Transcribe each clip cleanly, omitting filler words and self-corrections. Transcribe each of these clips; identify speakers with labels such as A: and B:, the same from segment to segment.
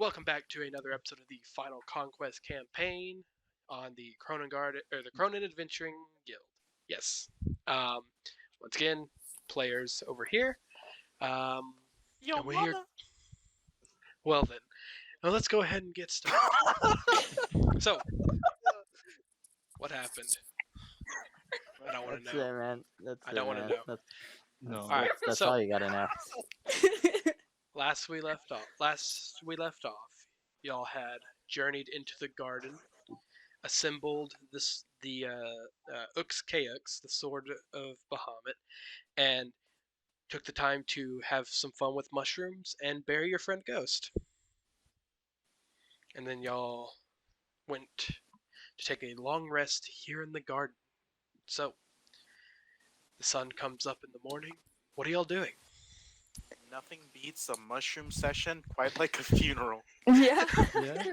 A: Welcome back to another episode of the final Conquest campaign on the Cronin Adventuring Guild. Yes. Once again, players over here.
B: Yo,
A: and we're
B: mama.
A: here. Well then, now let's go ahead and get started. So, what happened? I don't want to
C: That's
A: know.
C: it, man. That's
A: I don't want to know.
C: No.
A: All right.
C: That's
A: So
C: all you gotta know.
A: last we left off, y'all had journeyed into the garden, assembled the Ux Kaux, the sword of Bahamut, and took the time to have some fun with mushrooms and bury your friend Ghost. And then y'all went to take a long rest here in the garden. So, the sun comes up in the morning. What are y'all doing?
B: Nothing beats a mushroom session quite like a funeral.
D: Yeah.
E: Yeah.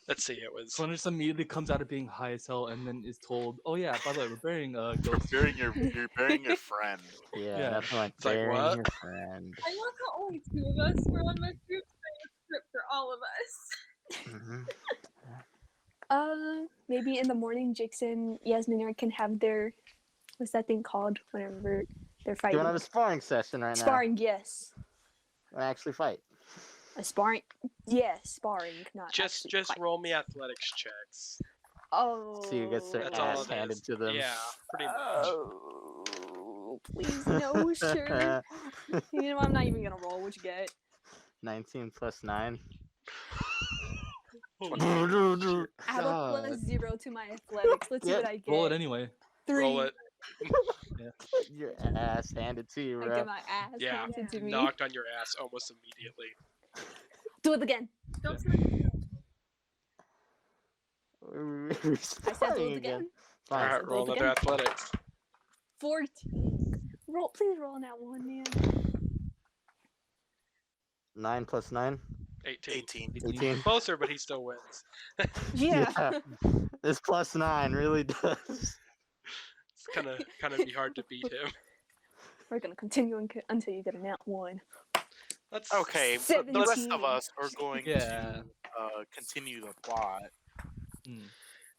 A: Let's see, it was...
E: Someone just immediately comes out of being high as hell and then is told, "Oh yeah, by the way, we're burying a ghost."
B: You're burying your friend.
C: Yeah,
E: Yeah.
C: nothing like
A: It's like,
C: burying
A: what?
C: your friend.
D: I love how only two of us were on my group script for all of us.
C: Mhm.
D: Maybe in the morning, Jix and Yasmin can have their, what's that thing called? Whenever they're
C: You
D: fighting.
C: want to have a sparring session right
D: Sparring, yes.
C: now? Actually fight.
D: A sparring, yes, sparring, not
A: Just
D: actually fight.
A: roll me athletics checks.
D: Oh.
C: See who gets their
A: That's all
C: ass
A: it
C: handed
A: is.
C: to them.
A: Yeah, pretty much.
D: Oh, please, no, sure. You know, I'm not even gonna roll. What you get?
C: 19 plus 9.
A: Holy
C: God.
D: Add a plus 0 to my athletics. Let's see what I get.
E: Roll it anyway.
D: 3.
A: Roll it.
C: Your ass handed to you,
D: I
C: bro.
D: get my ass
A: Yeah,
D: handed to me.
A: knocked on your ass almost immediately.
D: Do it again.
E: Yeah.
C: We're
D: I said do
C: sparring
D: it again.
C: Fine.
A: Alright,
D: so
A: roll
D: those
A: another
D: again.
A: athletics.
D: 14. Please roll on that one, man.
C: 9 plus 9.
A: 18.
C: 18.
A: Closer, but he still wins.
D: Yeah.
C: This plus 9 really does.
A: It's kind of be hard to beat him.
D: We're gonna continue until you get a nat 1.
A: Let's
B: Okay, but the rest
D: 17.
B: of us are going
E: Yeah.
B: to continue the plot.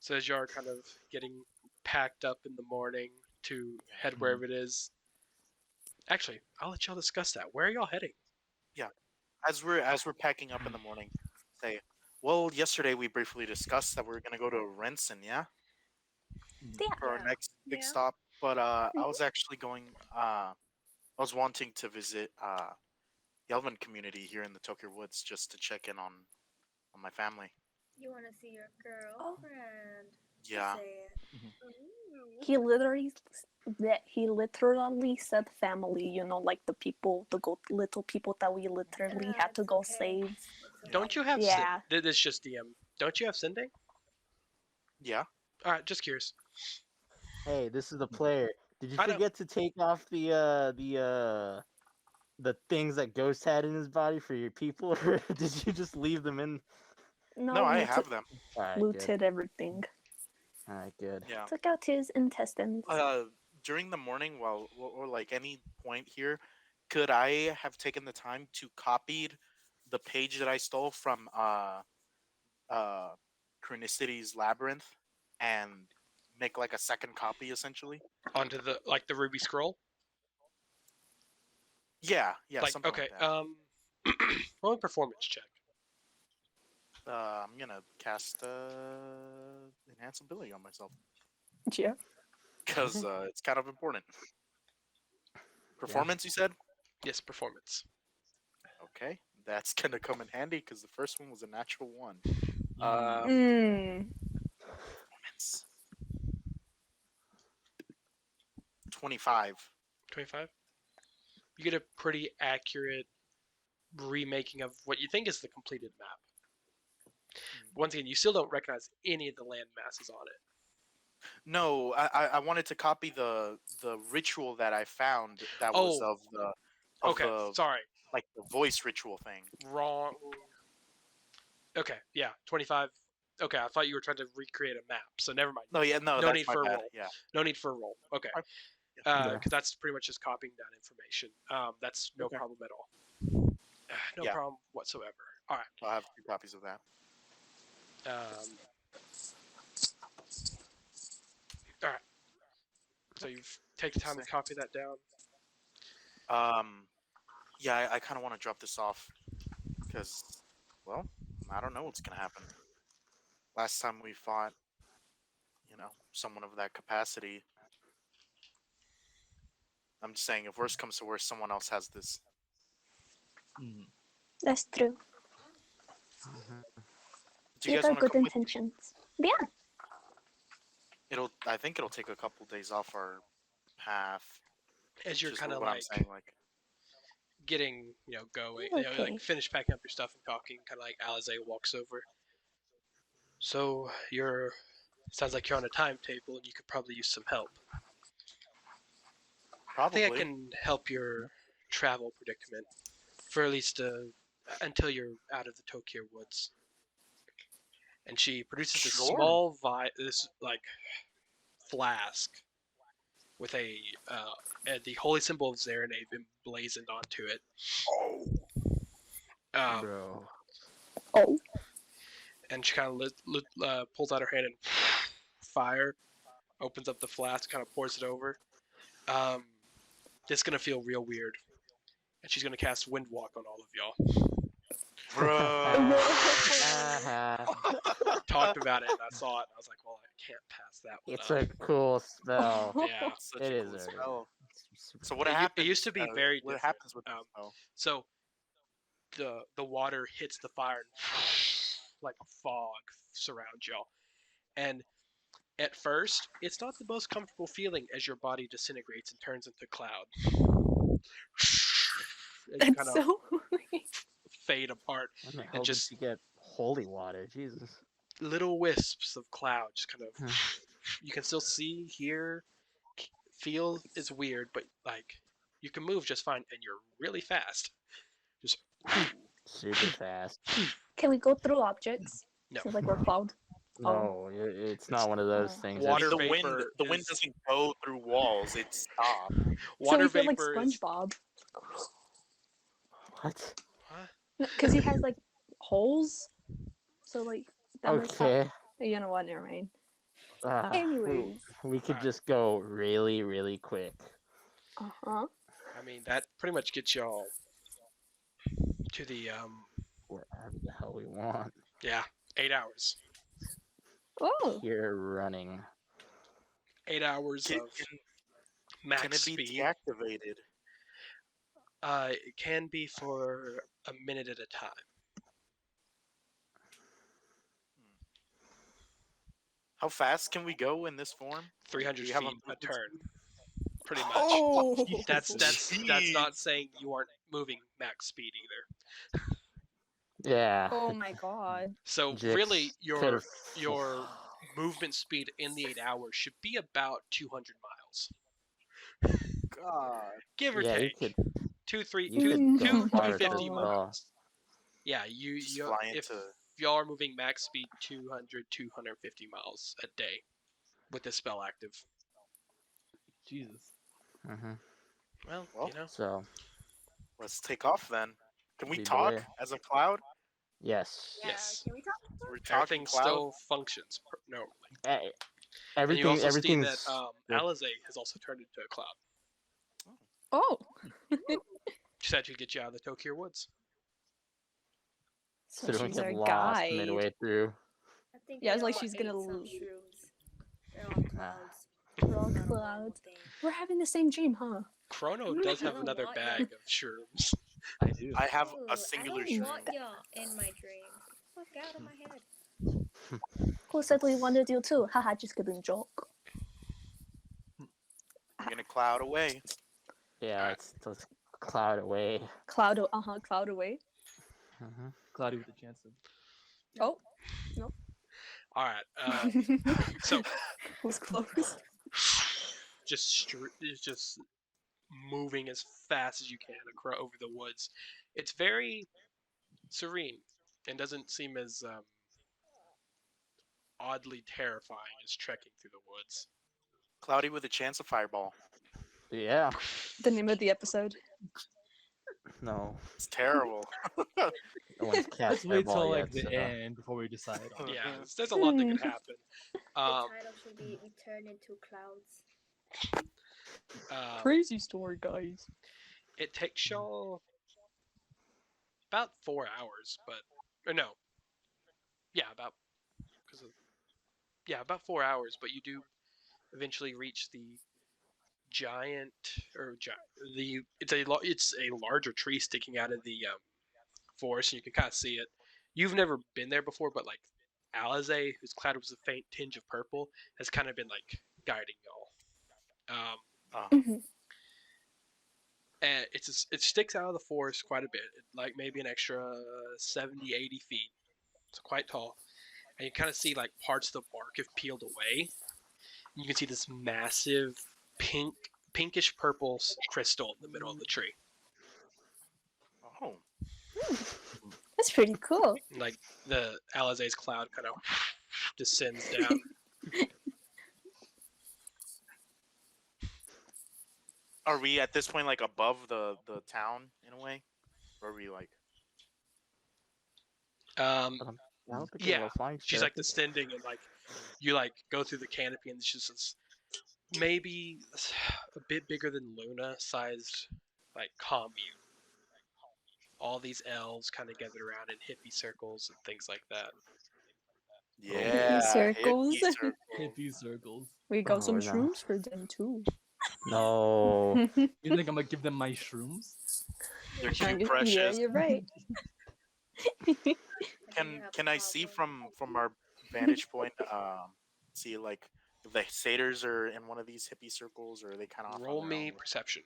A: So as you are kind of getting packed up in the morning to head wherever it is. Actually, I'll let y'all discuss that. Where are y'all heading?
B: As we're packing up in the morning, say, well, yesterday we briefly discussed that we were gonna go to Renson, yeah, for our next big stop. But I was actually going. I was wanting to visit the Elven community here in the Tokyo Woods just to check in on my family.
F: You want to see your girlfriend?
B: Yeah.
D: He literally said family, you know, like the people, the little people that we literally had to go save.
A: Don't you have
D: Yeah.
A: This is just DM. Don't you have sending?
B: Yeah.
A: Alright, just curious.
C: Hey, this is the player. Did you
A: I don't-
C: forget to take off the things that Ghost had in his body for your people, or did you just leave them in?
B: No, I have them.
C: All right,
D: Looted everything.
C: All right, good.
B: Yeah.
D: Took out his intestines.
B: During the morning, or like any point here, could I have taken the time to copied the page that I stole from Chronicity's Labyrinth and make like a second copy essentially?
A: Onto the Ruby Scroll?
B: Yeah,
A: Like,
B: something
A: okay,
B: like that.
A: roll a performance check.
B: I'm gonna cast enhance ability on myself
D: Yeah.
B: because it's kind of important. Performance, you said?
A: Yes, performance.
B: Okay, that's gonna come in handy because the first one was a natural 1. Performance. 25.
A: 25. You get a pretty accurate remaking of what you think is the completed map. Once again, you still don't recognize any of the land masses on it.
B: No, I wanted to copy the ritual that I found that was of the
A: Sorry,
B: like the voice ritual thing.
A: Wrong. Okay, yeah, 25. Okay, I thought you were trying to recreate a map, so never mind.
B: No,
A: No
B: that's
A: need
B: my
A: for a
B: bad.
A: roll.
B: Yeah.
A: No need for a roll. Okay.
B: Yeah.
A: Because that's pretty much just copying that information. That's no
B: Okay.
A: problem at all. No
B: Yeah.
A: problem whatsoever. All right.
B: I'll have 2 copies of that.
A: All right. So you've taken time to copy that down.
B: Yeah, I kind of want to drop this off because, well, I don't know what's gonna happen. Last time we fought, someone of that capacity. I'm just saying, if worse comes to worse, someone else has this.
E: Mm.
D: That's true.
B: Do you
D: You
B: guys
D: got
B: want to
D: good
B: come with?
D: intentions. Yeah.
B: I think it'll take a couple days off our path.
A: As you're
B: Just
A: kind of
B: what I'm
A: like
B: saying, like.
A: getting, going,
D: Okay.
A: like finish packing up your stuff and talking, kind of like Alize walks over. So sounds like you're on a timetable and you could probably use some help. I think I
B: Probably.
A: can help your travel predicament for at least until you're out of the Tokyo woods. And she produces a
B: Sure.
A: small this like flask with the holy symbol of Zarenave emblazoned onto it.
C: Bro.
D: Oh.
A: And she kind of pulls out her hand and fire, opens up the flask, kind of pours it over. This is gonna feel real weird, and she's gonna cast Wind Walk on all of y'all.
B: Bro.
A: Talked about it, and I saw it, and I was like, well, I can't pass that one
C: It's
A: up.
C: a cool spell.
A: Yeah.
B: Such
C: It
B: a
C: is
B: cool
C: a-
B: spell.
C: Super
B: So what
A: It
B: happens?
A: used to be very
B: What
A: different.
B: happens with this
A: Um,
B: spell?
A: So the water hits the fire and like a fog surrounds y'all. And at first, it's not the most comfortable feeling as your body disintegrates and turns into cloud. As you
D: That's
A: kind of
D: so
A: fade apart,
C: When the hell
A: and
C: did
A: just
C: you get holy water? Jesus.
A: little wisps of cloud just kind of you can still see, hear, feel. It's weird, but like you can move just fine, and you're really fast. Just
C: Super fast.
D: Can we go through objects?
A: No.
D: So like we're cloud.
C: No, it's not one of those things.
A: Water
B: The
C: It's,
B: wind. The wind
A: is-
B: doesn't go through walls. It stops.
D: So
A: water
D: we feel like
A: vapor is
D: SpongeBob.
C: what?
A: huh?
D: Because he has like holes. So like that makes
C: Okay.
D: You know what? Never mind.
C: We,
D: Anyways.
C: we could
A: Alright.
C: just go really, really quick.
D: Uh-huh.
A: I mean, that pretty much gets y'all to the
C: Wherever the hell we want.
A: 8 hours.
D: Oh.
C: Here running.
A: 8 hours
B: Can,
A: of max
B: can it be
A: speed.
B: deactivated?
A: It can be for a minute at a time.
B: How fast can we go in this form?
A: 300
B: Do
A: feet
B: you have a
A: a
B: movement
A: turn.
B: speed?
A: Pretty much.
D: Oh.
A: That's
B: Jeez.
A: not saying you aren't moving max speed either.
C: Yeah.
D: Oh my god.
A: So
C: Jix
A: really, your
C: could've-
A: movement speed in the 8 hours should be about 200 miles,
B: God.
A: give or
C: Yeah, you
A: take.
C: could.
A: Two, three,
C: You
A: two,
C: could
A: two,
C: go farther
A: 250
C: as
A: miles.
C: well.
A: Yeah,
B: Just fly
A: if
B: into.
A: y'all are moving max speed 200, 250 miles a day with this spell active.
E: Jesus.
C: Hmm.
A: Well,
B: Well,
C: So,
B: let's take off then. Can we
C: Lead the
B: talk
C: way.
B: as a cloud?
C: yes.
A: Yes.
F: Can we talk?
B: So we're talking
A: Everything
B: cloud.
A: still functions normally.
C: Eh,
A: And you also see
C: everything's.
A: that
C: yeah.
A: Alize has also turned into a cloud.
D: Oh.
A: She said she'd get you out of the Tokyo woods.
D: So
C: So don't
D: she's
C: get
D: our
C: lost
D: guide.
C: midway through.
F: I think
D: Yeah,
F: they
D: it's like
F: all
D: she's
F: ate
D: gonna
F: some
D: l-
F: shrooms. They're on clouds.
D: We're on
F: Not a normal
D: clouds.
F: thing.
D: We're having the same dream, huh?
A: Chrono
F: I
A: does have
F: don't
A: another
F: want
A: bag
F: y'all.
A: of shrooms.
E: I do.
B: I have
F: Ooh,
B: a singular
F: I
B: shroom.
F: don't want y'all in my dreams. Fuck out of my head.
D: Who said we wanted you too? Haha, just kidding, joke.
B: I'm gonna cloud away.
C: Yeah, let's cloud away.
D: Cloud away.
C: Hmm.
E: Cloudy with a chance of.
D: Oh.
A: All right. So
D: Who's close?
A: just moving as fast as you can across over the woods. It's very serene and doesn't seem as oddly terrifying as trekking through the woods.
B: Cloudy with a chance of fireball.
C: Yeah.
D: The name of the episode.
C: No.
B: It's terrible.
C: No one's cast
E: Let's wait
C: fireball
E: till like
C: yet,
E: the
C: so.
E: end before we decide on it.
A: Yeah, there's a lot that could happen.
F: The
A: Um,
F: title should be "We Turn into Clouds."
D: Crazy story, guys.
A: it takes y'all about 4 hours, but or no, yeah, about 4 hours. But you do eventually reach the giant it's a larger tree sticking out of the forest, and you can kind of see it. You've never been there before, but like Alize, who's clad with a faint tinge of purple, has kind of been like guiding y'all.
B: Oh,
A: And it sticks out of the forest quite a bit, like maybe an extra 70, 80 feet. It's quite tall, and you kind of see like parts of the bark have peeled away. You can see this massive pinkish purple crystal in the middle of the tree.
B: oh.
D: That's pretty cool.
A: Like the Alize's cloud kind of descends down.
B: Are we at this point like above the town in a way? Or are we like?
A: Um,
C: I don't think
A: yeah,
C: it'll fly
A: she's
C: straight
A: like
C: up it.
A: descending, and like you like go through the canopy, and it's just this, maybe a bit bigger than Luna sized like commune. All these elves kind of gathered around in hippie circles and things like that.
B: Yeah,
D: circles.
B: hippie circle.
E: Hippie circles.
D: We got
C: Oh,
D: some
C: no.
D: shrooms for them too.
C: No.
E: You think I'm gonna give them my shrooms?
B: They're
D: Yeah,
B: cute, precious.
D: you're right.
B: Can I see from our vantage point? See like if the satyrs are in one of these hippie circles, or are they kind of off on
A: Roll
B: their
A: me
B: own?
A: perception.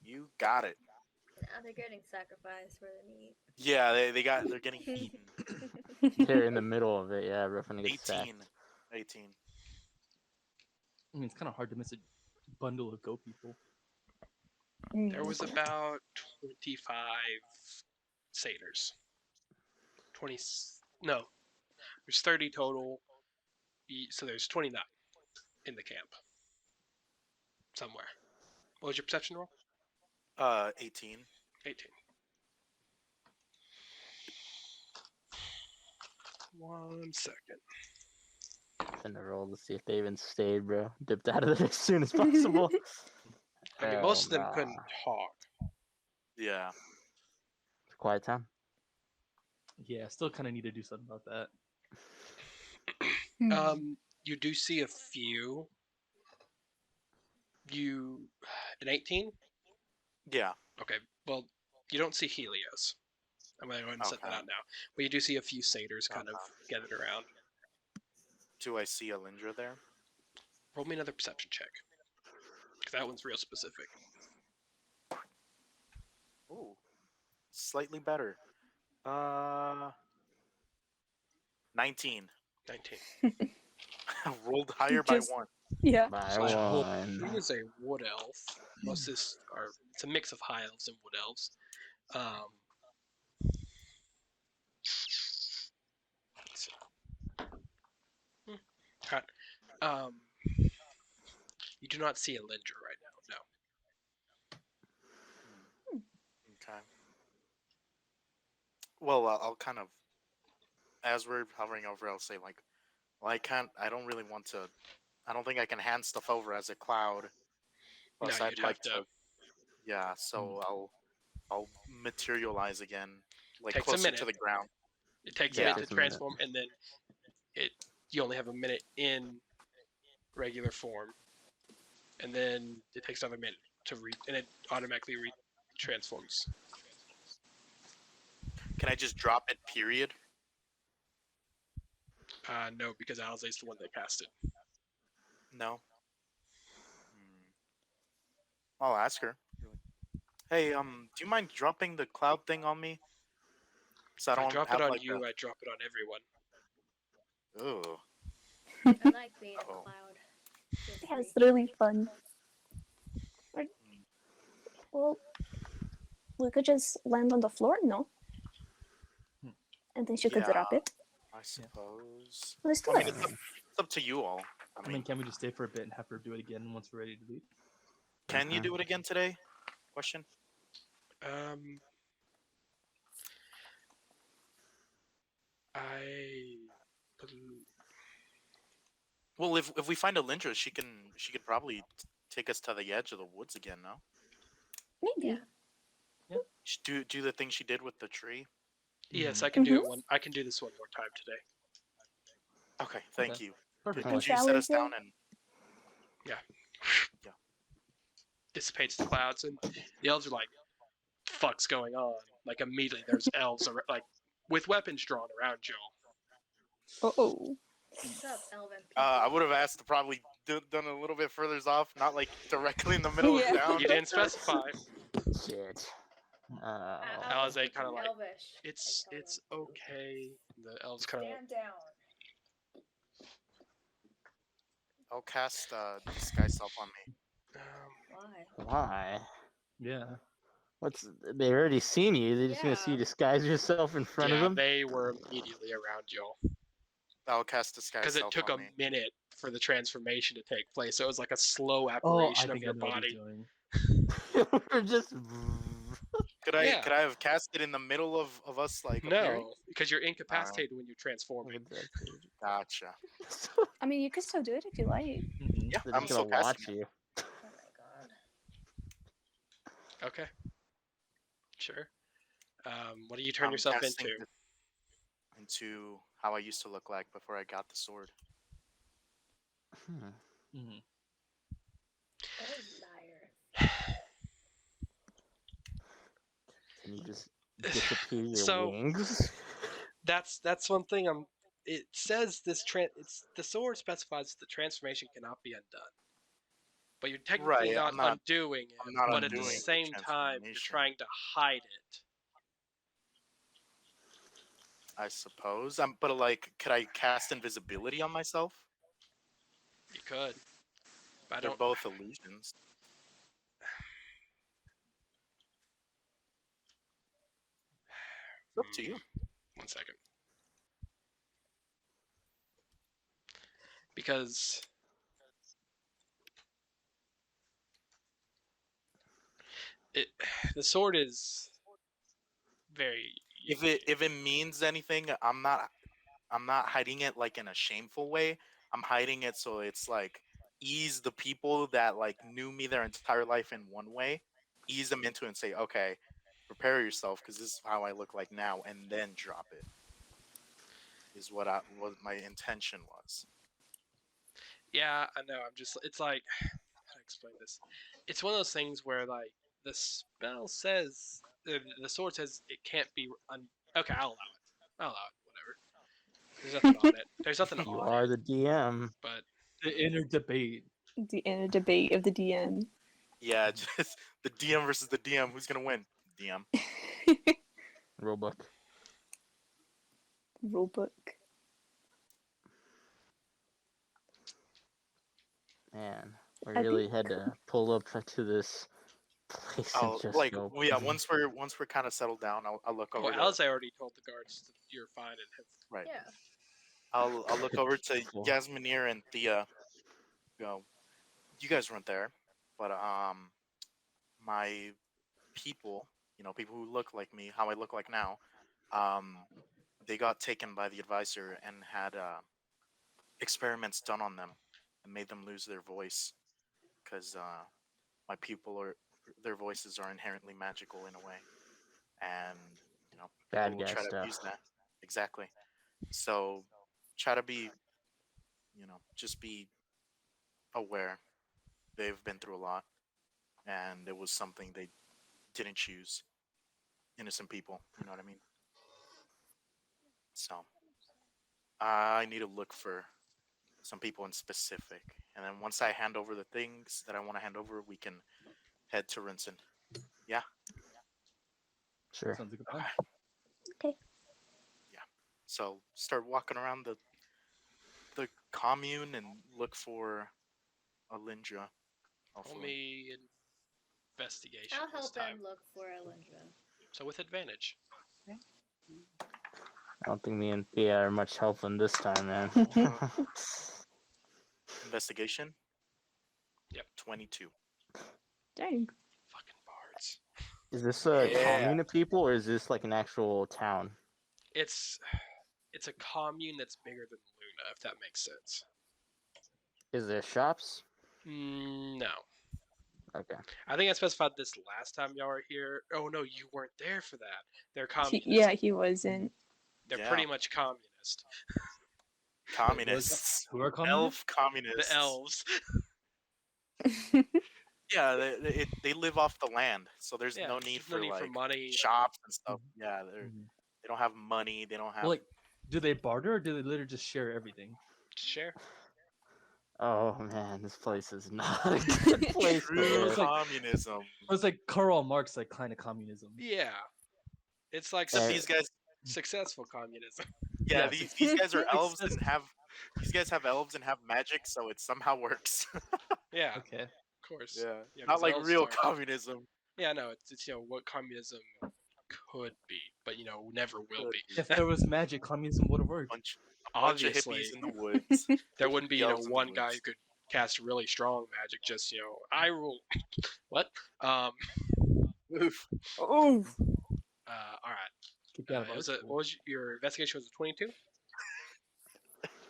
B: You got it.
F: Now they're getting sacrificed for the meat.
B: Yeah, they're getting eaten.
C: They're in the middle of it, yeah, we're gonna get
B: 18.
C: sacked.
B: 18.
E: I mean, it's kind of hard to miss a bundle of goat people.
A: There was about 25 satyrs. 20. No, there's 30 total. So there's 29 in the camp somewhere. What was your perception roll?
B: 18.
A: 18. 1 second.
C: Finna roll to see if they even stayed, bro. Dipped out of there as soon as possible.
A: I mean,
C: Hell
A: most of them
C: nah.
A: couldn't talk.
B: Yeah.
C: It's quiet time.
E: Yeah, still kind of need to do something about that.
A: You do see a few. An 18?
B: Yeah.
A: Okay, well, you don't see Helios. I'm going to go ahead and set that
B: Okay.
A: out now. But you do see a few satyrs kind of
B: Okay.
A: gathered around.
B: Do I see Alindra there?
A: Roll me another perception check. Because that one's real specific.
B: Ooh. Slightly better. 19.
A: 19.
B: Rolled higher by
D: Just-
B: 1.
D: Yeah.
C: By
A: Slash whole-
C: one.
A: He is a wood elf. Most of this are it's a mix of high elves and wood elves. Let's see. Alright. You do not see a Linger right now. No.
B: Okay. Well, I'll kind of, as we're hovering over, I'll say like, well, I don't really want to, I don't think I can hand stuff over as a cloud. Plus,
A: No,
B: I'd
A: you'd
B: like
A: have to.
B: yeah, so I'll materialize again, like
A: Takes a
B: closer to
A: minute.
B: the ground.
A: It takes
B: Yeah.
A: a minute to
C: Takes a minute.
A: transform, and then you only have a minute in regular form, and then it takes another minute and it automatically transforms.
B: Can I just drop it? Period.
A: No, because Alize's the one that cast it.
B: No. I'll ask her. Hey, do you mind dropping the cloud thing on me? So I
A: If I
B: don't
A: drop
B: have
A: it on
B: like
A: you, I drop it on everyone.
B: Ugh.
F: I like being a
B: Uh-oh.
F: cloud.
D: Yeah, it's really fun. Well, we could just land on the floor, no? And then she could
B: Yeah.
D: drop it.
B: I suppose.
D: Let's do
B: I mean,
D: it.
B: it's up to you all.
E: I mean, can we just stay for a bit and have her do it again once we're ready to leave?
B: Can you do it again today? Question.
A: Um, I.
B: Well, if we find Alindra, she could probably take us to the edge of the woods again. No,
D: Maybe.
B: do the thing she did with the tree.
A: Yes,
E: Mhm.
A: I can do it one. I can do this one more time today.
B: Okay, thank
E: Okay.
B: you.
E: Perfect.
B: Could
C: Alright.
B: you set us
D: Showers
B: down and
A: Dissipates the clouds, and the elves are like, "Fuck's going on?" Like immediately, there's elves like with weapons drawn around y'all.
D: Oh.
F: What's up, elven people?
B: I would have asked to probably done a little bit further off, not like directly in the middle
D: Yeah.
B: of town.
A: You didn't specify.
C: Shit.
A: I was like, kind of like,
F: Elvish. I
A: it's
F: told
A: it's
F: him.
A: okay. The elves kind of.
F: Stand down.
B: I'll cast disguise self on me.
F: Why?
C: Why?
E: Yeah.
C: They've already seen you. They're just gonna see you
F: Yeah.
C: disguise yourself in front of
A: Yeah,
C: them.
A: they were immediately around y'all
B: I'll cast disguise
A: because it
B: self
A: took
B: on
A: a
B: me.
A: minute for the transformation to take place. So it was like a slow
E: Oh, I
A: apparition of
E: think I
A: your
E: know what he's
A: body.
E: doing.
C: We're just.
A: Yeah.
B: Could I have cast it in the middle of us like appearing?
A: No, because you're incapacitated when you're transforming.
B: Gotcha.
D: I mean, you could still do it if you like.
E: Mhm.
B: Yeah,
C: They're
B: I'm
C: just
B: still
C: gonna
B: casting
C: watch you.
F: Oh my god.
A: Okay. Sure. What do you
B: it.
A: turn
B: I'm
A: yourself
B: casting
A: into?
B: it into how I used to look like before I got the sword.
C: Hmm.
E: Mhm.
F: What a liar.
C: Can you just disappear your
A: So-
C: wings?
A: That's one thing. It says it's the sword specifies the transformation cannot be undone, but you're technically
B: Right,
A: not
B: I'm not-
A: undoing it.
B: I'm not
A: but at the
B: undoing the
A: same time, you're
B: transformation.
A: trying to hide it.
B: I suppose. But like, could I cast invisibility on myself?
A: You could. But I
B: They're
A: don't.
B: both illusions. It's up to you.
A: 1 second. Because it the sword is very
B: If it means anything, I'm not hiding it like in a shameful way. I'm hiding it so it's like ease the people that like knew me their entire life in one way, ease them into it and say, okay, prepare yourself because this is how I look like now, and then drop it. Is what my intention was.
A: Yeah, I know. It's like how to explain this. It's one of those things where like the spell says the sword says it can't be okay, I'll allow it. I'll allow it. Whatever. There's nothing on it. There's nothing
C: You
A: on
C: are
A: it.
C: the DM.
A: But
E: The inner debate.
D: The inner debate of the DM.
B: Yeah, just the DM versus the DM. Who's gonna win? DM.
C: Rulebook.
D: Rulebook.
C: Man, we
D: I
C: really
D: think-
C: had to pull up to this place and
B: Oh,
C: just
B: like
C: go.
B: well, yeah. Once we're kind of settled down, I'll look over.
A: well,
B: to,
A: Alice, I already told the guards that you're fine and have
B: right.
F: Yeah.
B: I'll look over to
C: Cool.
B: Yasminir and Thea. Go. You guys weren't there, but my people, people who look like me, how I look like now, um, they got taken by the advisor and had experiments done on them and made them lose their voice because my people are their voices are inherently magical in a way, and
C: Bad
B: people will
C: guy
B: try to
C: stuff.
B: abuse that. Exactly. So try to be, just be aware. They've been through a lot, and it was something they didn't choose. Innocent people, you know what I mean? So I need to look for some people in specific, and then once I hand over the things that I want to hand over, we can head to Rinson. Yeah.
C: Sure.
E: Sounds like a plan.
D: Okay.
B: So start walking around the commune and look for Alindra.
A: roll
B: Hopefully.
A: me investigation
F: I'll
A: this
F: help
A: time.
F: him look for Elindra.
A: So with advantage.
C: I don't think me and Thea are much helping this time, man.
B: Investigation.
A: Yep.
B: 22.
D: Dang.
A: Fucking bards.
C: Is this a
B: Yeah.
C: commune of people, or is this like an actual town?
A: It's a commune that's bigger than Luna, if that makes sense.
C: Is there shops?
A: No.
C: Okay.
A: I think I specified this last time y'all were here. Oh no, you weren't there for that. They're
D: He,
A: communist.
D: yeah, he wasn't.
A: They're
B: Yeah.
A: pretty much communist.
B: Communists.
E: Who are communists?
B: Elf communists.
A: The elves.
B: Yeah, they live off the land, so there's
A: Yeah,
B: no need
A: there's no need
B: for
A: for
B: like
A: money.
B: shops and stuff. Yeah,
E: Mhm.
B: they don't have money. They don't have
E: Well, like, do they barter or do they literally just share everything?
A: Share.
C: Oh man, this place is not a good place to
B: true
E: It's
C: live.
E: like-
B: communism.
E: It's like Karl Marx, like kind of communism.
A: Yeah. It's like
B: Except these guys,
A: successful communism.
B: yeah,
E: Yeah,
B: these guys are elves
E: success-
B: and have these guys have elves and have magic, so it somehow works.
A: Yeah,
E: Okay.
A: of course.
B: yeah,
A: Yeah,
B: not
A: 'cause
B: like
A: elves
B: real
A: are-
B: communism.
A: Yeah, no, it's what communism could be, but never will
B: Could
A: be.
B: be.
E: If there was magic, communism would have worked.
B: Bunch of
A: Obviously,
B: hippies in the woods.
A: there wouldn't be
B: elves in the
A: one guy who
B: woods.
A: could cast really strong magic. Just I rule. What?
B: Oof.
D: Oh,
A: All right.
E: Kick out of
A: It was
E: our
A: what
E: school.
A: was your investigation? Was it 22?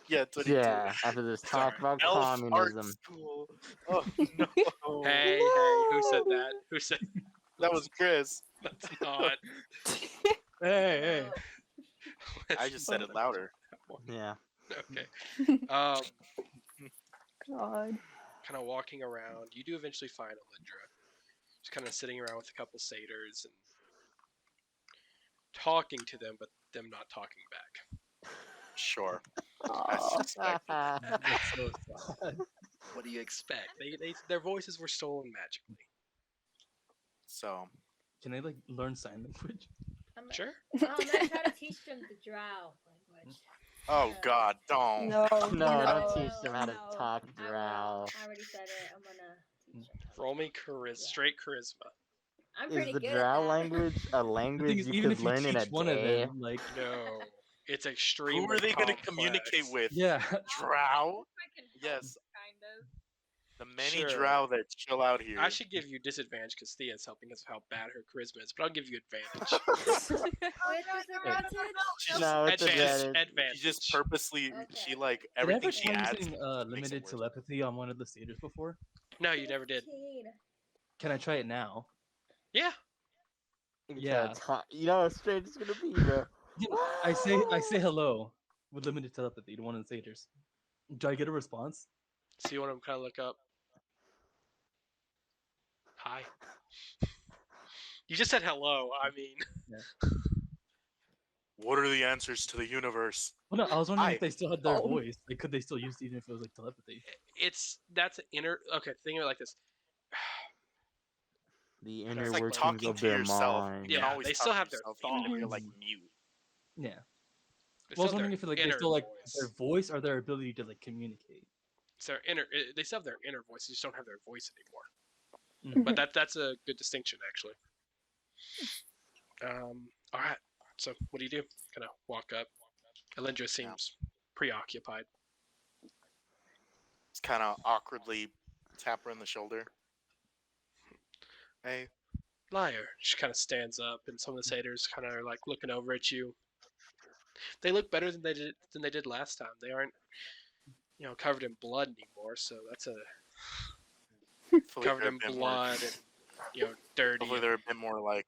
B: Yeah, 22.
C: Yeah, after this talk
A: Sorry.
C: about
B: Elf art
C: communism.
B: school. Oh no.
A: Hey, who said that? Who said
B: That was Chris.
A: that's not?
E: Hey,
B: I just said it louder.
C: Yeah.
A: Okay.
D: God.
A: Kind of walking around. You do eventually find Alindra. Just kind of sitting around with a couple satyrs and talking to them, but them not talking back.
B: Sure.
D: Aw.
B: Suspect.
E: That's so sad.
A: What do you expect? Their voices were stolen magically.
B: So
E: Can I like learn sign language?
A: Sure.
F: I'm gonna try to teach them the drow language.
B: oh god, don't.
D: No,
C: No,
D: no.
C: don't teach them how to
F: no.
C: talk
F: I will.
C: drow.
F: I already said it. I'm gonna teach them.
A: Roll me straight charisma.
F: I'm
C: Is
F: pretty
C: the
F: good
C: drow
F: at that.
C: language a
E: The
C: language
E: thing is,
C: you
E: even
C: could
E: if you
C: learn in a
E: teach one of
C: day?
E: them, like,
A: No, it's extremely.
B: Who are they gonna
A: complex.
B: communicate with?
E: yeah,
B: Drow?
F: I can help,
B: Yes.
F: kind of.
B: The many
A: Sure.
B: drow that chill out here.
A: I should give you disadvantage because Thea's helping us with how bad her charisma is, but I'll give you advantage.
F: With disadvantage?
B: She just,
C: No, it's
A: advantage.
C: advantage.
B: she just purposely she
F: Okay.
B: like
E: did I
B: everything
E: ever
B: she
E: try
B: adds.
E: using
B: makes it
E: limited
B: worse.
E: telepathy on one of the satyrs before?
A: No, you never did.
F: 15.
E: Can I try it now?
A: Yeah.
E: Yeah.
C: You know how strange it's gonna be, bro.
E: Yeah, I say hello with limited telepathy to one of the satyrs. Do I get a response?
A: So you want to kind of look up. Hi. You just said hello. I mean,
B: What are the answers to the universe?
E: Well, no, I was wondering
B: Hi.
E: if they still had their
D: Oh.
E: voice. Like, could they still use it even if it was like telepathy?
A: that's an inner. Okay, think of it like this.
C: The
A: It's
C: inner
B: It's like
C: workings
B: talking
C: of
B: to
C: their
B: yourself.
C: mind.
B: You can
A: Yeah,
B: always
A: they
B: talk
A: still
B: to
A: have their
B: yourself, even if you're like
A: thoughts.
B: mute.
E: Yeah.
A: They
E: Well, I
A: still
E: was
A: have
E: wondering
A: their
E: if like they
A: inner
E: still like
A: voice.
E: their voice or their ability to like communicate.
A: It's their inner. They still have their inner voice. They just don't have their voice anymore.
E: Mhm.
A: But that's a good distinction, actually. All right. So what do you do? Kind of walk up. Alindra seems preoccupied.
B: It's kind of awkwardly tap her on the shoulder. Hey,
A: Liar. She kind of stands up, and some of the satyrs kind of are like looking over at you. They look better than they did last time. They aren't, covered in blood anymore. So that's a
B: hopefully
A: covered
B: they're
A: in
B: a bit more-
A: blood and dirty.
B: Hopefully they're a bit more like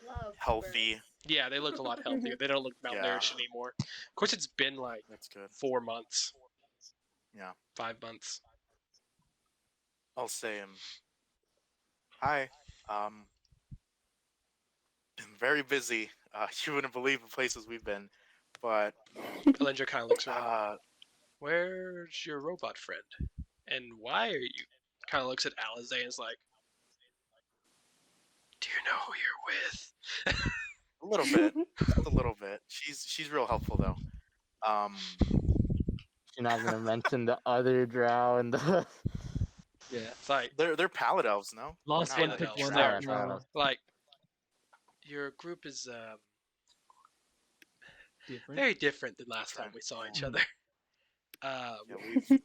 F: Love
B: healthy.
F: birds.
A: Yeah, they look a lot healthier. They don't look malnourished anymore. Of course, it's been like
B: That's good.
A: 4 months.
B: Yeah.
A: 5 months.
B: I'll say hi. Been very busy. You wouldn't believe the places we've been, but
A: Alindra kind of looks around.
B: uh,
A: Where's your robot friend? And why are you? Kind of looks at Alizé and is like, "Do you know who you're with?"
B: a little bit, just a little bit. She's real helpful though.
C: You're not gonna mention the other drow and the.
E: Yeah.
A: It's like,
B: They're pallet elves, no?
E: Lost
B: They're
E: one,
B: not
A: Pallet
E: picked
A: elves.
E: one
A: They're
E: up.
C: pallet
E: No.
C: elves.
A: like, your group is
E: Different.
A: very different than last time we saw each
E: Mhm.
A: other.
B: Yeah,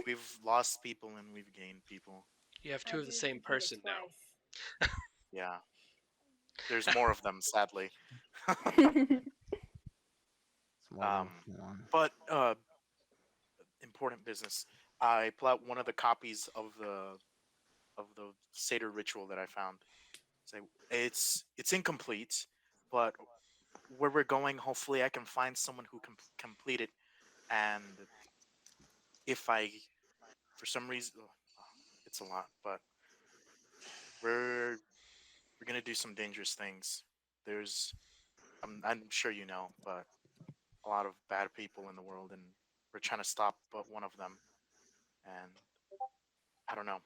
B: we've lost people and we've gained people.
A: You have
F: I
A: two of the
F: do
A: same
F: repeat it
A: person now.
F: twice.
B: Yeah. there's more of them, sadly.
C: It's more than one.
B: But important business. I pull out one of the copies of the Seder ritual that I found. Say it's incomplete, but where we're going, hopefully I can find someone who can complete it. And if I, for some reason, it's a lot, but we're we're gonna do some dangerous things. There's, I'm sure you know, but a lot of bad people in the world, and we're trying to stop but one of them. And I don't know.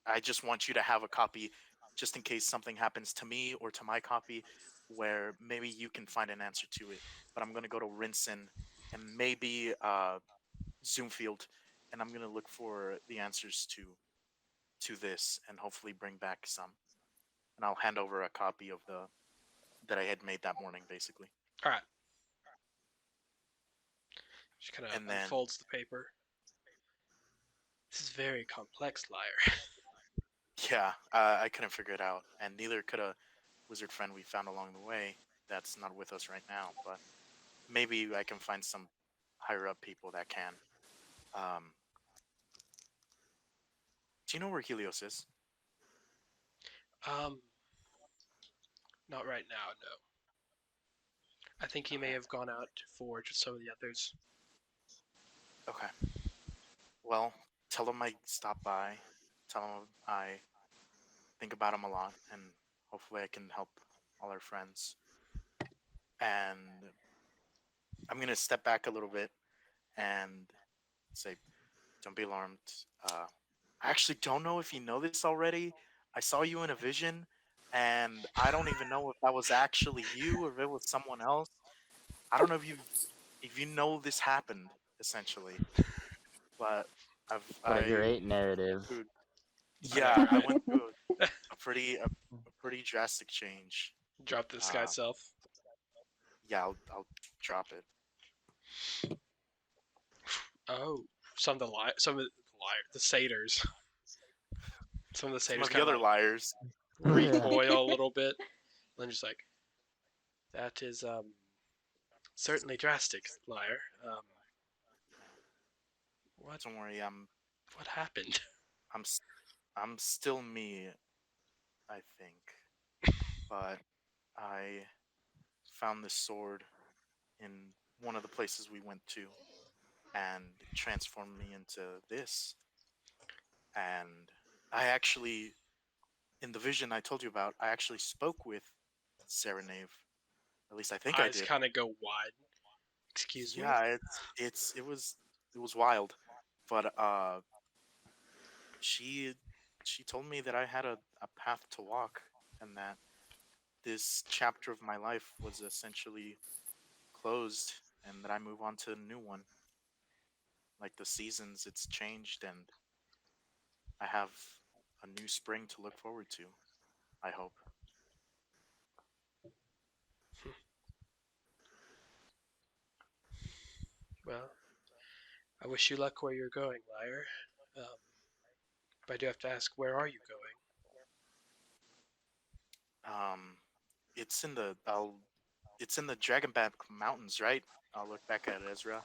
B: I just want you to have a copy, just in case something happens to me or to my copy, where maybe you can find an answer to it. But I'm gonna go to Rinson and maybe Zoomfield, and I'm gonna look for the answers to this, and hopefully bring back some. And I'll hand over a copy of the that I had made that morning, basically.
A: All right. She kind of
B: And then
A: unfolds the paper. This is very complex, liar.
B: yeah, I couldn't figure it out, and neither could a wizard friend we found along the way that's not with us right now. But maybe I can find some higher up people that can. Um, do you know where Helios is?
A: Um, not right now, no. I think he may
B: Okay.
A: have gone out to forge with some of the others.
B: Okay. Well, tell him I stopped by. Tell him I think about him a lot, and hopefully I can help all our friends. And I'm gonna step back a little bit and say, "Don't be alarmed. I actually don't know if you know this already. I saw you in a vision, and I don't even know if that was actually you or if it was someone else. I don't know if you know this happened essentially, but
C: What a
B: I
C: great narrative.
B: through,
A: I know,
B: yeah, I
A: right?
B: went through a pretty drastic change.
A: Drop the sky
B: Uh,
A: self.
B: yeah, I'll drop it.
A: Oh, some of the the satyrs. Some of the
B: Some
A: satyrs
B: of the
A: kind of
B: other
A: like
B: liars.
C: Yeah.
A: recoil a little bit. Then just like, that is certainly drastic, liar. What
B: Don't worry,
A: what happened?
B: I'm s- I'm still me, I think, but I found this sword in one of the places we went to, and it transformed me into this. And I actually, in the vision I told you about, I actually spoke with Serenave. At least I think I
A: Eyes
B: did.
A: kind of go wide. Excuse me.
B: Yeah, it was wild, but she she told me that I had a path to walk, and that this chapter of my life was essentially closed, and that I move on to a new one. Like the seasons, it's changed, and I have a new spring to look forward to. I hope.
A: Well, I wish you luck where you're going, liar. Um, but I do have to ask, where are you going?
B: Um, it's in the it's in the Dragonback Mountains, right? I'll look back at Ezra.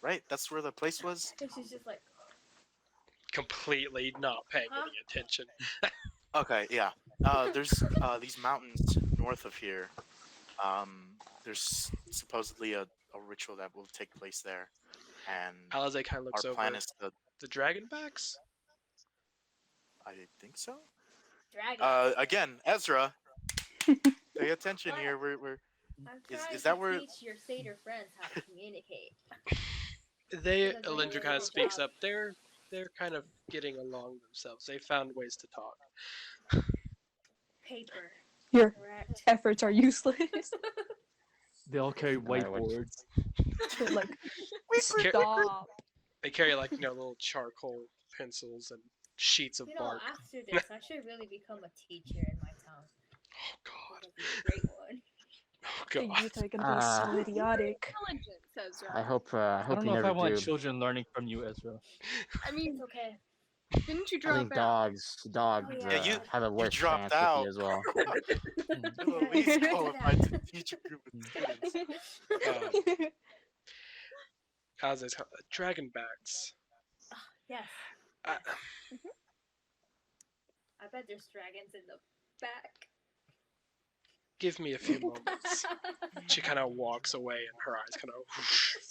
B: Right, that's where the place was.
F: And she's just like,
A: Completely not paying
F: huh?
A: any attention.
B: Okay, yeah. There's these mountains north of here. There's supposedly a ritual that will take place there, and
A: Alize kind of
B: our
A: looks
B: plan
A: over
B: is to.
A: the dragonbacks.
B: I think so.
F: Dragon.
B: Again, Ezra, pay attention
F: What?
B: here. We're
F: I'm trying
B: is
F: to
B: that where?
F: teach your satyr friends how to communicate.
A: They
F: You're doing a
A: Alindra
F: really
A: kind of
F: good
A: speaks
F: job.
A: up. They're kind of getting along themselves. They found ways to talk.
F: Paper.
D: Your
F: Correct.
D: efforts are useless.
E: They all carry
C: matter what-
E: whiteboards.
D: They're like,
A: Car-
D: stop.
A: they carry like little charcoal pencils and sheets of
F: You know,
A: bark.
F: after this, I should really become a teacher in my town.
A: Oh God.
F: It'll be a great one.
A: Oh
D: The
A: God.
D: youth are gonna be so idiotic.
G: Intelligence, Ezra.
C: I
E: I
C: hope
E: don't
C: you
E: know if I
C: never
E: want
C: do.
E: children learning from you, Ezra.
G: I mean,
F: It's okay. Didn't you
C: I
F: drop
C: think
F: out?
C: dogs
F: Oh,
B: Yeah,
F: yeah.
C: have a
B: you
C: worse
B: dropped
C: chance with
B: out.
C: you as well.
B: You're the least qualified to teach a group of students.
A: Kaze's dragonbacks.
F: Yes.
A: Uh,
F: I bet there's dragons in the back.
A: give me a few moments. She kind of walks away, and her eyes kind of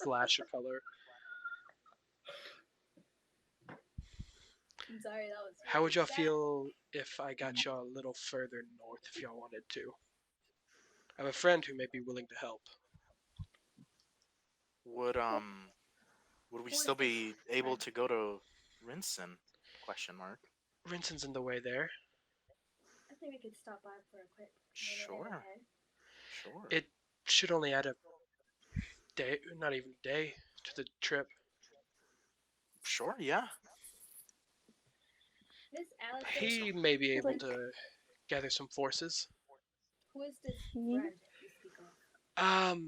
A: flash a color.
F: I'm sorry, that was.
A: How would
F: really
A: y'all
F: sad.
A: feel if I got y'all a little further north if y'all wanted to? I have a friend who may be willing to help.
B: Would we still be able to go to Rinsen? Question mark.
A: Rinson's in the way there.
F: I think we could stop by for a quick minute
B: Sure.
F: and a head.
B: Sure.
A: It should only add a day, not even a day, to the trip.
B: Sure, yeah.
F: This Alistair,
A: He may be able
D: Like-
A: to gather some forces.
F: who is this
D: Hmm?
F: friend you speak of?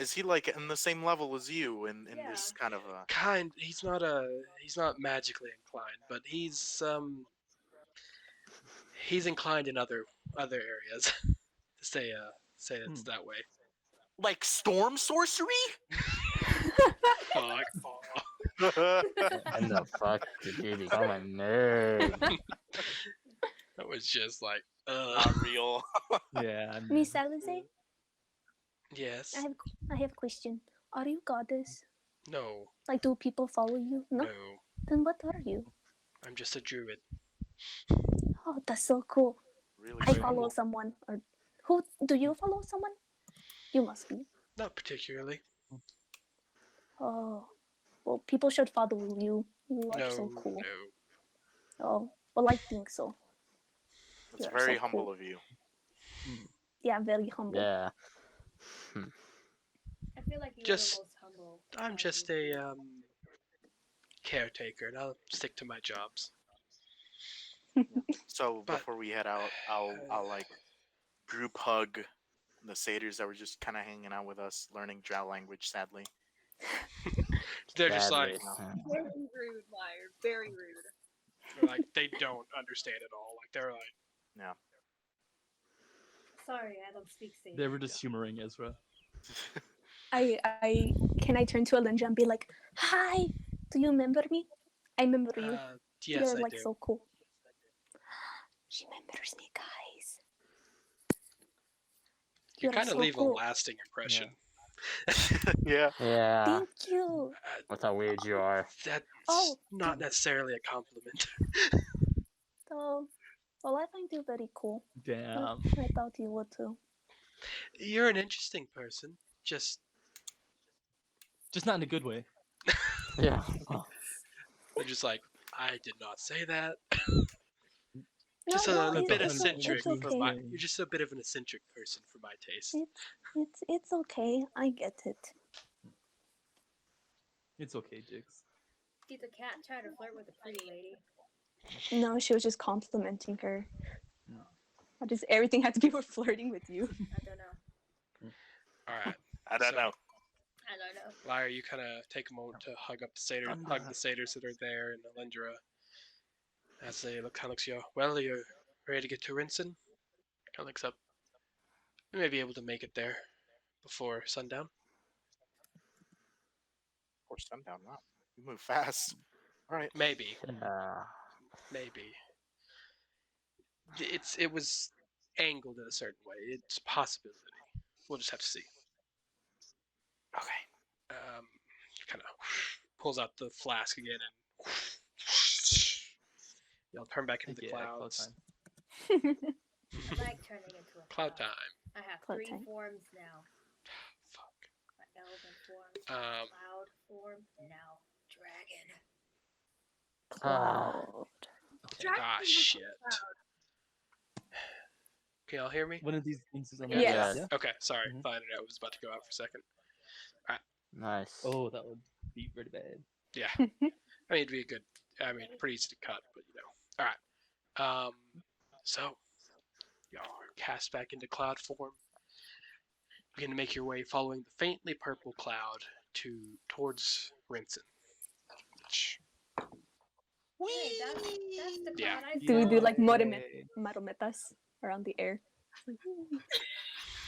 B: Is he like in the same level as you in this
F: Yeah.
B: kind of
A: He's not magically inclined, but he's inclined in other areas. To say it's that way.
B: like storm sorcery?
A: Fuck.
C: And the fuck did you become a nerd?
A: That was just like,
B: Not real.
E: Yeah. I
D: Miss
E: know.
D: Alize,
A: yes,
D: I have a question. Are you goddess?
A: no,
D: Like, do people follow you? No.
A: no.
D: Then what are you?
A: I'm just a druid.
D: Oh, that's so cool.
B: Really
D: I
B: very
D: follow
B: humble.
D: someone. Or who do you follow? Someone? You must be.
A: Not particularly.
D: Oh, well, people should follow you. You are
A: No,
D: so cool.
A: no.
D: Oh, well, I think so.
B: That's
D: You are
B: very
D: so
B: humble
D: cool.
B: of you.
D: Yeah, very humble.
C: Yeah.
F: I feel like you
A: Just-
F: are the most humble.
A: I'm just a caretaker, and I'll stick to my jobs.
B: So
A: But-
B: before we head out, I'll like group hug the satyrs that were just kind of hanging out with us, learning drow language. Sadly,
A: They're just like,
C: Sadly.
F: Very rude, Meyer. Very rude.
A: they don't understand at all. Like they're like,
F: Sorry, I don't speak Sage.
E: They were just humoring Ezra.
D: I can I turn to Alindra and be like, "Hi, do you remember me? I remember you.
A: yes,
D: You're
A: I
D: like
A: do.
D: so cool." She remembers me, guys.
A: You
D: You're
A: kind of
D: so
A: leave
D: cool.
A: a lasting impression.
B: yeah.
C: Yeah.
D: Thank you.
C: That's how weird you are.
A: That's
D: Oh,
A: not necessarily a compliment.
D: So, well, I find you very cool.
E: Damn.
D: I thought you would too.
A: You're an interesting person. Just
E: Just not in a good way.
C: Yeah.
A: they're just like, I did not say that.
D: No,
A: Just
D: no,
A: a
E: That's
A: bit
E: a
A: eccentric.
D: It's okay.
A: You're just a bit of an eccentric person for my taste.
D: It's okay. I get it.
E: It's okay, Jigs.
F: Did the cat try to flirt with a pretty lady?
D: No, she was just complimenting her.
E: No.
D: I just everything had to be with flirting with you.
F: I don't know.
A: All right,
B: I don't know.
F: I don't know.
A: Lyre, you kind of take a moment to hug up the satyr, hug the satyrs that are there, and Alindra, as they kind of looks at you. Well, are you ready to get to Rinsen? Kind of looks up. We may be able to make it there before sundown.
B: Or sundown. Wow, you move fast. All right.
A: Maybe,
C: Yeah.
A: maybe. It was angled in a certain way. It's a possibility. We'll just have to see.
B: Okay.
A: Kind of pulls out the flask again and y'all turn back into the
E: Yeah, cloud
A: clouds.
E: time.
F: I like turning into a
A: Cloud time.
F: I have
D: Cloud
F: 3
D: time.
F: forms now.
A: Fuck.
F: My elven form,
A: Um,
F: cloud form, now dragon.
C: Ah.
A: ah, shit. Can y'all hear me?
E: One of these things is on
D: Yes.
E: Yeah.
A: Okay, sorry.
E: Mhm.
A: Thought internet was about to go out for a second.
C: Nice.
E: Oh, that would be pretty bad.
A: Yeah. I mean, it'd be a good, pretty easy to cut, but you know. Alright. So, y'all are cast back into cloud form. Begin to make your way following the faintly purple cloud towards Rinsen. Which
F: Hey, that's the
A: Yeah.
F: cloud I
D: Do we do like
F: saw.
D: marometas around the air?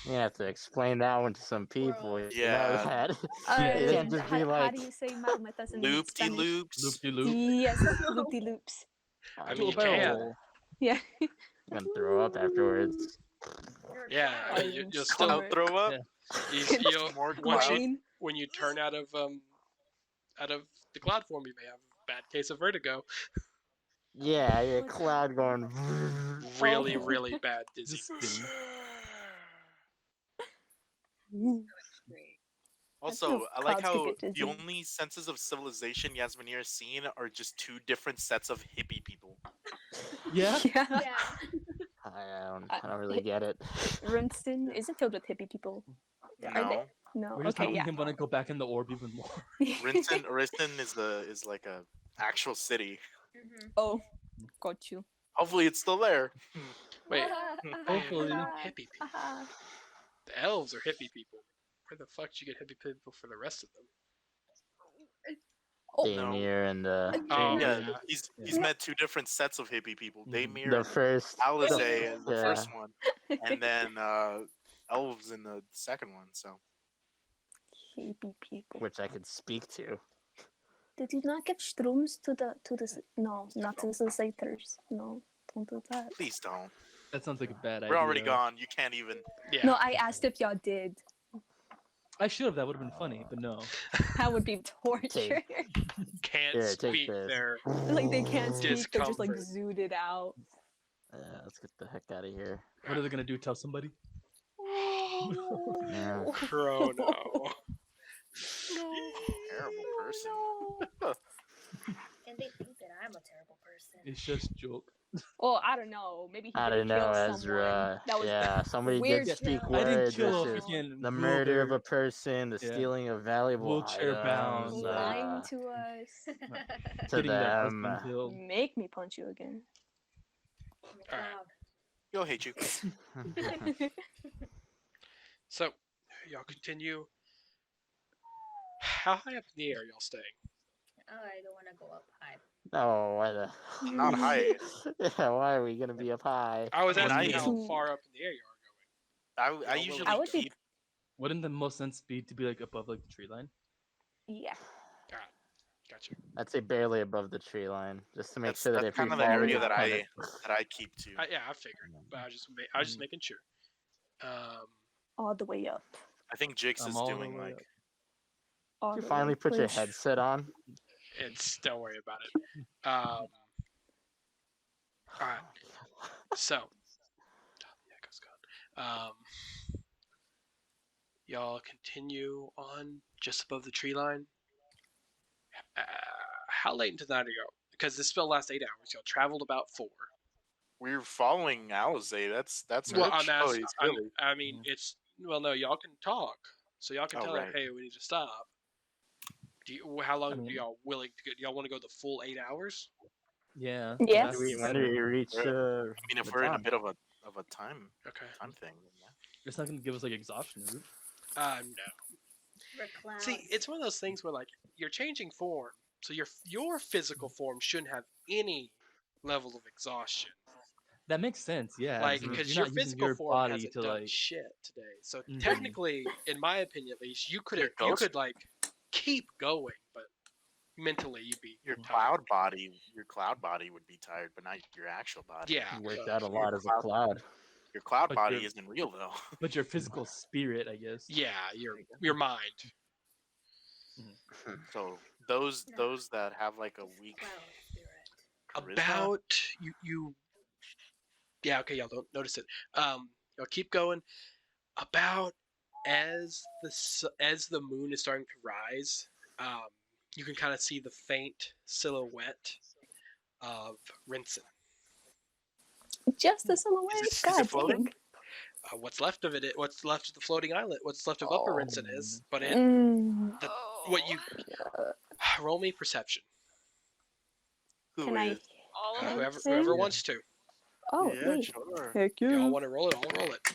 C: You have to explain that one to some people. You know
B: Yeah.
C: that.
E: Yeah.
C: You can't just
D: how,
C: be
D: how
C: like,
D: do you say marometas in
B: Loop de
D: Spanish?
B: loops.
E: Loop de loop.
D: Yes, loopy loops.
A: I
E: To
A: mean,
E: a
A: you
E: barrel
A: can.
E: roll.
D: Yeah.
C: I'm gonna throw up afterwards.
F: You're a
A: Yeah,
F: cloud.
A: you'll still
B: Cloud throw up.
E: Yeah.
A: you'll
B: More
A: once
B: cloud.
A: you when you turn out of the cloud form, you may have a bad case of vertigo.
C: Yeah, you're a
D: What's
C: cloud going.
A: Really,
D: Oh.
A: really bad dizzy.
E: Just spinning.
F: Great.
B: Also, I
D: clouds
B: like
D: could
B: how
D: get
B: the
D: dizzy.
B: only senses of civilization Yasminir has seen are just two different sets of hippie people.
E: Yeah.
D: Yeah.
F: Yeah.
C: I don't really get it.
D: Rinston isn't filled with hippie people. Are they?
B: No,
D: No.
E: We're just
D: Okay.
E: making
D: Yeah.
E: him want to go back in the orb even more.
B: Rinton is like a actual city.
F: Mm-hmm.
D: Oh, got you.
B: Hopefully, it's still there.
A: Wait,
E: Hopefully.
A: hippie people. The elves are hippie people. Where the fuck did you get hippie people for the rest of them?
D: Oh,
C: Damir and
A: Oh,
B: Yeah,
A: yeah.
B: he's met two different sets of hippie people.
E: Mhm.
B: Damir
C: the
B: and
C: first.
B: Alizé in the
C: yeah.
B: first one, and then elves in the second one. So
D: hippie people.
C: Which I could speak to.
D: Did you not give shrooms to the no, not to the societors. No, don't do that.
B: please don't.
E: That sounds like a bad idea.
B: We're already gone. You can't even.
A: Yeah.
D: No, I asked if y'all did.
E: I should have. That would have been funny, but no.
D: That would be torture.
A: Can't
C: Here, take
A: speak
C: this.
A: their
D: Like they can't speak, they're just like
A: Discomfort.
D: zooted out.
C: Let's get the heck out of here.
E: What are they gonna do? Tell somebody?
C: Yeah.
A: chrono.
B: Terrible person.
F: And they think that I'm a terrible person.
E: It's just a joke.
D: Oh, I don't know. Maybe he
C: I
D: didn't
C: don't know,
D: kill
C: Ezra.
D: someone. That was
C: Yeah, somebody
D: weird
C: did speak
D: kill.
E: I didn't
C: words.
E: kill
C: This
E: a
C: is
E: freaking
C: the murder of a
E: wheelbarrow.
C: person, the
E: Yeah.
C: stealing of valuable
E: Wheelchair bound,
C: items,
D: lying to us.
C: to
E: Getting their
C: them.
E: husband killed.
D: Make me punch you again.
F: I'm a cloud.
B: You'll hate you.
A: So, y'all continue. How high up in the air y'all staying?
F: Oh, I don't want to go up high.
C: No, why the?
B: Not high.
C: Yeah, why are we gonna be up high?
A: I was
B: I mean,
A: asking
B: I-
A: how far up in the air you are going.
B: I usually
D: I would be-
B: keep.
E: Wouldn't the most sense be to be like above like the tree line?
D: Yeah.
A: Gotcha.
C: I'd say barely above the tree line, just to make
B: That's,
C: sure that
B: that's
C: if we
B: kind of the
C: fall, we
B: area
C: can
B: that
C: kinda-
B: I keep to.
A: Yeah, I figured, but I was just making sure.
D: All the way up.
B: I think Jix
E: I'm
B: is
E: all the
B: doing
E: way
B: like
E: up.
D: All
C: Did you
D: the
C: finally
D: way.
C: put your
D: Push.
C: headset on?
A: Don't worry about it. All right. So, the echo's gone. Y'all continue on just above the tree line. How late into the night are y'all? Because this spell lasts 8 hours. Y'all traveled about 4.
B: we're following Alizé. That's
A: Well,
B: her
A: I'm
B: choice,
A: asking.
B: really.
A: I mean, it's no. Y'all can talk, so y'all can
B: Oh,
A: tell her,
B: right.
A: hey, we need to stop. How long
E: I mean-
A: do y'all willing to go? Do y'all want to go the full 8 hours?
E: Yeah.
D: Yes.
E: that's
C: When do we reach?
B: I mean, if
C: the
B: we're in a
C: top?
B: bit of a time
A: Okay.
B: thing, then yeah.
E: It's not gonna give us like exhaustion, is it?
A: No.
F: We're clouds.
A: See, it's one of those things where like you're changing form, so your physical form shouldn't have any level of exhaustion.
E: That makes sense. Yeah.
A: Like
E: you're
A: because
E: not
A: your
E: using
A: physical
E: your
A: form
E: body
A: hasn't
E: to
A: done
E: like.
A: shit today. So
E: Mhm.
A: technically, in my opinion at least, you could
B: Your ghost-
A: like keep going, but mentally you'd be
B: Your
A: tired.
B: cloud body would be tired, but not your actual body.
A: Yeah.
C: You worked
A: so-
C: out a lot as a cloud.
B: Your cloud
E: But
B: body
E: your-
B: isn't real though.
E: But your physical spirit, I guess.
A: Yeah, your mind.
B: So those that have like a weak
F: Cloud spirit.
B: charisma,
A: About you. Yeah. Okay. Y'all don't notice it. Y'all keep going. About as the moon is starting to rise, you can kind of see the faint silhouette of Rinson.
D: Just a silhouette.
B: is it
D: God
B: floating?
D: dang.
A: What's left of it? What's left of the floating islet? What's left of Upper Rinson is, but it
D: Mm.
A: what you roll me perception.
B: who
D: Can I?
B: is?
G: All of them?
A: Whoever wants to.
D: Oh,
B: Yeah,
D: wait.
B: sure.
D: Heck
A: Y'all
D: yeah.
A: want to roll it? I'll roll it.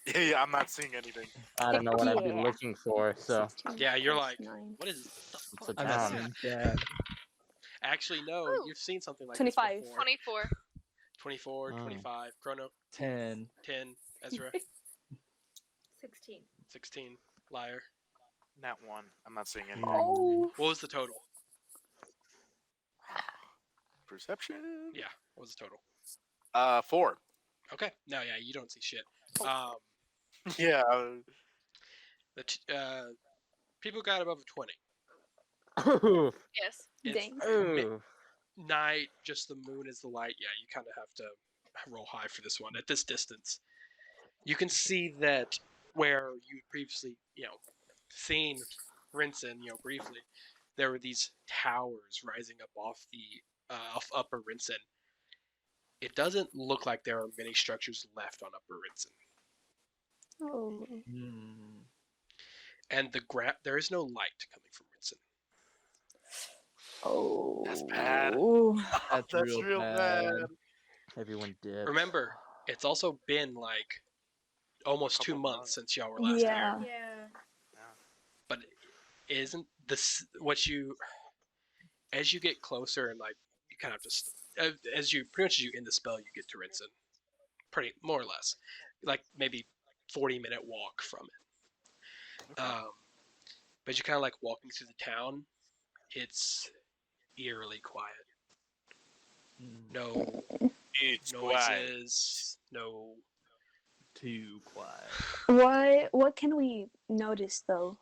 F: 6.
B: Yeah, I'm not seeing anything.
C: I don't know what I'd be
D: Yeah.
C: looking for, so
D: 16
A: Yeah, you're
D: plus
A: like,
D: 9.
A: what is?
C: it's a
E: I'm
C: town.
E: not seeing that.
A: Actually, no,
G: Ooh.
A: you've seen something like
D: 25.
A: this before.
G: 24.
A: 24,
C: Oh.
A: 25, Chrono,
E: 10.
A: 10, Ezra,
F: 16.
A: 16, Liar.
B: Nat 1. I'm not saying anything.
D: Oh.
A: What was the total?
B: Perception.
A: Yeah, what was the total?
B: 4.
A: Okay, no, yeah, you don't see shit.
B: Yeah.
A: People got above a 20.
C: Ooh.
G: Yes.
A: It's
D: Dang.
C: Ooh.
A: night, just the moon is the light. Yeah, you kind of have to roll high for this one. At this distance, you can see that where you previously, seen Rinsen, briefly, there were these towers rising up off the off Upper Rinsen. It doesn't look like there are many structures left on Upper Rinsen,
D: Oh.
E: Hmm.
A: and there is no light coming from Rinsen.
D: Oh.
B: That's bad.
E: That's
B: That's
E: real
B: real
E: bad.
B: bad.
C: Everyone dipped.
A: Remember, it's also been like almost 2
B: Couple
A: months
B: months.
A: since y'all were last
D: Yeah.
A: there.
F: Yeah.
A: But isn't this what you, as you get closer and like you kind of just as you pretty much as you end the spell, you get to Rinsen, pretty more or less, like maybe 40-minute walk from it.
B: Okay.
A: But you're kind of like walking through the town. It's eerily quiet.
E: Hmm.
A: No
B: It's quiet.
A: noises. No.
E: Too quiet.
D: What can we notice though?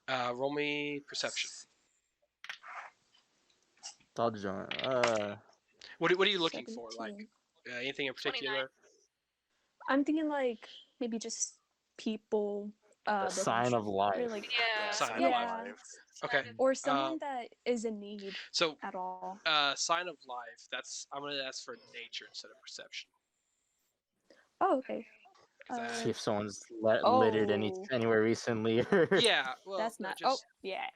G: Yeah.
A: Roll me perception.
C: Dodge on.
A: What are you looking for? Like
D: 17.
A: anything in particular?
D: I'm thinking like maybe just people.
C: The
D: that
C: sign of life.
D: they're like,
G: Yeah.
A: Sign of
D: yeah,
A: life. Okay.
D: or someone that is in need
A: So
D: at all.
A: sign of life. I'm gonna ask for nature instead of perception.
D: Oh, okay.
A: 'Cause that-
C: See if someone's littered
D: Oh.
C: anywhere recently.
A: yeah. Well,
D: That's
A: no,
D: not.
A: just
D: yeah.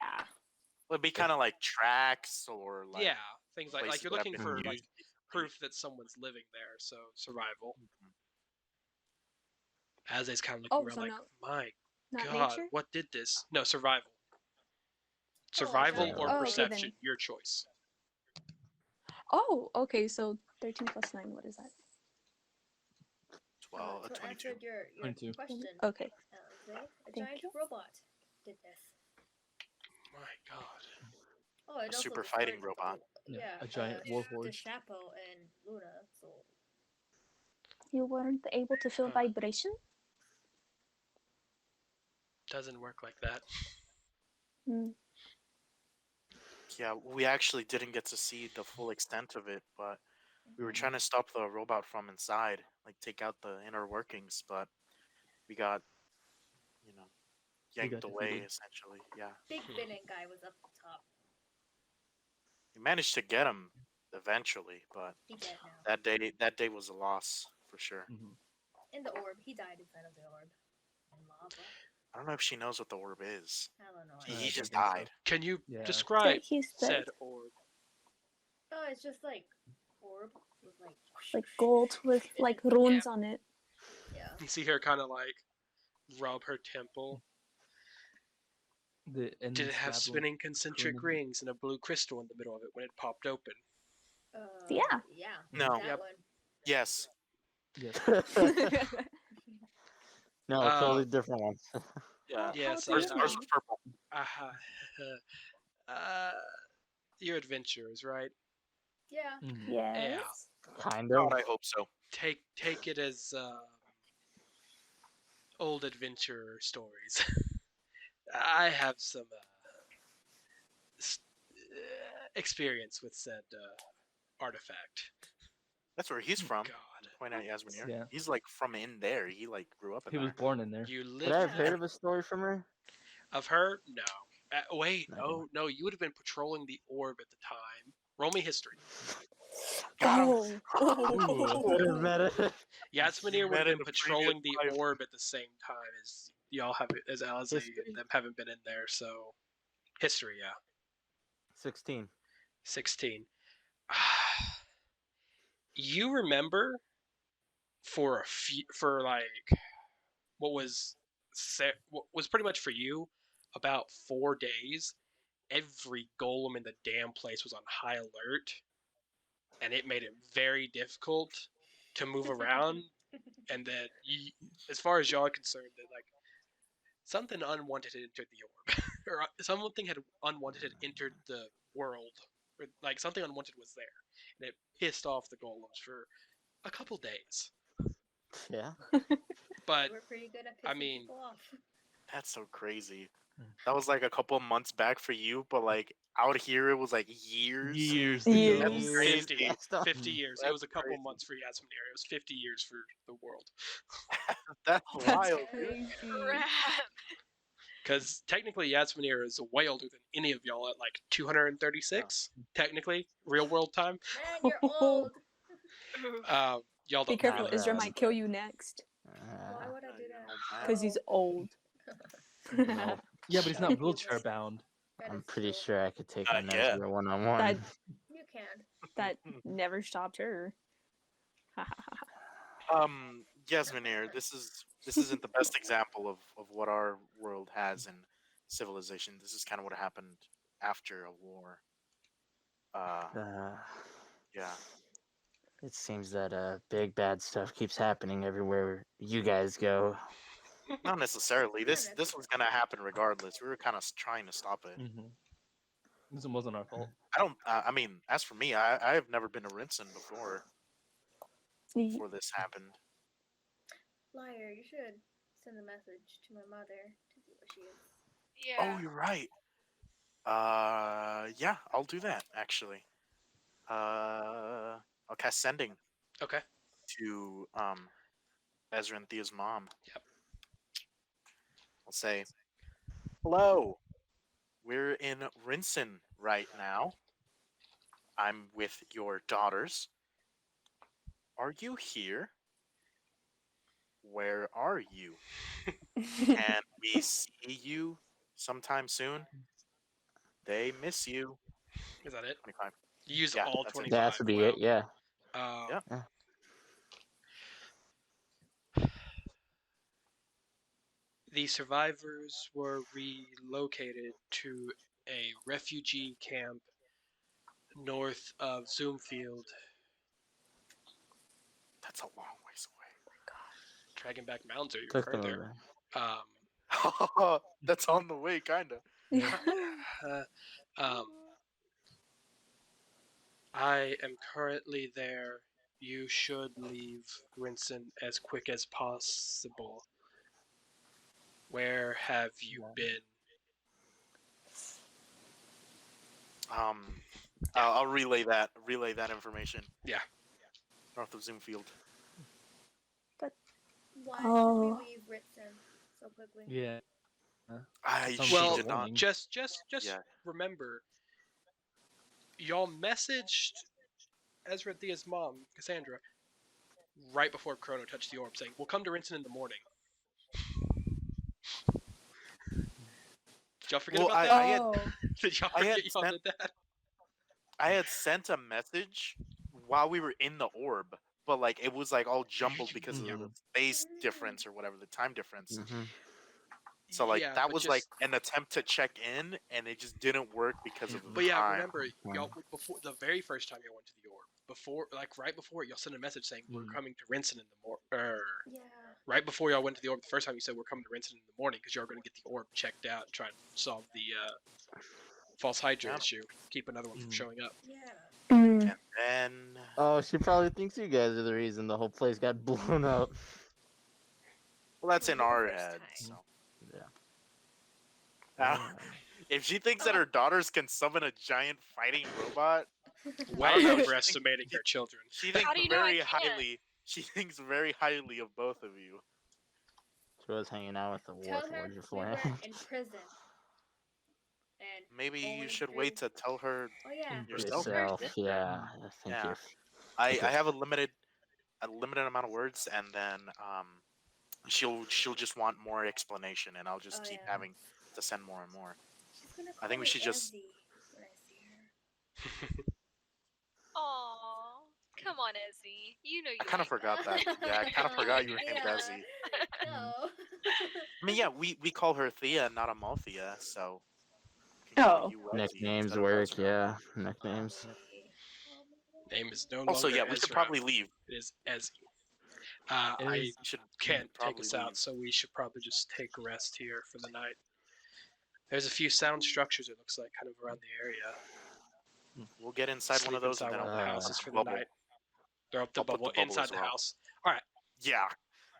B: It'd be kind of like tracks or like
A: yeah, things like
B: places
A: you're
B: that have
A: looking
B: been
A: for
B: used
A: like
B: recently.
A: proof that someone's living there. So survival.
B: Mhm.
A: As is kind of
D: Oh,
A: looking around
D: so
A: like,
D: no,
A: my
D: not
A: God,
D: nature.
A: what did this? No, survival.
F: Oh,
A: Survival
F: giant
A: or
D: Oh, okay,
A: perception,
D: then.
A: your choice.
D: Oh, okay. So 13 plus 9. What is that?
B: 12,
F: to
B: 22.
F: answer your
E: 22.
F: question,
D: Okay.
F: Alize, a
D: Thank
F: giant
D: you.
F: robot did this.
A: My God.
F: Oh, it
B: A
F: also
B: super fighting
F: destroyed-
B: robot.
E: Yeah, a giant warforged.
F: Deshapo and Luna. So
D: You weren't able to feel
A: Huh.
D: vibration.
A: Doesn't work like that.
D: Hmm.
B: Yeah, we actually didn't get to see the full extent of it, but we were trying to stop the robot from inside, like take out the inner workings, but we got, you know, yanked
E: got
B: away
E: defeated.
B: essentially. Yeah,
F: big villain guy was up top.
B: we managed to get him eventually, but
F: He dead now.
B: that day was a loss for sure.
E: Mhm.
F: In the orb, he died inside of the orb. And lava.
B: I don't know if she knows what the orb is.
F: I don't know.
B: He
E: I
B: just
E: don't think so.
B: died.
A: Can you
E: Yeah.
A: describe
D: He's
A: said
D: the
A: orb?
F: Oh, it's just like orb with
D: like gold with like runes on it.
F: Yeah.
A: You see her kind of like rub her temple.
E: The
A: Did it have
E: endless
A: spinning concentric
E: Labyrinth.
A: rings and a blue crystal in the middle of it when it popped open?
D: Yeah.
F: Yeah.
B: No.
F: That
A: Yep.
F: one.
B: Yes.
E: Yes.
C: No, totally different one.
B: Yeah.
A: Yes,
D: How do you
B: Ours was
D: know?
B: purple.
A: You're adventurers, right?
F: Yeah.
E: Mhm.
D: Yes.
C: Kind
B: God,
C: of.
B: I hope so.
A: Take it as old adventurer stories. I have some experience with said artifact.
B: That's where he's from.
A: God,
B: Point out Yasmin here.
E: Yeah.
B: He's like from in there. He like grew up in
E: He was
B: there.
E: born in there.
A: you
C: Would
A: live
C: I have
A: there.
C: heard of a story from her?
A: Of her? No. Wait,
C: No.
A: no, you would have been patrolling the orb at the time. Roll me history.
B: Got him.
C: Would have met her.
A: Yasminir would
B: met
A: have
B: in
A: been
B: the
A: patrolling
B: previous
A: the
B: life.
A: orb at the same time as y'all have, as Alize
C: History?
A: and them haven't been in there. So, history, yeah,
C: 16.
A: 16. You remember for a few, for like what was what was pretty much for you about 4 days. every golem in the damn place was on high alert, and it made it very difficult to move around. And that, as far as y'all are concerned, that like something unwanted had entered the orb, or something had unwanted had entered the world, or like something unwanted was there, and it pissed off the golems for a couple days.
C: Yeah.
A: But
F: We're pretty good at
A: I
F: pissing
A: mean,
F: people off.
B: That's so crazy. That was like a couple months back for you, but like out here it was like years.
E: Years
D: Years.
E: ago.
B: That's crazy.
A: 50,
C: That's not-
A: 50 years. It
B: That's
A: was a couple
B: crazy.
A: months for Yasminir. It was 50 years for the world.
B: That's
D: That's
B: wild.
D: crazy.
G: Crap.
A: Because technically, Yasminir is way older than any of y'all at like 236. Technically, real world time.
F: Man, you're old.
G: Oof.
A: Y'all
D: Be
A: don't
D: careful,
A: realize.
D: Isra
C: bad.
D: might kill you next.
F: Why would I do that?
D: Because he's old.
C: Nope.
E: Yeah, but he's not wheelchair bound.
F: That
C: I'm
F: is
C: pretty
F: so-
C: sure I could take on
B: Yeah.
C: Nezra one-on-one.
D: That
F: You can.
D: that never stopped her.
B: Yasminir, this isn't the best example of what our world has in civilization. This is kind of what happened after a war. Yeah.
C: It seems that big bad stuff keeps happening everywhere you guys go.
B: Not necessarily.
F: Not
B: This was gonna happen regardless. We were kind of trying to stop it.
E: This one wasn't our fault.
B: I don't. I mean, as for me, I have never been to Rinsen before this happened.
F: Liar, you should send a message to my mother to see what she is.
G: Yeah.
B: Oh, you're right. Yeah, I'll do that actually. I'll cast sending
A: Okay.
B: to Ezra and Thea's mom.
A: Yep.
B: I'll say, hello. We're in Rinsen right now. I'm with your daughters. Are you here? Where are you? Can we see you sometime soon? They miss you.
A: Is that it?
B: 25.
A: You use
B: Yeah,
A: all
B: that's it.
A: 25.
C: That should be
A: wow.
C: it, yeah.
B: Yeah.
A: The survivors were relocated to a refugee camp north of Zoomfield.
B: That's a long ways
A: Dragonback Mountains are even
C: Took them
A: further.
B: away. That's on the way, kinda.
A: I am currently there. You should leave Rinsen as quick as possible. Where have you been?
B: I'll relay that information.
A: Yeah.
B: North of Zoomfield.
F: Why
D: Oh.
F: should we leave Ritson so quickly?
E: Yeah.
B: I
E: Sounds
B: she
A: Well,
B: did not.
E: warning.
A: just
B: Yeah.
A: remember, y'all messaged Ezra and Thea's mom, Cassandra, right before Chrono touched the orb, saying, "We'll come to Rinsen in the morning." Did y'all forget
B: Well,
A: about
B: I
A: that?
B: had
D: Oh.
A: Did y'all
B: I had
A: forget y'all
B: sent-
A: did that?
B: I had sent a message while we were in the orb, but like it was like all jumbled because of the space difference or whatever, the time difference.
C: Mhm.
B: So like
A: Yeah,
B: that
A: but
B: was
A: just-
B: like an attempt to check in, and it just didn't work because of the
A: But yeah,
B: time.
A: remember, y'all before the very first time y'all went to the orb, right before it, y'all sent a message saying we're coming to Rinsen in the morning.
F: Yeah.
A: Right before y'all went to the orb the first time, you said we're coming to Rinsen in the morning because y'all were going to get the orb checked out and try and solve the false Hydra
B: Yeah.
A: issue, keep another one from showing up.
F: Yeah.
D: Mm.
B: And
C: Oh, she probably thinks you guys are the reason the whole place got blown up.
B: well, that's in
F: For the
B: our
F: first
B: head.
F: time.
B: So
C: Yeah.
B: if she thinks that her daughters can summon a giant fighting robot,
A: Way
B: don't know, she
A: overestimating your children.
B: she thinks
G: How do you know I
B: very
G: can't?
B: highly. She thinks very highly of both of you.
C: She was hanging out with the
F: Tell
C: Warforged
F: her we
C: beforehand.
F: were in prison. And
B: Maybe you
F: going
B: should wait
F: through-
B: to tell her
F: Oh yeah.
B: yourself.
C: Yourself,
F: First.
C: yeah. I think
B: Yeah.
C: you're.
B: I
C: Okay.
B: have a limited amount of words, and then she'll just want more explanation, and I'll just
F: Oh,
B: keep
F: yeah.
B: having to send more and more.
F: She's gonna
B: I think we
F: call
B: should
F: me
B: just-
F: Ezzy when I see her.
G: Aw, come on, Ezzy. You know you.
B: I kind of
G: like
B: forgot that. Yeah, I kind of forgot you were named
F: Yeah.
B: Desi.
F: No.
B: I mean, yeah, we call her Thea, not Amalthea, so
D: Oh.
C: Nicknames work, yeah. Nicknames.
A: Name is no
B: Also,
A: longer
B: yeah, we should
A: Ezra.
B: probably leave.
A: It is Ezzy. I
E: Is-
B: We should
A: can't take
B: probably
A: us out,
B: leave.
A: so we should probably just take a rest here for the night. There's a few sound structures, it looks like, kind of around the area.
B: We'll get inside one
A: Sleep
B: of those and
A: inside
B: then
A: one of
B: I'll
A: the
B: put
A: houses for the
B: bubble.
A: night. Throw up the
B: I'll put
A: bubble
B: the bubble
A: inside
B: as
A: the
B: well.
A: house. Alright,
B: Yeah.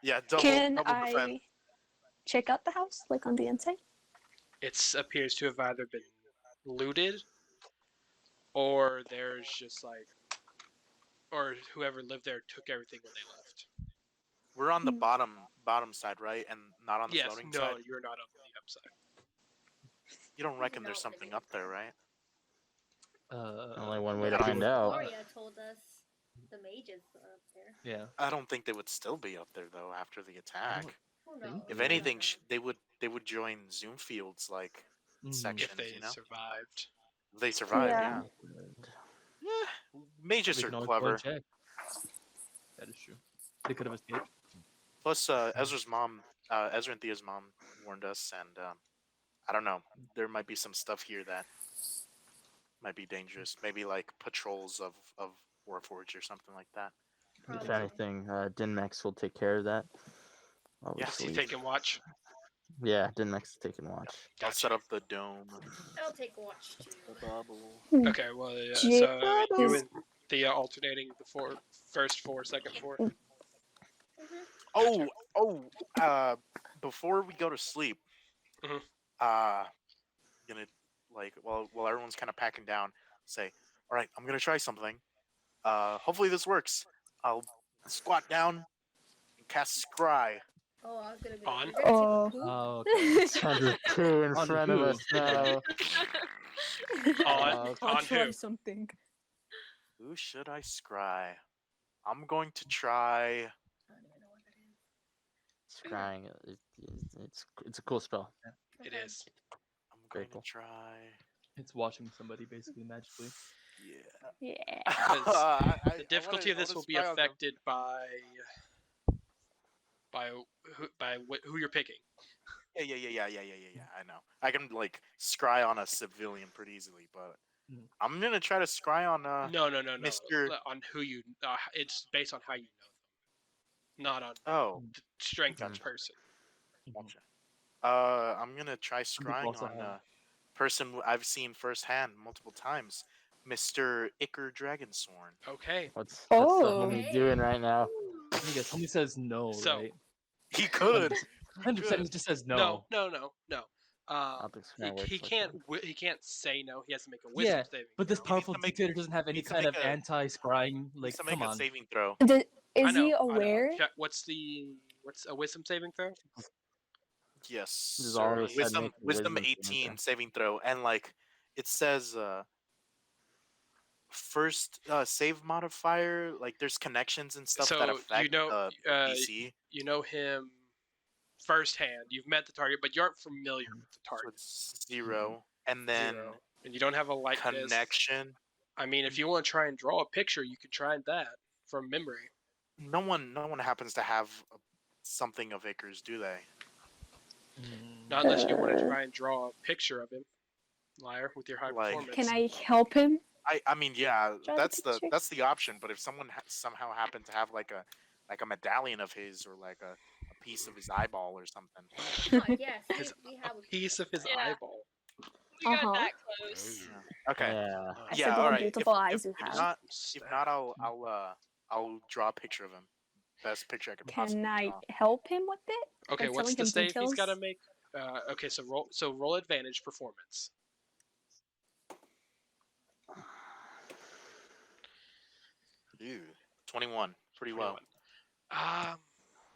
B: Yeah, double
D: Can
B: double defend.
D: I check out the house, like on the inside?
A: it appears to have either been looted, or there's just like, or whoever lived there took everything when they left.
B: We're on the
D: Hmm.
B: bottom side, right? And not on the
A: Yes,
B: floating
A: no,
B: side?
A: you're not on the upside.
B: You don't reckon there's something up there, right?
C: Only one way to
B: I mean,
C: find out.
F: Gloria told us the mages are up there.
E: Yeah.
B: I don't think they would still be up there though after the attack.
F: Who
E: Think
F: knows?
B: If
E: Yeah.
B: anything, they would join Zoom Fields like
E: Mhm.
B: section.
A: If they
B: you know?
A: survived.
B: If they survive,
D: Yeah.
B: yeah. Mages
E: We
B: are
E: can always go
B: clever.
E: and check. That is true. They could have escaped.
B: Plus, Ezra's mom, Ezra and Thea's mom warned us, and I don't know. There might be some stuff here that might be dangerous. Maybe like patrols of Warforged or something like that.
C: If
F: Probably.
C: anything, Dinmex will take care of that. While we
B: Yeah,
A: Is he
C: sleep.
A: taking watch?
C: Yeah, Dinmex is taking watch.
B: I'll
A: Gotcha.
B: set up the dome.
F: I'll take watch too.
B: The bubble.
A: Okay, well, yeah,
D: Jake
A: so you
D: is-
A: and Thea alternating the first floor, second floor.
B: Oh, before we go to sleep,
A: Mhm.
B: gonna like while everyone's kind of packing down, say, all right, I'm gonna try something. Hopefully this works. I'll squat down and cast Scry.
F: Oh, I was gonna be
A: On?
F: like, "You're gonna
D: Oh.
F: take a poop?"
E: Oh, okay.
C: There's two in
E: On
C: front of
E: who?
C: us now.
A: On
D: I'll try
A: who?
D: something.
B: Who should I scry? I'm going to try.
F: I don't even know what that is.
C: Scrying, it's a cool spell.
A: It
F: Okay.
A: is.
B: I'm
C: Very
B: going
C: cool.
B: to try.
E: It's watching somebody basically magically.
B: Yeah.
D: Yeah.
A: The difficulty of this will be affected by who you're picking.
B: Yeah. I know. I can like scry on a civilian pretty easily, but
E: Mhm.
B: I'm gonna try to scry on
A: No.
B: Mr.
A: On who you. It's based on how you know them, not on
B: Oh,
A: the strength of
B: Gotcha.
A: the person.
B: gotcha. I'm gonna try scrying
E: also
B: on
E: have-
B: a person I've seen firsthand multiple times, Mr. Iker Dragonsworn.
A: Okay.
C: What's
D: Oh.
C: the homie doing right now?
E: I guess somebody says no,
A: So-
E: right?
B: He could.
E: 100% he just says no.
A: No.
C: I don't think Scry works
A: He
C: like
A: can't.
C: that.
A: He can't say no. He has to make a wisdom
E: Yeah,
A: saving.
E: But this
A: throw.
E: powerful
B: to make-
E: dictator doesn't have any
B: needs to
E: kind of
B: make a-
E: anti-scrying. Like,
B: Needs to make
E: come
B: a
E: on.
B: saving throw.
A: I
D: Is he
A: know.
D: aware?
A: What's a wisdom saving throw?
B: Yes.
C: This is all
B: sir.
C: of a sudden
B: Wisdom,
C: making a
B: wisdom
C: wisdom saving
B: 18
C: throw.
B: saving throw, and like it says, first save modifier. Like there's connections and stuff that
A: So,
B: affect the DC.
A: You know him firsthand. You've met the target, but you aren't familiar with the
B: So
A: target.
B: it's 0, and then
A: Zero. And you don't have a likeness.
B: connection.
A: I mean, if you want to try and draw a picture, you could try that from memory.
B: No one happens to have something of Icarus, do they?
A: Not unless you want to try and draw a picture of him, liar, with your high
B: Like-
A: performance.
D: Can I help him?
B: I mean, yeah,
D: Draw the picture?
B: that's the option. But if someone somehow happened to have like a medallion of his, or like a piece of his eyeball or something.
F: Oh, yes,
A: His-
F: we have
A: A piece of his
G: Yeah.
A: eyeball.
G: We got
D: Uh-huh.
G: that close.
B: Okay.
C: Yeah.
D: I
B: Yeah,
D: said,
B: all
D: what
B: right.
D: beautiful
B: If-
D: eyes
B: if
D: you have.
B: not, If not, I'll draw a picture of him. Best picture I could possibly
D: Can I
B: draw.
D: help him with it?
A: Okay,
D: By
A: what's
D: telling
A: the
D: him
A: save he's got to
D: details?
A: make? Okay, so roll advantage performance.
B: Ew, 21, pretty well.
A: 21.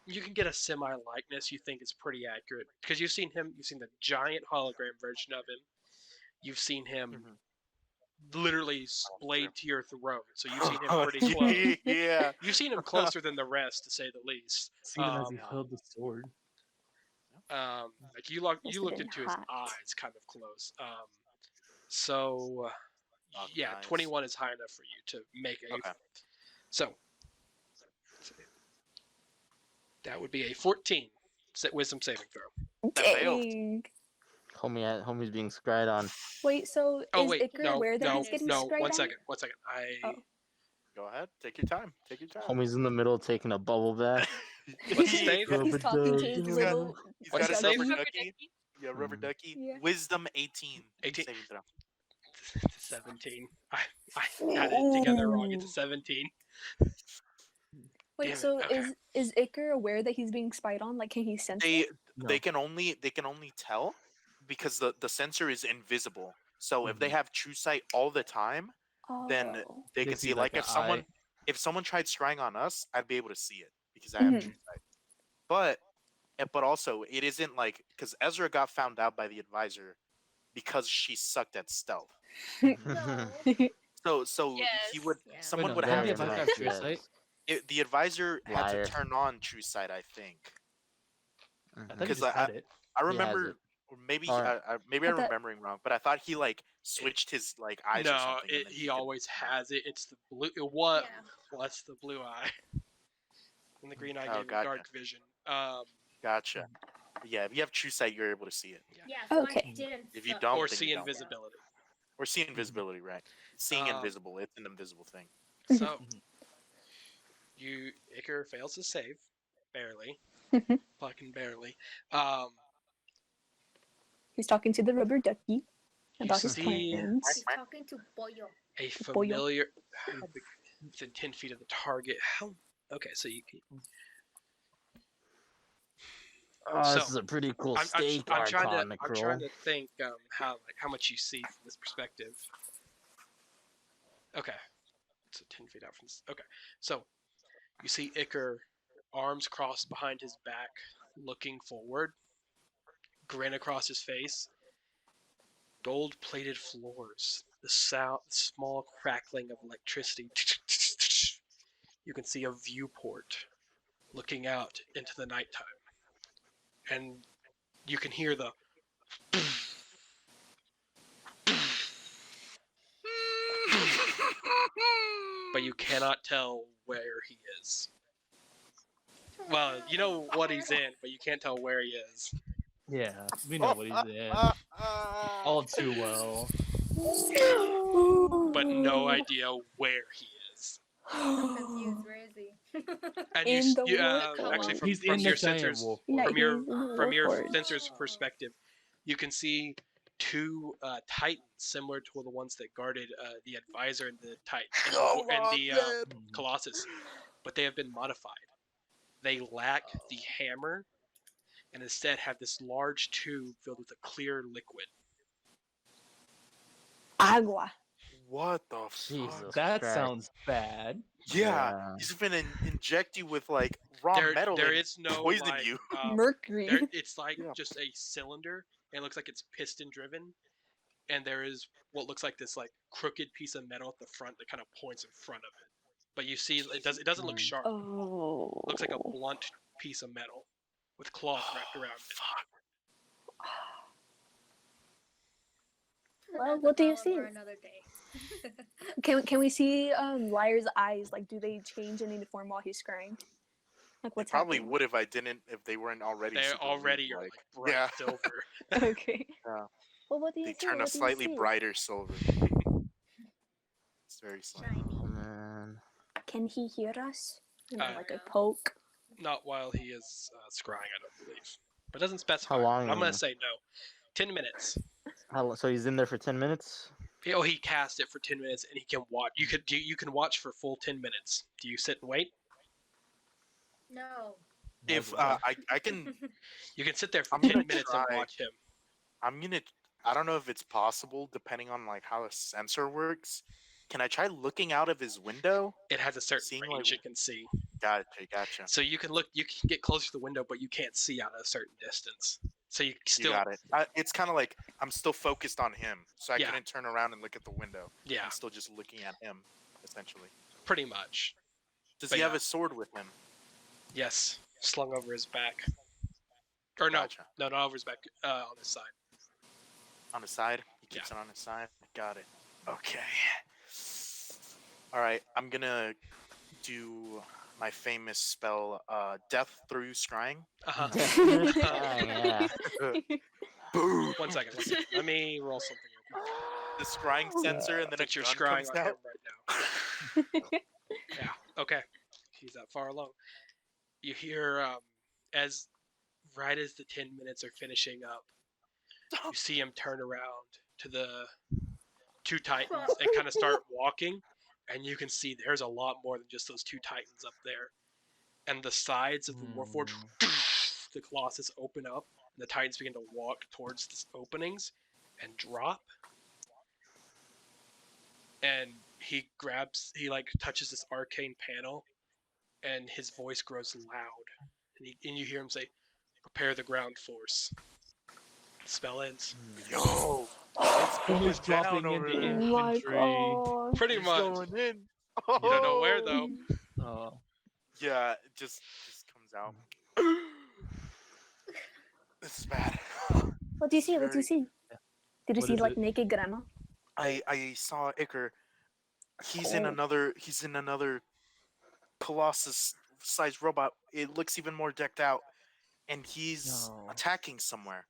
A: You can get a semi likeness you think is pretty accurate because you've seen him. You've seen the giant hologram version of him. You've seen him
B: Mhm.
A: literally splayed to your throat. So you've seen him
B: Oh,
A: pretty close.
B: yeah.
A: You've seen him closer than the rest, to say the least.
E: Seen him as he
A: Um,
E: held the sword.
A: Like you
D: Must have
A: looked
D: been
A: into
D: hot.
A: his eyes, kind of close. So
B: Oh,
A: yeah,
B: nice.
A: 21 is high enough for you to make a.
B: Okay.
A: So that would be a 14 wisdom saving throw.
B: That failed.
D: Dang.
C: Homie's being scryed on.
D: Wait, so
A: Oh
D: is
A: wait,
D: Iker
A: no,
D: aware that
A: no,
D: he's getting
A: no.
D: scryed
A: One
D: on?
A: second, one second.
D: Oh.
B: Go ahead. Take your time. Take your time.
C: Homie's in the middle taking a bubble bath.
A: What's the save?
D: He's
C: Rubber
D: talking to
C: duck,
D: his
C: you
D: little.
C: know.
B: He's
A: What's
B: got
A: the
B: his
A: save?
B: rubber
G: Rubber
B: ducky.
G: ducky.
B: Yeah, rubber
C: Mm.
B: ducky.
D: Yeah.
B: Wisdom 18.
A: 18.
B: Saving throw.
A: 17. I had it together wrong. It's a
D: Ooh.
A: 17.
D: Wait,
A: Damn it,
D: so
A: okay.
D: is Iker aware that he's being spied on? Like, can he sense it?
E: No.
B: They can only tell because the sensor is invisible. So if they
E: Mhm.
B: have true sight all the time, then
D: Oh.
B: they
E: They
B: can
E: see,
B: see.
E: like,
B: Like
E: an
B: if someone tried scrying on us, I'd be able to see it because I
D: Mhm.
B: have true sight. But also it isn't like because Ezra got found out by the advisor because she sucked at stealth.
F: No.
B: So he
G: Yes.
B: would
F: Yeah.
B: someone
E: no,
B: would
E: didn't
B: have
E: the
C: Very
B: to
E: advisor
C: much,
E: have true
C: yes.
E: sight?
B: the advisor had
C: Liar.
B: to turn on true sight, I think.
E: I thought he
B: Because
E: just had it.
B: I
C: He has
B: remember,
C: it.
B: or maybe
C: Or-
B: maybe
D: I
B: I'm
D: thought-
B: remembering wrong, but I thought he like switched his like eyes or
A: No,
B: something. And then
A: he
B: could-
A: always has it. It's the blue. What?
F: Yeah.
A: What's the blue eye? And the green eye
B: Oh,
A: gave him
B: gotcha.
A: dark vision.
B: Gotcha. Yeah, if you have true sight, you're able to see it.
F: Yeah. So
D: Okay.
F: I didn't.
B: If you
F: suck.
B: don't,
A: Or
B: then
A: see
B: you don't.
A: invisibility.
B: Or see invisibility, right? Seeing
A: Um,
B: invisible, it's an invisible thing.
A: So,
E: Mhm.
A: Iker fails to save, barely,
D: Mhm.
A: fucking barely.
D: He's talking to the rubber ducky
A: You
D: about his
A: see
D: plans.
F: He's talking to Boyo.
A: a
D: Boyo.
A: familiar within 10 feet of the target. How? Okay, so you can.
C: Oh, this
A: So,
C: is a pretty cool
A: I'm
C: steak
A: trying to
C: Archon,
A: I'm trying to think how much you see from this perspective. Okay, so 10 feet out from this. Okay, so you see Iker, arms crossed behind his back, looking forward, grin across his face. Gold-plated floors, the small crackling of electricity. You can see a viewport looking out into the nighttime, and you can hear the. But you cannot tell where he is. Well, you know what he's in, but you can't tell where he is.
E: Yeah, we know what he's in. All too well.
A: But no idea where he is.
F: I'm confused. Where is he?
A: And
D: In the
A: actually
D: wolf
E: He's
A: from
E: in
A: your
E: the giant
A: sensors,
E: wolf.
D: Yeah,
A: from your
D: he's in the
A: from your
D: wolf forge.
A: sensor's perspective, you can see two titans similar to the ones that guarded the advisor and the colossus, but they have been modified. They lack the hammer, and instead have this large tube filled with a clear liquid.
D: Agua.
B: What the fuck?
C: Jesus
E: That
C: Christ.
E: sounds bad.
B: Yeah,
C: Yeah.
B: he's gonna inject you with like raw metal
A: There
B: and
A: is no
B: poison
A: like,
B: you.
D: Mercury.
A: it's like
B: Yeah.
A: just a cylinder. And it looks like it's piston driven, and there is what looks like this like crooked piece of metal at the front that kind of points in front of it. But you see, it doesn't look sharp.
D: Oh.
A: It looks like a blunt piece of metal with cloth wrapped around it.
D: Well, what do you
F: That's a
D: see?
F: problem for another day.
D: Can we see Liar's eyes? Like, do they change in any form while he's scrying? Like,
B: They
D: what's
B: probably
D: happening?
B: would if they weren't already.
A: They
B: super
A: already
B: weird,
A: are like bright
B: yeah.
A: silver.
D: Okay.
B: Yeah.
D: Well, what do you
B: They
D: see?
B: turn a
D: What do you
B: slightly
D: see?
B: brighter silver. It's very slight.
F: Shiny.
C: Oh, man.
D: Can he hear us? You know, like a
F: No.
D: poke.
A: Not while he is scrying, I don't believe. But it doesn't specify.
C: How long?
A: I'm gonna say no. 10 minutes.
C: So he's in there for 10 minutes?
A: Oh, he cast it for 10 minutes, and he can watch. You can watch for full 10 minutes. Do you sit and wait?
F: No.
B: If I can,
A: You can sit there for
B: I'm
A: 10
B: gonna
A: minutes
B: try.
A: and watch him.
B: I'm gonna. I don't know if it's possible, depending on like how a sensor works. Can I try looking out of his window?
A: It has a certain
B: Seeing,
A: range
B: like-
A: it can see.
B: Gotcha.
A: So you can get closer to the window, but you can't see out a certain distance. So you
B: You
A: still,
B: got it. It's kind of like I'm still focused on him, so I
A: Yeah.
B: couldn't turn around and look at the window.
A: yeah,
B: I'm still just looking at him, essentially.
A: pretty much.
B: Does
A: But
B: he have
A: yeah.
B: a sword with him?
A: Yes, slung over his back. Or no,
B: Gotcha.
A: no, not over his back. On his side.
B: On his side? He keeps it on his side? Got it. Okay. Alright, I'm gonna do my famous spell, Death Through Scrying.
A: Uh huh.
C: Oh, yeah.
B: Boom.
A: 1 second. 1 second. Let me roll something real quick.
B: The scrying sensor, and then a
A: Since you're
B: gun
A: scrying
B: comes
A: on him
B: out.
A: right now. Yeah. Okay. He's that far along. You hear as right as the 10 minutes are finishing up, you see him turn around to the two titans and kind of start walking, and you can see there's a lot more than just those two titans up there. And the sides of the Warforged, the Colossus open up, and the titans begin to walk towards these openings and drop. And he touches this arcane panel, and his voice grows loud, and you hear him say, "Prepare the ground force." The spell ends.
B: Yo, it's going
E: He's dropping
B: down over
E: into
B: there.
D: Oh my
E: infantry.
D: god.
A: Pretty
B: He's
A: much.
B: going in.
A: You don't know where though.
E: Oh.
B: Yeah, it just comes out. This is bad.
D: What do you see? What do you
B: Very-
D: see? Did you
E: What
D: see
E: is
D: like
E: it?
D: naked grandma?
B: I saw Iker. He's in
D: Oh.
B: another Colossus sized robot. It looks even more decked out. And he's
E: No.
B: attacking somewhere.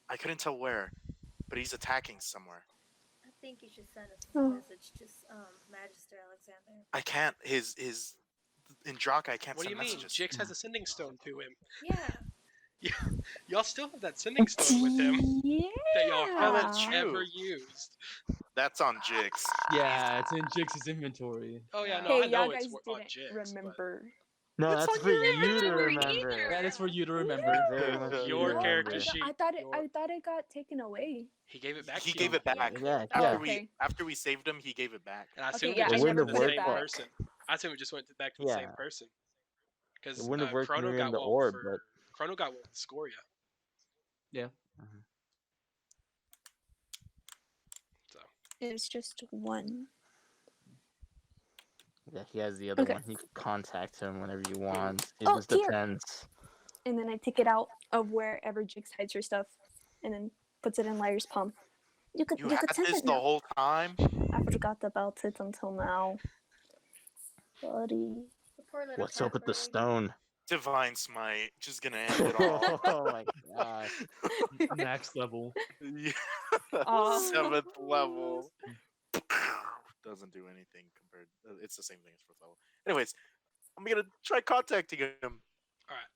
B: I couldn't tell where, but he's attacking somewhere.
F: I think you should send a
D: Oh.
F: message to Magister Alexander.
B: I can't. His in Draka, I can't
A: What do
B: send
A: you mean?
B: messages.
A: Jix has a sending stone to him.
F: Yeah.
A: Y'all still have that sending stone with him
D: Yeah.
A: that y'all
B: Oh, that's
A: haven't
B: true.
A: ever used.
B: That's on Jix.
E: Yeah, it's in Jix's inventory.
A: Oh yeah, no,
D: Hey,
A: I know
D: y'all
A: it's
D: guys
A: on
D: didn't
A: Jix. But
D: remember.
C: No,
B: It's
C: that's
B: on
C: for
B: your
C: you to
G: memory
C: remember.
G: either.
E: That is for you to remember.
C: Very much for you
A: Your
C: to
A: character
C: remember.
A: sheet.
D: I thought it got taken away.
A: He gave it back
B: He
A: to
B: gave
A: you.
B: it back.
C: Yeah,
D: Oh,
C: yeah.
D: okay.
B: After we saved him, he gave it back.
A: And I
D: Okay,
A: assumed
D: yeah,
A: it
C: I
A: just went
C: never
A: to the
C: put it
A: same
C: back.
A: person. I assume it just went back to the same
C: Yeah.
A: person. Because
C: It wouldn't have worked when
A: Chrono
C: we were in
A: got
C: the
A: one
C: orb,
A: for
C: but
A: Chrono got one with Scoria.
E: Yeah.
A: So
D: It's just one.
C: yeah, he has the other
D: Okay.
C: one. You can contact him whenever you want. It
D: Oh,
C: just
D: here.
C: depends.
D: And then I take it out of wherever Jix hides her stuff, and then puts it in Lyre's palm. You could
B: You
D: you
B: had
D: could send
B: this
D: it
B: the
D: now.
B: whole time.
D: I forgot about it until now, buddy.
F: The poor little
C: What's
F: cat
C: up with the
F: bird.
C: stone?
B: Divine Smite, just gonna end it all.
C: Oh my gosh.
E: Max level.
B: Yeah.
D: Aw.
B: 7th level. Doesn't do anything compared. It's the same thing as 4th level. Anyways, I'm gonna try contacting him.
A: Alright.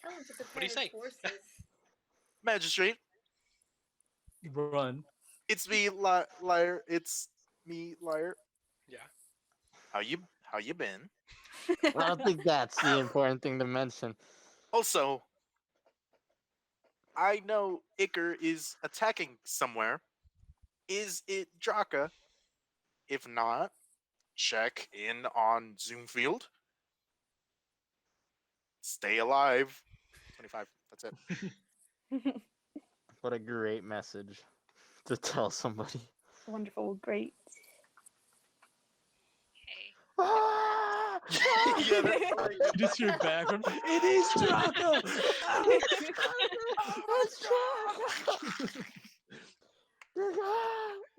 F: Tell him to prepare
A: What do you
F: his
A: say?
F: forces.
B: Magistrate,
E: Run.
B: it's me, liar. It's me, liar.
A: Yeah.
B: How you been?
C: I don't think that's the important thing to mention.
B: Also, I know Iker is attacking somewhere. Is it Draka? If not, check in on Zoomfield. Stay alive. 25. That's it.
C: What a great message to tell somebody.
D: Wonderful, great.
G: Hey.
C: Ah!
B: Yeah, that's right.
E: You just hear back from, it is Draco!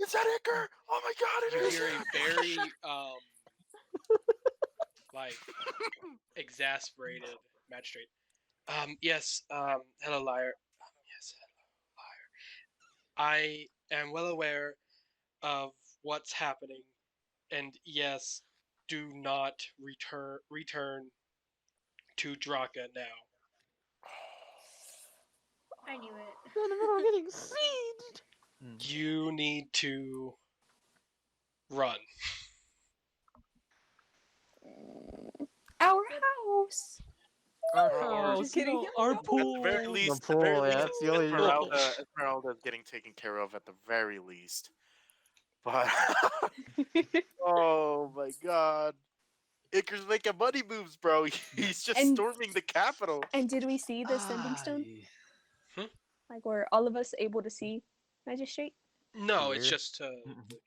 B: Is that Iker? Oh my god,
A: You
B: it is!
A: hear a very like exasperated magistrate. Yes, hello liar. Yes, hello liar. I am well aware of what's happening, and yes, do not return to Draka now.
F: I knew it.
C: We're getting sieged.
A: You need to run.
D: Our house.
E: Oh,
D: Just kidding.
E: our
B: At the
E: pool.
B: very least,
C: The pool, yeah, that's the only
B: Esmeralda's getting taken care of at the very least. But oh my god. Iker's making money moves, bro. He's just
D: And-
B: storming the capital.
D: And did we see the sending stone? Like, were all of us able to see Magistrate?
A: No, it's
C: Here?
A: just the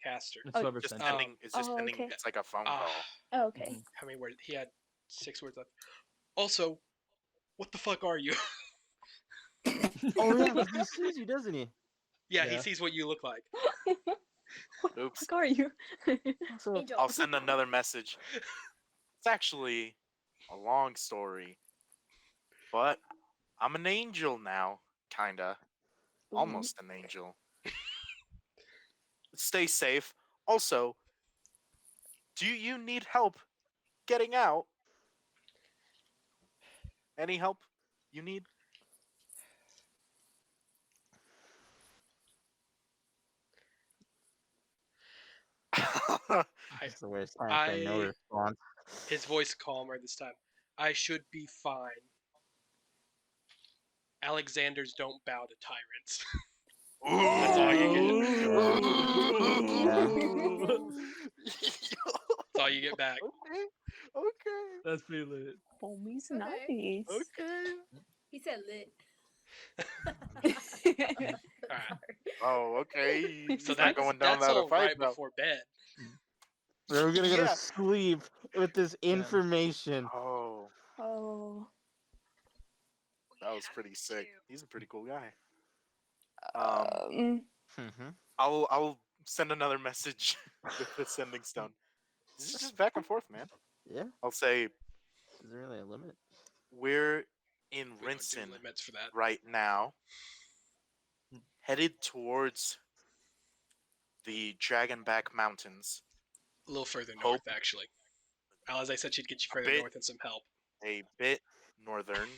A: caster.
E: It's whoever
B: Just
E: sent it.
B: ending. It's just
D: Oh,
B: ending.
D: okay.
B: It's like a phone
A: Ah.
B: call.
D: Oh, okay.
A: How many words? He had 6 words left. Also, what the fuck are you?
C: Oh yeah, 'cause he sees you, doesn't he?
A: Yeah, he
E: Yeah.
A: sees what you look like.
D: What the
B: Oops.
D: fuck are you?
C: So
F: Angel.
B: I'll send another message. It's actually a long story, but I'm an angel now, kinda. almost an angel. Stay safe. Also, do you need help getting out? Any help you need?
C: It's the worst time for no response.
A: His voice calmer this time. I should be fine. Alexanders don't bow to tyrants. That's all you get. That's all you get back.
B: Okay.
E: That's pretty lit.
D: Homie's
F: Okay.
D: nice.
B: Okay.
F: He said lit.
A: Alright.
B: Oh, okay. He's
A: So
B: not going down
A: that's
B: without a
A: all
B: fight
A: right
B: now.
A: before bed.
C: We're gonna go
B: Yeah.
C: to sleep with this information.
B: Oh,
D: Oh.
B: that was pretty sick. He's a pretty cool guy.
C: Mm-hmm.
B: I'll send another message with the sending stone. This is just back and forth, man.
C: Yeah.
B: I'll say
C: Is there really a limit?
B: we're in
A: We don't do
B: Rinsen
A: limits for that.
B: right now, headed towards the Dragonback Mountains.
A: A little further
B: Hope.
A: north, actually. As I said, she'd get you further
B: bit.
A: north and some help.
B: A bit northern.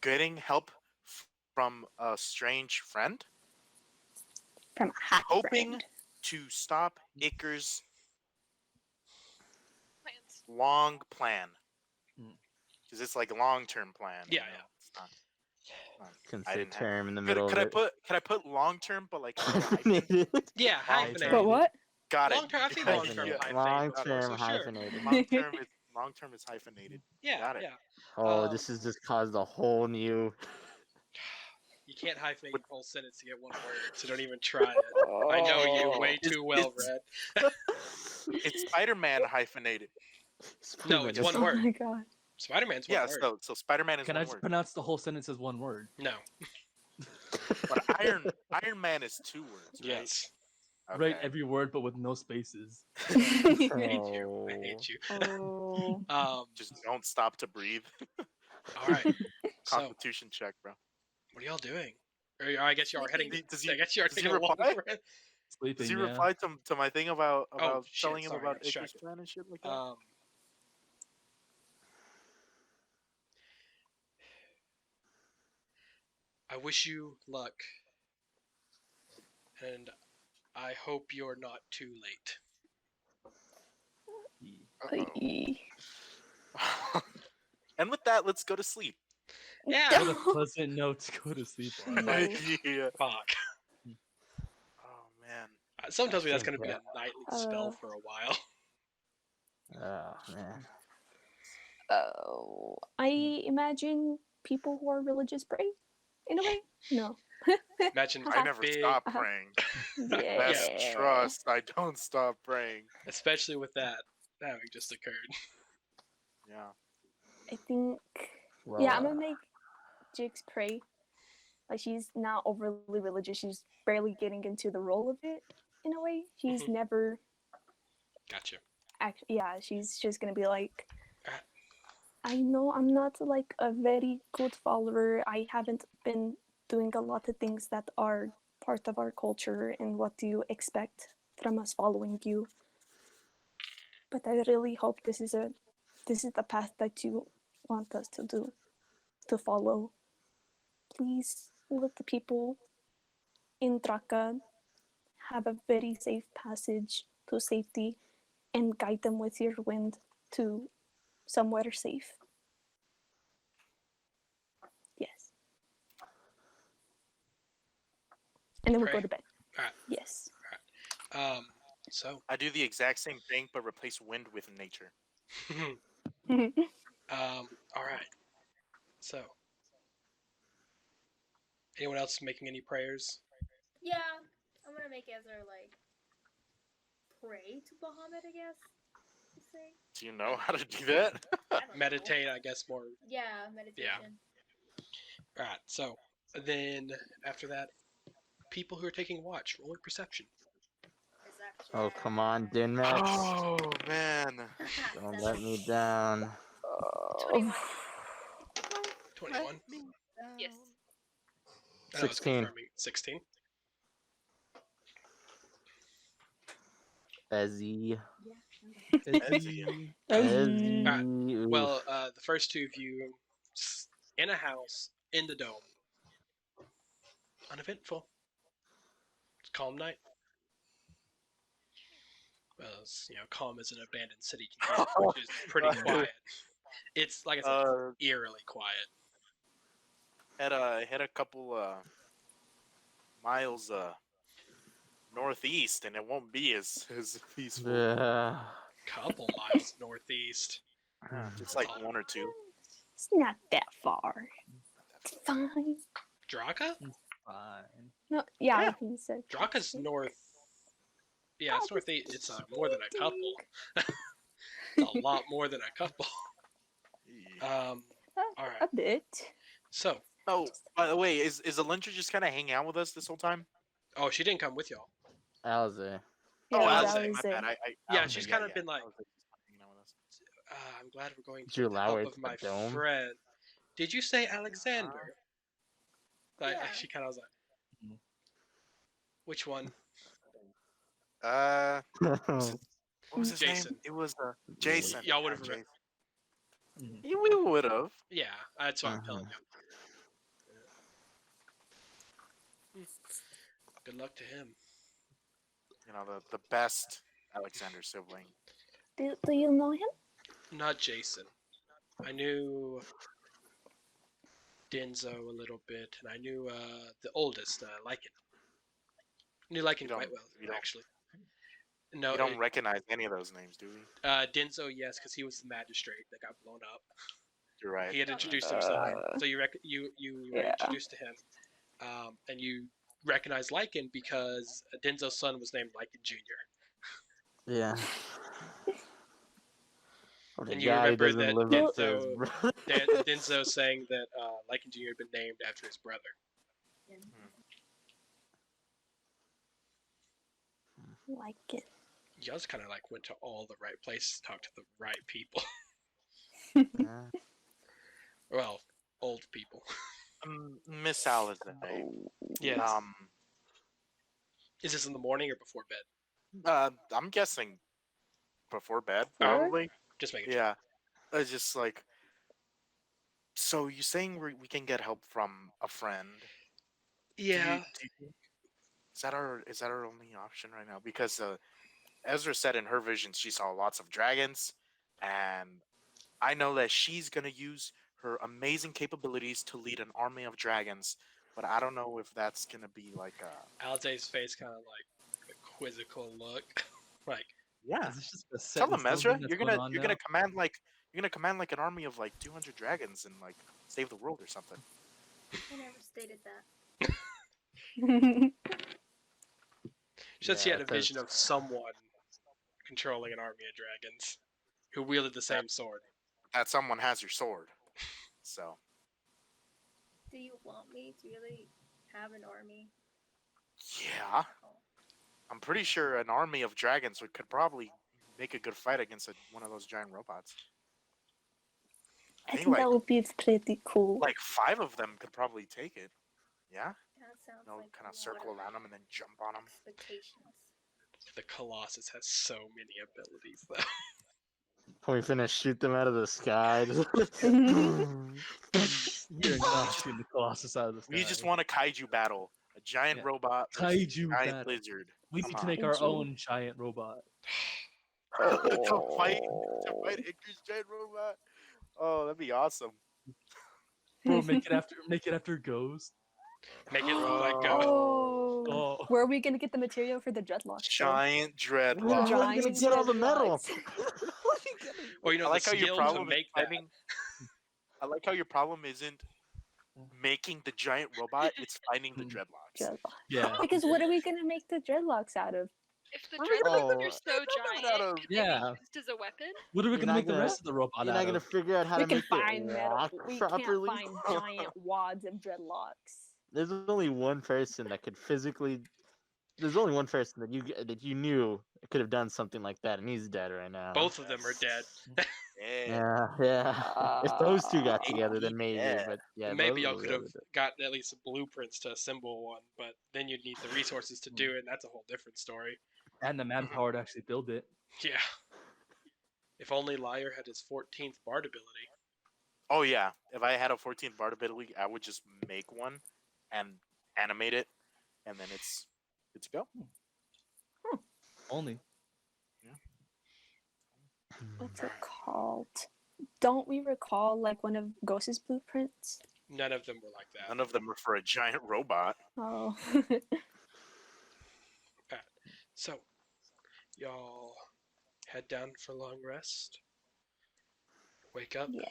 B: Getting help from a strange friend.
D: From a half
B: Hoping
D: friend.
B: to stop Icar's
G: Plans.
B: long plan.
E: Mm.
B: Because it's like a long-term plan.
A: Yeah,
B: you know?
A: yeah.
B: It's not,
C: Can
B: I
C: say
B: didn't have-
C: term in the
B: could,
C: middle
B: could
C: of
B: I
C: it.
B: put long-term, but like with a hyphen?
A: Yeah,
B: Long
A: hyphenated.
D: But what?
B: Got it.
A: Long term, I've seen
B: Because-
A: long term
B: yeah,
A: hyphenated before,
C: Long-term
A: so sure.
C: hyphenated.
B: long-term is hyphenated.
A: Yeah,
B: Got it.
A: yeah.
C: Oh, this has just caused a whole new.
A: You can't hyphenate your whole sentence to get one word, so don't even try it. I know you way too well, Red.
B: It's Spider-Man hyphenated.
A: No, it's one
D: Oh
A: word.
D: my god.
A: Spider-Man's one
B: Yeah,
A: word.
B: so Spider-Man is
E: Can I
B: one
E: just
B: word.
E: pronounce the whole sentence as one word?
A: No.
B: But Iron Man is 2 words, right?
A: Yes.
E: Write
B: Okay.
E: every word, but with no spaces.
A: I hate you. I hate you.
D: Oh.
B: Just don't stop to breathe.
A: All right. So,
B: Constitution check, bro.
A: what are y'all doing? Or I guess you are heading.
B: Does
A: I guess you are
B: does he
A: taking a walk.
B: reply?
E: Sleeping,
B: Does he
E: yeah.
B: reply to my thing about
A: shit,
B: telling him
A: sorry, I
B: about
A: got
B: Icarus
A: distracted.
B: plan and shit like that?
A: I wish you luck, and I hope you're not too late.
B: Uh-oh. And with that, let's go to sleep.
A: Yeah.
E: What a pleasant note to go to sleep on.
D: No.
B: Yeah.
A: Fuck.
B: Oh man.
A: Sometimes that's
C: think
A: gonna be a nightly spell for a while.
C: Oh man.
D: Oh. I imagine people who are religious pray in a way. No.
A: Imagine
B: I never
A: big,
B: stop praying.
D: Yeah.
B: Best trust, I don't stop praying.
A: especially with that having just occurred.
B: Yeah.
D: I think.
C: Well,
D: Yeah, I'm gonna make Jix pray. Like she's not overly religious. She's barely getting into the role of it in a way. She's
A: Mhm.
D: never.
A: Gotcha.
D: Yeah, she's just gonna be like.
A: Ah.
D: I know I'm not like a very good follower. I haven't been doing a lot of things that are part of our culture, and what do you expect from us following you? But I really hope this is the path that you want us to follow. Please let the people in Draka have a very safe passage to safety, and guide them with your wind to somewhere safe. Yes. And then we go
A: Pray.
D: to bed.
A: Alright.
D: Yes.
A: So,
B: I do the exact same thing, but replace wind with nature.
A: all right. So, anyone else making any prayers?
F: Yeah, I'm gonna make Ezra like pray to Bahamut, I guess. You say?
B: Do you know how to do that?
F: I don't know.
A: Meditate, I guess, more.
F: Yeah, meditation.
A: All right. So, then after that, people who are taking watch, roll a perception.
C: oh come on, Dinmax.
B: Oh man.
C: Don't let me down.
F: 21.
A: 21.
G: Yes.
A: I know it's
C: 16.
A: confirming 16.
C: Ezzy.
B: Ezzy.
C: Ezzy.
A: Well, the first two of you in a house in the dome. Uneventful. It's a calm night. Well, it's, calm as an abandoned city can get, which is pretty quiet. It's like I said, eerily quiet.
B: Had a couple miles northeast, and it won't be as peaceful.
C: Yeah.
A: Couple miles northeast.
B: Just like one or two.
D: It's not that far. It's fine.
A: Draka?
E: Fine.
D: No, yeah,
B: Yeah.
D: he said.
A: Draka's north. Yeah, it's northeast. It's more than a couple. It's a lot more than a couple. All right.
D: A bit.
A: So,
B: Oh, by the way, is Alindra just kind of hanging out with us this whole time?
A: oh, she didn't come with y'all.
C: Alze.
D: Yeah,
B: Oh,
A: that
B: Alze,
A: was
B: my bad.
A: Yeah,
B: Alze,
A: she's kind of been like,
B: Alze just hanging out with us.
A: I'm glad we're going
C: Did
A: to
C: you
A: the
C: allow
A: help
C: her
A: of
C: to
A: my
C: the dome?
A: friend. Did you say Alexander? Like,
F: Yeah.
A: she kind of was like, which one?
B: What was his
A: Jason.
B: name? It was Jason.
A: Y'all would have
B: Jason.
E: Mhm.
B: Yeah, we would have.
A: Yeah, that's what I'm telling you. Good luck to him.
B: You know, the best Alexander sibling.
D: Do you know him?
A: Not Jason. I knew Denzo a little bit, and I knew the oldest, Lycan. Knew Lycan
B: You don't-
A: quite well,
B: you don't-
A: actually. No,
B: We don't recognize any of those names, do we?
A: Denzo, yes, because he was the magistrate that got blown up.
B: You're right.
A: He had introduced himself, so you were
D: Yeah.
A: introduced to him, and you recognize Lycan because Denzo's son was named Lycan Jr.
C: Yeah. Or the
A: And you
C: guy who
A: remember
C: doesn't
A: that
C: live up to his
A: Denzo,
C: brother.
A: Denzo saying that Lycan Jr. had been named after his brother.
D: Like it.
A: You guys kind of like went to all the right places to talk to the right people.
C: Yeah.
A: Well, old people.
B: Miss Alexander.
A: Yes.
B: Um,
A: Is this in the morning or before bed?
B: I'm guessing before bed,
D: Sure.
B: probably.
A: Just making sure.
B: Yeah. It's just like. So you're saying we can get help from a friend?
A: Yeah.
B: Is that our only option right now? Because Ezra said in her vision she saw lots of dragons, and I know that she's gonna use her amazing capabilities to lead an army of dragons, but I don't know if that's gonna be like a
A: Alze's face kind of like a quizzical look. Like,
B: yeah.
E: Is this just a set
B: Tell
E: in
B: them,
E: stone
B: Ezra,
E: thing that's
B: you're
E: going
B: gonna
E: on
B: you're
E: now?
B: gonna command like an army of like 200 dragons and like save the world or something.
F: I never stated that.
A: she said she
C: Yeah,
A: had a vision of someone controlling an army of dragons who wielded the same sword.
B: That someone has your sword. So
F: Do you want me to really have an army?
B: yeah, I'm pretty sure an army of dragons could probably make a good fight against one of those giant robots.
D: I
B: think
D: think
B: like
D: that would be pretty cool.
B: like 5 of them could probably take it. Yeah,
F: That sounds
B: you know,
F: like
B: kind
F: a
B: of circle
F: lot
B: around them and then jump on them.
F: expectations.
A: The Colossus has so many abilities, though.
C: When we finish, shoot them out of the sky.
E: You're not shooting the Colossus out of the sky.
B: We just want a kaiju battle, a giant
E: Yeah.
B: robot, versus a
E: Kaiju
B: giant
E: battle.
B: lizard.
E: We
B: Come
E: need to
B: on.
E: make our
D: Kaiju.
E: own giant robot.
B: to fight Icarus giant robot. Oh, that'd be awesome.
E: Bro, make it after Ghost.
A: Make it look like
D: Oh.
E: Oh.
D: Where are we gonna get the material for the dreadlocks?
B: Giant
C: Where
B: dreadlock.
C: are you gonna get all the metal?
A: Or
B: I like
A: the
B: how your
A: skill
B: problem
A: to
B: is
A: make that.
B: finding. I like how your problem isn't making the giant robot; it's finding the dreadlocks.
D: Dreadlocks.
E: Yeah.
D: Because what are we gonna make the dreadlocks out of?
G: If the
B: We're making
G: dreadlocks
C: Oh.
G: are so
B: Nothing out
G: giant,
B: of-
G: could they
E: Yeah.
G: be used as a weapon?
E: What are we
C: You're
E: gonna
C: not
E: make the
C: gonna-
E: rest of the robot
C: You're
E: out
C: not gonna
E: of?
C: figure out how
D: We
C: to
D: can
C: make
D: find
C: it
D: metal.
C: walk
D: We
C: properly.
D: can't find giant wads of dreadlocks.
C: There's only one person that could physically. There's only one person that you knew could have done something like that, and he's dead right now.
A: Both of them are dead.
C: Yeah. If those two got
B: Maybe,
C: together, then maybe.
B: yeah.
C: But yeah,
A: Maybe
C: those
A: y'all
C: are
A: could
C: the
A: have
C: other-
A: gotten at least some blueprints to assemble one, but then you'd need the resources to do it, and that's a whole different story.
E: And the manpower to actually build it.
A: Yeah. If only Liar had his 14th bard ability.
B: Oh yeah, if I had a 14 Bard ability, I would just make one and animate it, and then it's good to go.
E: Only.
D: What's it called? Don't we recall like one of Ghost's blueprints?
A: None of them were like that.
B: None of them are for a giant robot.
D: Oh.
A: So, y'all head down for a long rest. Wake up.
D: Yes.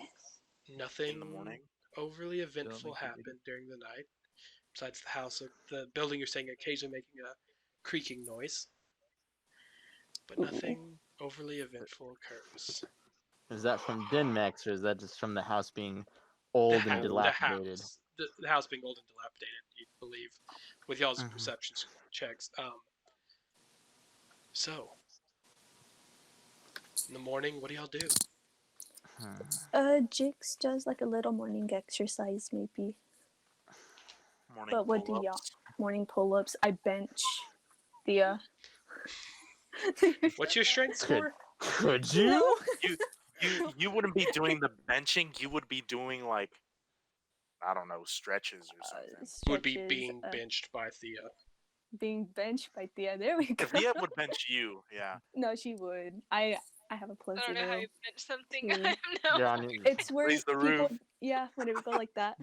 A: Nothing
B: In the morning.
A: overly eventful
E: make it
A: happened during the night. Besides the house, the building you're staying occasionally making a creaking noise. But nothing overly eventful occurs.
C: Is that from Denmax, or is that just from the house being old and dilapidated?
A: The house being old and dilapidated, you believe, with y'all's
C: Mhm.
A: perception checks. So, in the morning, what do y'all do?
D: Jix does like a little morning exercise maybe.
B: Morning
D: But what do y'all?
B: pull-ups.
D: Morning pull-ups. I bench. The
A: What's your strength
C: Good.
A: score?
C: Could you?
D: No.
B: You wouldn't be doing the benching. You would be doing like, I don't know, stretches or something.
A: Would be
D: Stretches,
A: being benched by Thea.
D: being benched by Thea. There we go.
B: If Thea would bench you, yeah.
D: No, she would. I have a plus
G: I don't know how
D: 0.
G: you bench something.
D: Hmm.
G: I have no.
C: You're on your,
D: It's where
B: Raise the
D: people.
B: roof.
D: Yeah, whenever we go like that,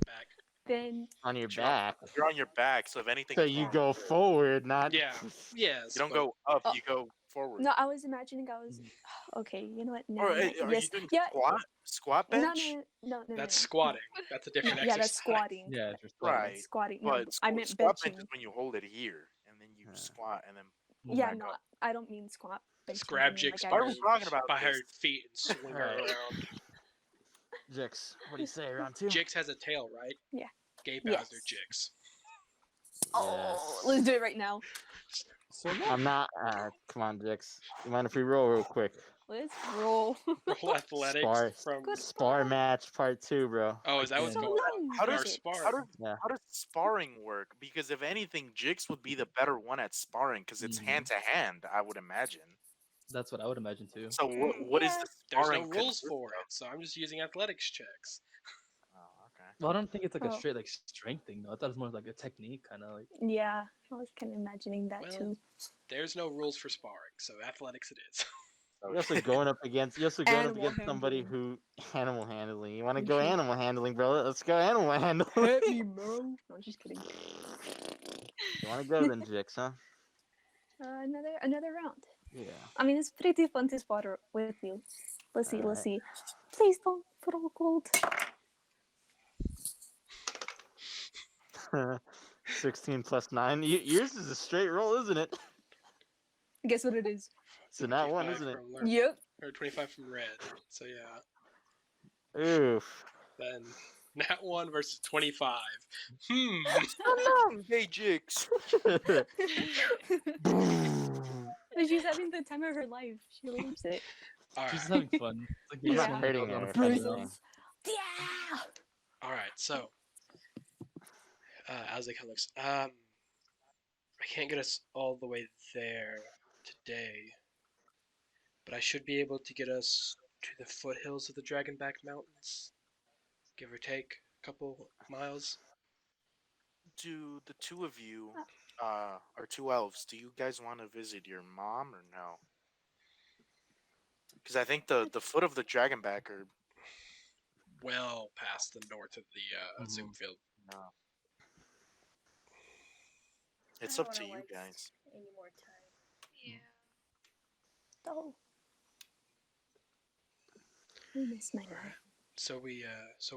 A: Back.
D: then
C: on your
B: You're on-
C: back.
B: You're on your back, so if anything.
C: So
B: is
C: you
B: wrong,
C: go forward, not.
A: Yeah. Yes.
B: You don't
A: but
B: go up.
D: Oh.
B: You go forward.
D: no, I was imagining I was. Okay, you know what?
B: Or
D: Never mind.
B: are
D: Yes.
B: you doing
D: Yeah.
B: squat
D: No,
B: bench?
D: no.
A: That's squatting. That's a different
D: Yeah,
A: exercise.
D: that's squatting.
E: Yeah, it's just squatting.
B: Right.
D: Squatting. No,
B: But
D: I meant
B: squat bench
D: benching.
B: is when you hold it here and then you
C: Yeah.
B: squat and then
D: Yeah,
B: back
D: no,
B: up.
D: I don't mean squat.
A: Just
D: benching,
A: grab
D: I mean,
A: Jix
D: like,
B: Why
A: by
B: are
A: her,
B: we talking about
A: by her
B: this?
A: feet and swing her
C: Alright.
A: around.
C: Jix, what do you say, round 2?
A: Jix has a tail, right?
D: Yeah.
A: Gay
D: Yes.
A: Bowser Jix.
D: Oh, let's do it right now.
E: So
C: I'm not. Come on, Jix. You mind if we roll real quick?
D: Let's roll.
A: Roll athletics
C: Spar.
A: from.
D: Good.
C: Spar match part 2, bro.
A: Oh, is that what's
E: Again.
A: going on?
D: long,
B: How
A: Our
B: does-
A: spar.
B: How does sparring work? Because if anything, Jix would be the better one at sparring because it's
E: Mhm.
B: hand to hand. I would imagine.
E: That's what I would imagine too.
B: So what is
D: Yeah.
B: the
A: There's
B: sparring?
A: no rules
B: consist
A: for
B: of?
A: it, so I'm just using athletics checks.
B: Oh, okay.
E: Well, I don't think it's like a
D: Oh.
E: straight like strength thing though. I thought it was more like a technique kind of like.
D: Yeah, I was kind of imagining that
A: Well,
D: too.
A: There's no rules for sparring, so athletics it is.
B: So-
C: You're also going up against. You're also going up
D: Animal
C: against somebody
D: handling.
C: who animal handling. You want to go
D: Mhm.
C: animal handling, bro? Let's go animal handling.
D: Hit me, bro. No, I'm just kidding.
C: You want to go then, Jix, huh?
D: Another round.
C: Yeah.
D: I mean, it's pretty fun to spot with you. Let's see. Let's see. Please don't put all gold.
C: 16 plus 9. Yours is a straight roll, isn't it?
D: Guess what it is?
C: It's a nat 1,
A: 25
C: isn't it?
A: from Lurk,
D: Yep.
A: or 25 from red. So yeah,
C: Oof.
A: then nat 1 versus 25.
B: Hey, Jix.
D: She's having the time of her life. She loves it.
A: All
E: She's
A: right,
E: having fun. It's like
C: You're
E: you
C: not
E: just
C: hurting
E: wanna go
C: her
E: on a
C: if
E: fun
C: anything.
E: run.
D: Yeah.
A: all right. So, Azek looks. I can't get us all the way there today, but I should be able to get us to the foothills of the Dragonback Mountains, give or take a couple miles.
B: Do the two of you, are two elves? Do you guys want to visit your mom or no? Because I think the foot of the Dragonback are
A: Well past the north of the
E: Mhm.
A: Zoomfield.
B: no. It's
F: I
B: up
F: don't
B: to
F: wanna
B: you
F: waste
B: guys.
F: Any more time.
G: Yeah.
D: Oh. I miss my mom.
A: So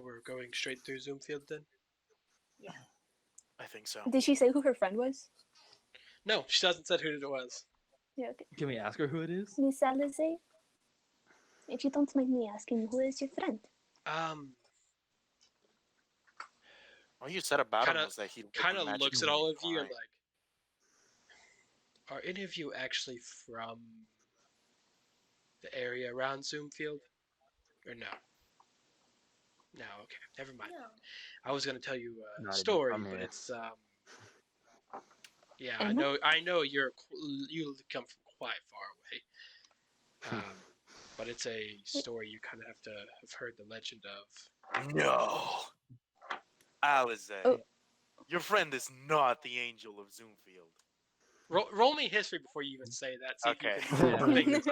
A: we're going straight through Zoomfield then?
B: I think so.
D: Did she say who her friend was?
A: No, she hasn't said who it was.
D: Yeah. Okay.
E: Can we ask her who it is?
D: Miss Alice, if you don't mind me asking, who is your friend?
B: All you said about him
A: Kinda-
B: was that he looked
A: Kind of
B: magically
A: looks at all of you and
B: fine.
A: like, are any of you actually from the area around Zoomfield? Or no? No. Okay, never mind.
F: No.
A: I was gonna tell you a
C: Not even
A: story,
C: from
A: but
C: here.
A: it's yeah.
D: Emma?
A: I know you come from quite far away. But it's a story you kind of have to have heard the legend of.
B: No, Alize,
D: Oh.
B: your friend is not the angel of Zoomfield.
A: Roll me history before you even say that. See
B: Okay.
A: if you
E: Yeah.
A: can make
C: This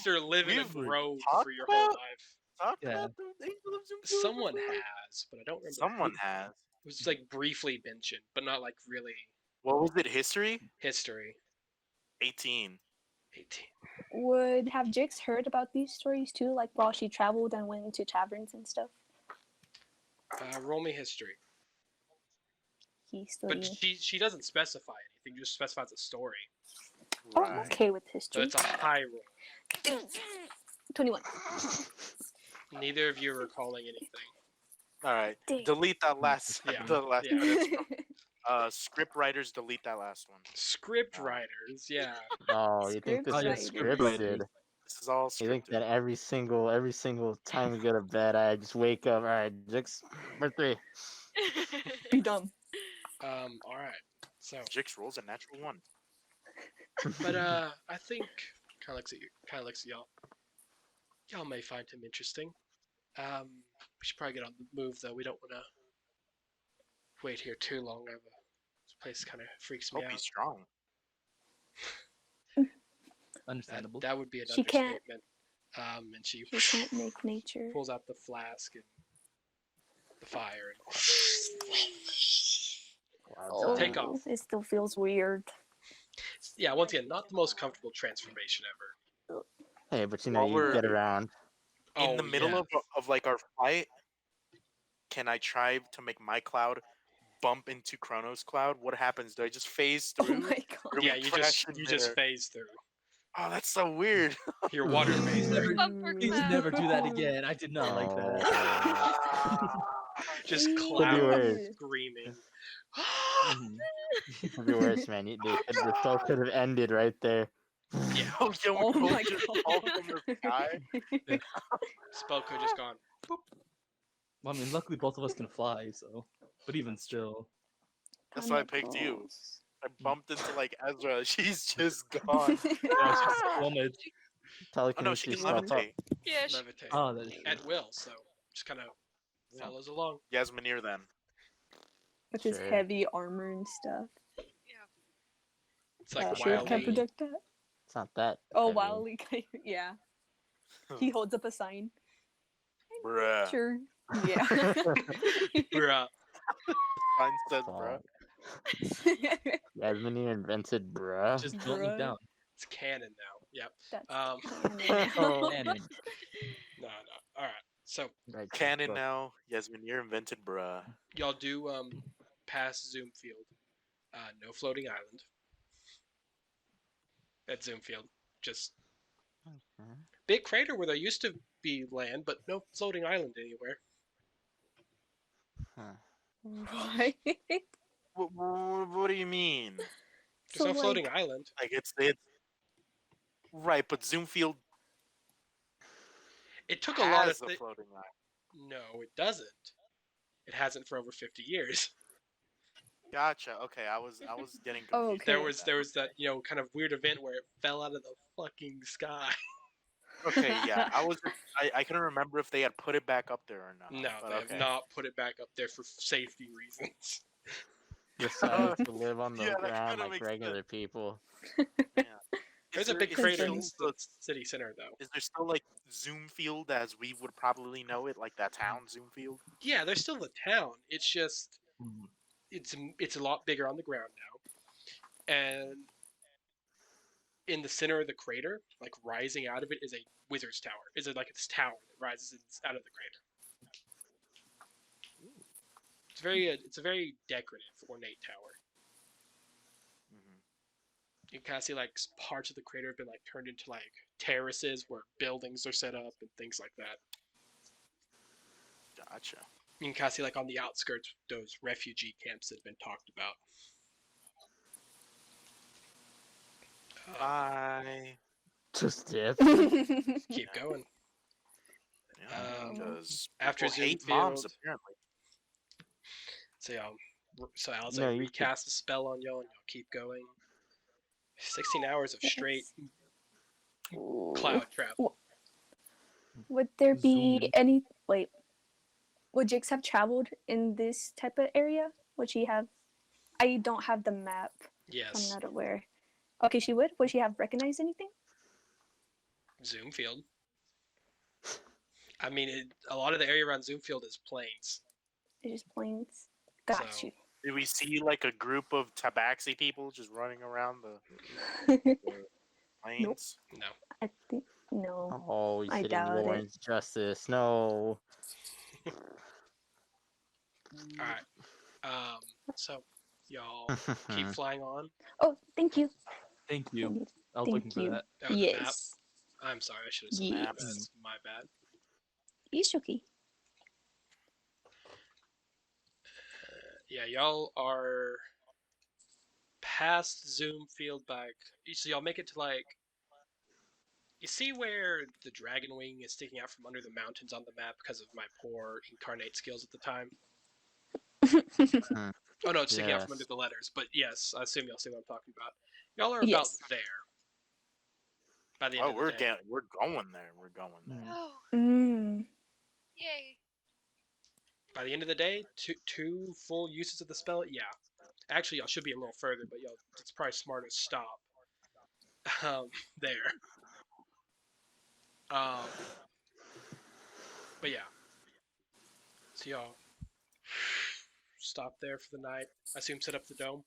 A: Mr. Live in a
B: We've
A: grove
B: talked
A: for your whole
B: about-
A: life.
B: Talk
E: Yeah.
B: about the angel of Zoomfield.
A: Someone
B: before?
A: has, but I don't remember.
B: Someone
A: who.
B: has.
A: It was like briefly mentioned, but not like really
B: What was it? History?
A: history.
B: 18.
A: 18.
D: Would have Jix heard about these stories too, like while she traveled and went into taverns and stuff?
A: Roll me history.
D: History.
A: But she doesn't specify anything. Just specifies a story.
D: Oh,
B: Right.
D: I'm okay with
A: So
D: history.
A: it's a high roll.
D: 21.
A: Neither of you are recalling anything.
B: All right.
D: Dang.
B: Delete that last.
A: Yeah.
B: The last.
A: Yeah.
B: That's from, script writers, delete that last one.
A: Script writers, yeah.
C: Oh, you think this
E: Oh, yeah,
C: is
E: script
C: scripted?
E: writers.
B: This is all
C: You think
B: scripted.
C: that every single time we go to bed, I just wake up, all right, Jix, birthday.
D: Be dumb.
A: All right. So,
B: Jix rolls a natural one.
A: but I think kind of looks at y'all. Y'all may find him interesting. We should probably get on the move though. We don't want to wait here too long. This place kind of freaks me
B: Hope
A: out.
B: he's strong.
E: Understandable.
A: That would be an
D: She can't-
A: understatement. And she
D: You can't make nature.
A: pulls out the flask and the fire.
C: Wow,
A: Take off.
D: It still feels weird.
A: Yeah, once again, not the most comfortable transformation ever.
C: Hey, but you know,
B: While
C: you
B: we're-
C: get around.
B: In the middle
A: yeah.
B: of like our fight, can I try to make my cloud bump into Chrono's cloud? What happens? Do I just phase
D: Oh
B: through?
D: my god.
B: Or do we
A: Yeah, you
B: crash
A: just
B: in
A: you just
B: there?
A: phase through.
B: Oh, that's so weird.
A: Your water
E: Please
A: phase
E: never,
A: through.
G: Bumper
E: please
G: cloud.
E: never do that again. I did not like that.
A: Just
C: Could be
A: clouds
C: worse.
A: screaming.
E: Mhm.
C: Could be worse, man. The show could have ended right there.
A: Yeah,
B: Oh, yeah, we
D: Oh
B: both
D: my
B: just
D: god.
B: fall from the sky.
A: spell could just gone.
E: Well, I mean, luckily both of us can fly, so. But even still.
B: That's why I picked you. I bumped into like Ezra. She's just gone.
E: Yeah, she's plummeted.
B: Oh no, she
C: Telekinesis
B: can
C: stuff up.
B: levitate.
G: Yeah,
A: Levitate
E: Oh, that is true.
A: at will, so just kind of
B: Yeah.
A: follows along.
B: Yasminir then.
D: With his
C: Sure.
D: heavy armor and stuff.
A: It's like
D: Sure, can
A: wildly.
D: predict that.
C: It's not that.
D: Oh,
C: heavy.
D: wildly. Yeah. He holds up a sign.
B: Bruh.
D: Sure. Yeah.
A: Bruh.
B: Sign says
C: Fuck.
B: bruh.
C: Yasmini invented bruh.
E: Just don't look
D: Bruh.
E: down.
A: It's canon now. Yep.
D: That's
A: Um.
D: canon now.
E: Canon.
A: No. All right. So
C: Right,
B: Canon
C: fuck.
B: now. Yasminir invented bruh.
A: y'all do pass Zoom Field. No floating island at Zoom Field. Just
C: Okay.
A: big crater where there used to be land, but no floating island anywhere.
C: Huh.
D: Right.
B: What do you mean?
A: There's no
D: So,
A: floating
D: like-
A: island.
B: Like it's right, but Zoomfield
A: It took a lot of
B: has a floating line.
A: No, it doesn't. It hasn't for over 50 years.
B: Gotcha. Okay, I was getting confused.
D: Oh, okay.
A: There was that, kind of weird event where it fell out of the fucking sky.
B: Okay, yeah, I couldn't remember if they had put it back up there or not.
A: No,
B: but
A: they
B: okay.
A: have not put it back up there for safety reasons.
C: Decided to live on the
B: Yeah, that
C: ground
B: kinda
C: like
B: makes
C: regular people.
A: There's a big
B: is there
A: crater in
B: still-
A: the city center, though.
B: Is there still like Zoomfield as we would probably know it, like that town Zoomfield?
A: Yeah, there's still the town. It's just
E: Mhm.
A: it's a lot bigger on the ground now, and in the center of the crater, like rising out of it, is a wizard's tower. Is it like this tower that rises out of the crater? It's a very decorative, ornate tower.
B: Mhm.
A: You can kind of see like parts of the crater have been like turned into like terraces where buildings are set up and things like that.
B: Gotcha.
A: You can kind of see like on the outskirts those refugee camps that have been talked about.
B: Bye.
C: Just dip.
A: Keep going.
B: Yeah, because
A: After
B: people hate
A: Zoomfield,
B: moms apparently.
A: so Alice
C: No,
A: like
C: you could.
A: recast the spell on y'all, and y'all keep going. 16 hours of straight
D: Yes. Ooh.
A: cloud travel.
D: Would there
E: Zoom
D: be
E: in.
D: any? Wait. Would Jix have traveled in this type of area? Would she have? I don't have the map. I'm
A: Yes,
D: not aware. Okay, she would. Would she have recognized anything?
A: Zoomfield. I mean, a lot of the area around Zoomfield is plains.
D: It's just plains. Got
A: So-
D: you.
B: Did we see like a group of tabaxi people just running around the plains?
A: No.
D: I think no.
C: Oh, he's
D: I
C: hitting
D: doubt it.
C: Lauren's justice. No.
A: All right. So y'all keep flying on.
D: Oh, thank you.
E: Thank
D: I
E: you.
D: need-
E: I was
D: Thank
E: looking for
D: you.
E: that.
A: Oh, the map.
D: Yes.
A: I'm sorry, I should have said
D: Yes.
A: that. That's my bad.
D: It's okay.
A: Yeah, y'all are past Zoomfield back. So y'all make it to like. You see where the dragon wing is sticking out from under the mountains on the map because of my poor incarnate skills at the time? Oh no, it's sticking out from under
C: Yes.
A: the letters. But yes, I assume y'all see what I'm talking about. Y'all are about
D: Yes.
A: there by the end
B: Oh,
A: of the
B: we're
A: day.
B: we're going there. We're going there.
G: Oh,
D: Mm.
G: yay.
A: By the end of the day, two full uses of the spell. Yeah, actually, y'all should be a little further, but y'all it's probably smart to stop there. Um, but yeah, so y'all stop there for the night. I assume set up the dome.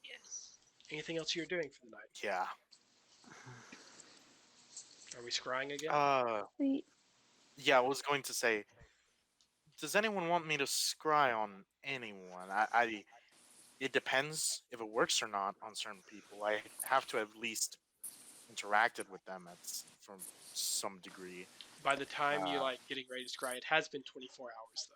G: Yes.
A: Anything else you're doing for the night?
B: Yeah.
A: Are we scrying again?
D: Wait.
B: Yeah. I was going to say, does anyone want me to scry on anyone? It depends if it works or not on certain people. I have to have at least interacted with them from some degree.
A: By the time you
B: uh,
A: like getting ready to scry, it has been 24 hours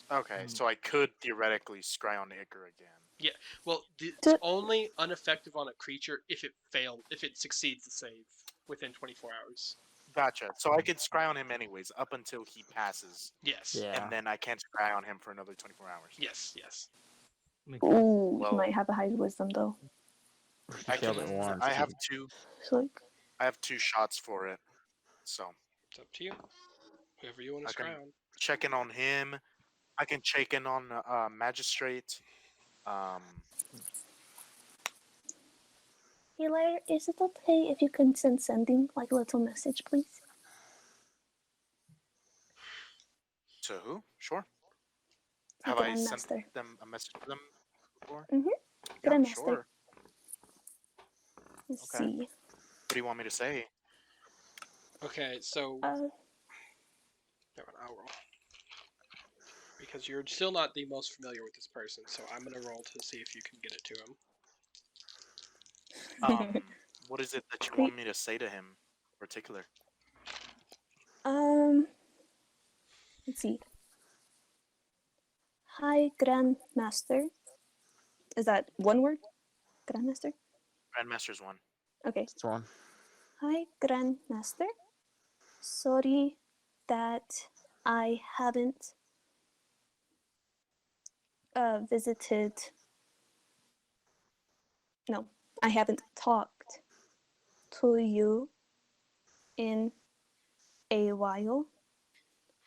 A: though.
B: Okay, so I could theoretically scry on Icar again.
A: Well, it's
D: D-
A: only ineffective on a creature if it succeeds the save within 24 hours.
B: Gotcha. So I could scry on him anyways up until he passes,
A: Yes.
C: Yeah.
B: and then I can't scry on him for another 24 hours.
A: Yes. Yes.
E: Makes sense.
D: Ooh,
B: Well-
D: you might have a high wisdom though.
C: He failed it once.
B: I have
C: He-
B: two.
D: So like,
B: I have two shots for it. So
A: It's up to you. Whoever you want
B: I
A: to
B: can
A: scry on.
B: check in on him. I can check in on magistrate.
D: hey Lair, is it okay if you can sending like a little message, please?
B: To who? Sure.
D: The
B: Have I sent
D: Grandmaster.
B: them a message to them before?
D: Mhm.
B: Yeah,
D: Grandmaster.
B: sure.
D: Let's
B: Okay.
D: see.
B: What do you want me to say?
A: Okay, so
D: Uh,
A: I'll roll because you're still not the most familiar with this person. So I'm gonna roll to see if you can get it to him.
B: What is it that you
D: Great.
B: want me to say to him in particular?
D: let's see. Hi, Grandmaster. Is that one word? Grandmaster?
B: Grandmaster's one.
D: Okay.
C: It's one.
D: Hi, Grandmaster. Sorry that I haven't visited. No, I haven't talked to you in a while.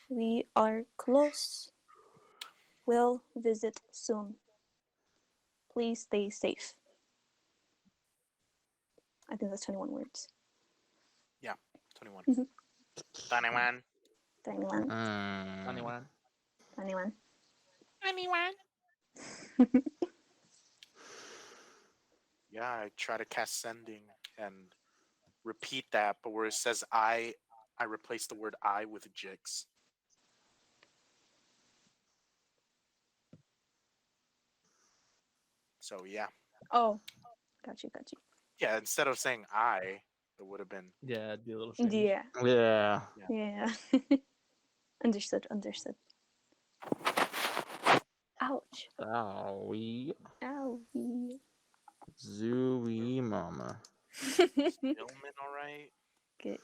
D: We are close. We'll visit soon. Please stay safe. I think that's 21 words.
B: 21.
D: Mhm.
B: 21.
D: 21.
E: Anyone?
D: 21.
B: Yeah, I try to cast sending and repeat that, but where it says I replace the word I with Jix. So yeah.
D: Oh, got you, got you.
B: Yeah, instead of saying I, it would have been
E: Yeah, it'd be a little strange.
D: Yeah,
C: Yeah.
D: yeah. Understood, understood. Ouch.
C: Owie.
D: Owie.
C: Zooey mama.
B: Stillman, alright.
D: Good.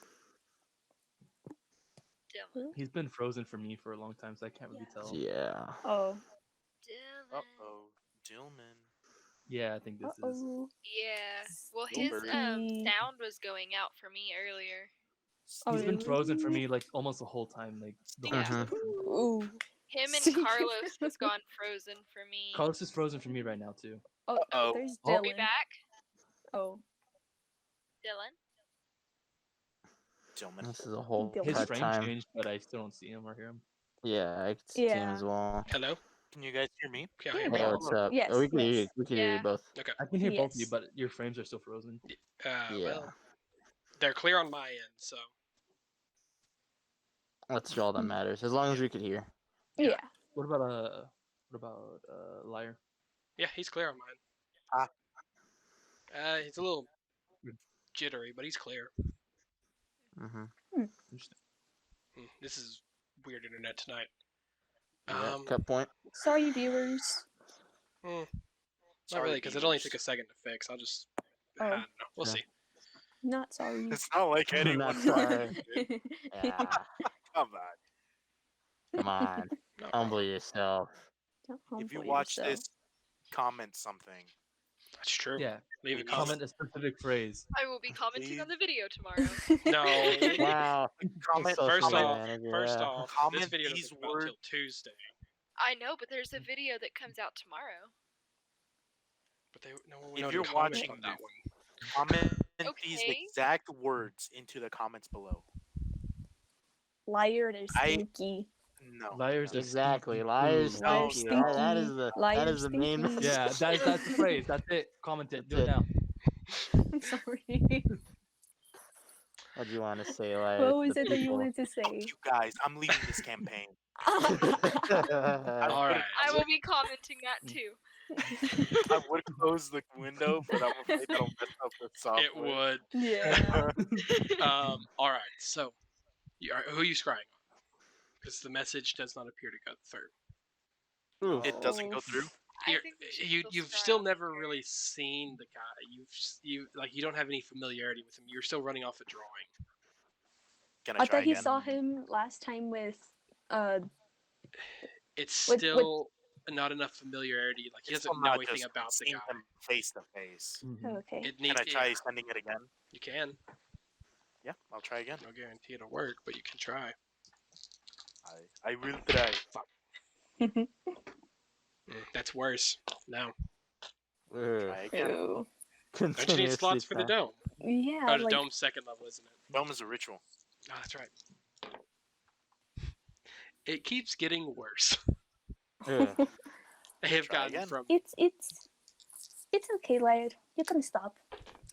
E: He's been frozen for me for a long time, so I can't really tell.
C: Yeah.
D: Oh.
G: Dylan.
B: Uh-oh. Dillman.
E: Yeah, I think this is.
D: Uh-oh.
G: Yeah. Well, his
B: Gilbert.
G: sound was going out for me earlier.
D: Oh,
E: He's been
D: really?
E: frozen for me like almost the whole time, like the whole
G: Yeah.
E: session.
D: Ooh.
G: Him and
D: Secret
G: Carlos has gone frozen for me.
E: Carlos is frozen for me right now too.
D: Oh,
B: Uh-oh.
D: there's
E: Oh.
G: Be
D: Dylan.
G: back,
D: Oh.
G: Dylan.
B: Dillman.
C: This is a whole
D: His
E: His
C: hard
E: frame
C: time.
E: changed, but I still don't see him or hear him.
C: Yeah, I can see him
D: Yeah.
C: as well.
A: Hello?
B: Can you guys hear me?
A: Can I
D: Yeah,
A: hear
C: Hey,
A: me?
C: what's up?
D: Yes,
C: Oh, we can hear you.
D: yes.
C: We can hear you
G: Yeah.
C: both.
A: Okay.
E: I can hear both of you,
D: Yes.
E: but your frames are still frozen.
C: Yeah.
A: Well, they're clear on my end, so.
C: That's all that matters. As long as we could hear.
D: Yeah.
E: What about Liar?
A: Yeah, he's clear on mine. He's a little jittery, but he's clear.
C: Mm-hmm.
E: Interesting.
A: This is weird internet tonight.
C: Yeah. Cut point.
D: Sorry, viewers.
A: Not
B: Sorry,
A: really, because it only
B: viewers.
A: took a second to fix. I'll just.
D: Oh.
A: I don't know. We'll
C: Yeah.
A: see.
D: Not sorry.
B: It's not like anyone.
C: Not sorry. Yeah.
B: Come on.
C: Come on.
A: No
C: Humble
A: problem.
C: yourself.
D: Don't
B: If you
D: humble
B: watch
D: yourself.
B: this, comment something.
A: That's true.
E: Yeah.
A: Leave a
B: Please.
A: comment.
E: Comment a specific phrase.
G: I will be commenting
B: Please.
G: on the video tomorrow.
A: No.
C: Wow.
B: Comment.
C: Social
A: First
C: media
A: off,
C: manager,
A: first
C: yeah.
A: off, this
B: Comment
A: video
B: these
A: doesn't come out
B: words.
A: till Tuesday.
G: I know, but there's a video that comes out tomorrow.
A: But no one
B: If
A: would
B: you're
A: know to comment
B: watching
A: on that
B: this-
A: one.
B: Comment these
G: Okay.
B: exact words into the comments below.
D: Liar, they're
B: I-
D: stinky.
B: No.
E: Liars
B: no.
E: are
C: Exactly.
E: stinky
C: Liars
E: fools.
D: Liars
C: stinky. That is
D: stinky.
C: the
D: Liars
C: main
D: stinky.
E: Yeah, that's the phrase. That's it. Comment it. Do it
C: That's
E: now.
D: I'm sorry.
C: What do you want to say, like?
D: What was it that you wanted to
B: Fuck
D: say?
B: you guys. I'm leading this campaign.
A: All
B: I
A: right.
G: I will be commenting that too.
B: I would close the window, but I'm afraid that'll mess up the software.
A: It would.
D: Yeah.
A: All right. So, who are you scrying on? Because the message does not appear to go through.
C: Ooh.
B: It doesn't go through.
G: I
A: You're-
G: think we should
A: you've
G: scry
A: still
G: on
A: never
G: here.
A: really seen the guy. You don't have any familiarity with him. You're still running off a drawing.
B: Can
D: I
B: I try
D: thought you
B: again?
D: saw him last time with
A: It's
D: With-
A: still not enough familiarity. Like he
B: It's
A: doesn't
B: still
A: know
B: not
A: anything
B: just
A: about the
B: seeing
A: guy.
B: him face to face.
E: Mhm.
D: okay.
A: It
B: Can
A: needs.
B: I try sending it again?
A: You can.
B: Yeah, I'll try again.
A: No guarantee it'll work, but you can try.
B: I will try.
A: That's worse. No.
B: Try again.
D: Ew.
A: Don't you need slots for the dome?
D: Yeah,
A: Oh, the
D: like
A: dome's second level, isn't it?
B: Dome is a ritual.
A: Oh, that's right. It keeps getting worse.
C: Ugh.
A: They have
B: Try
A: gotten
B: again.
A: from.
D: it's okay, Liar. You can stop.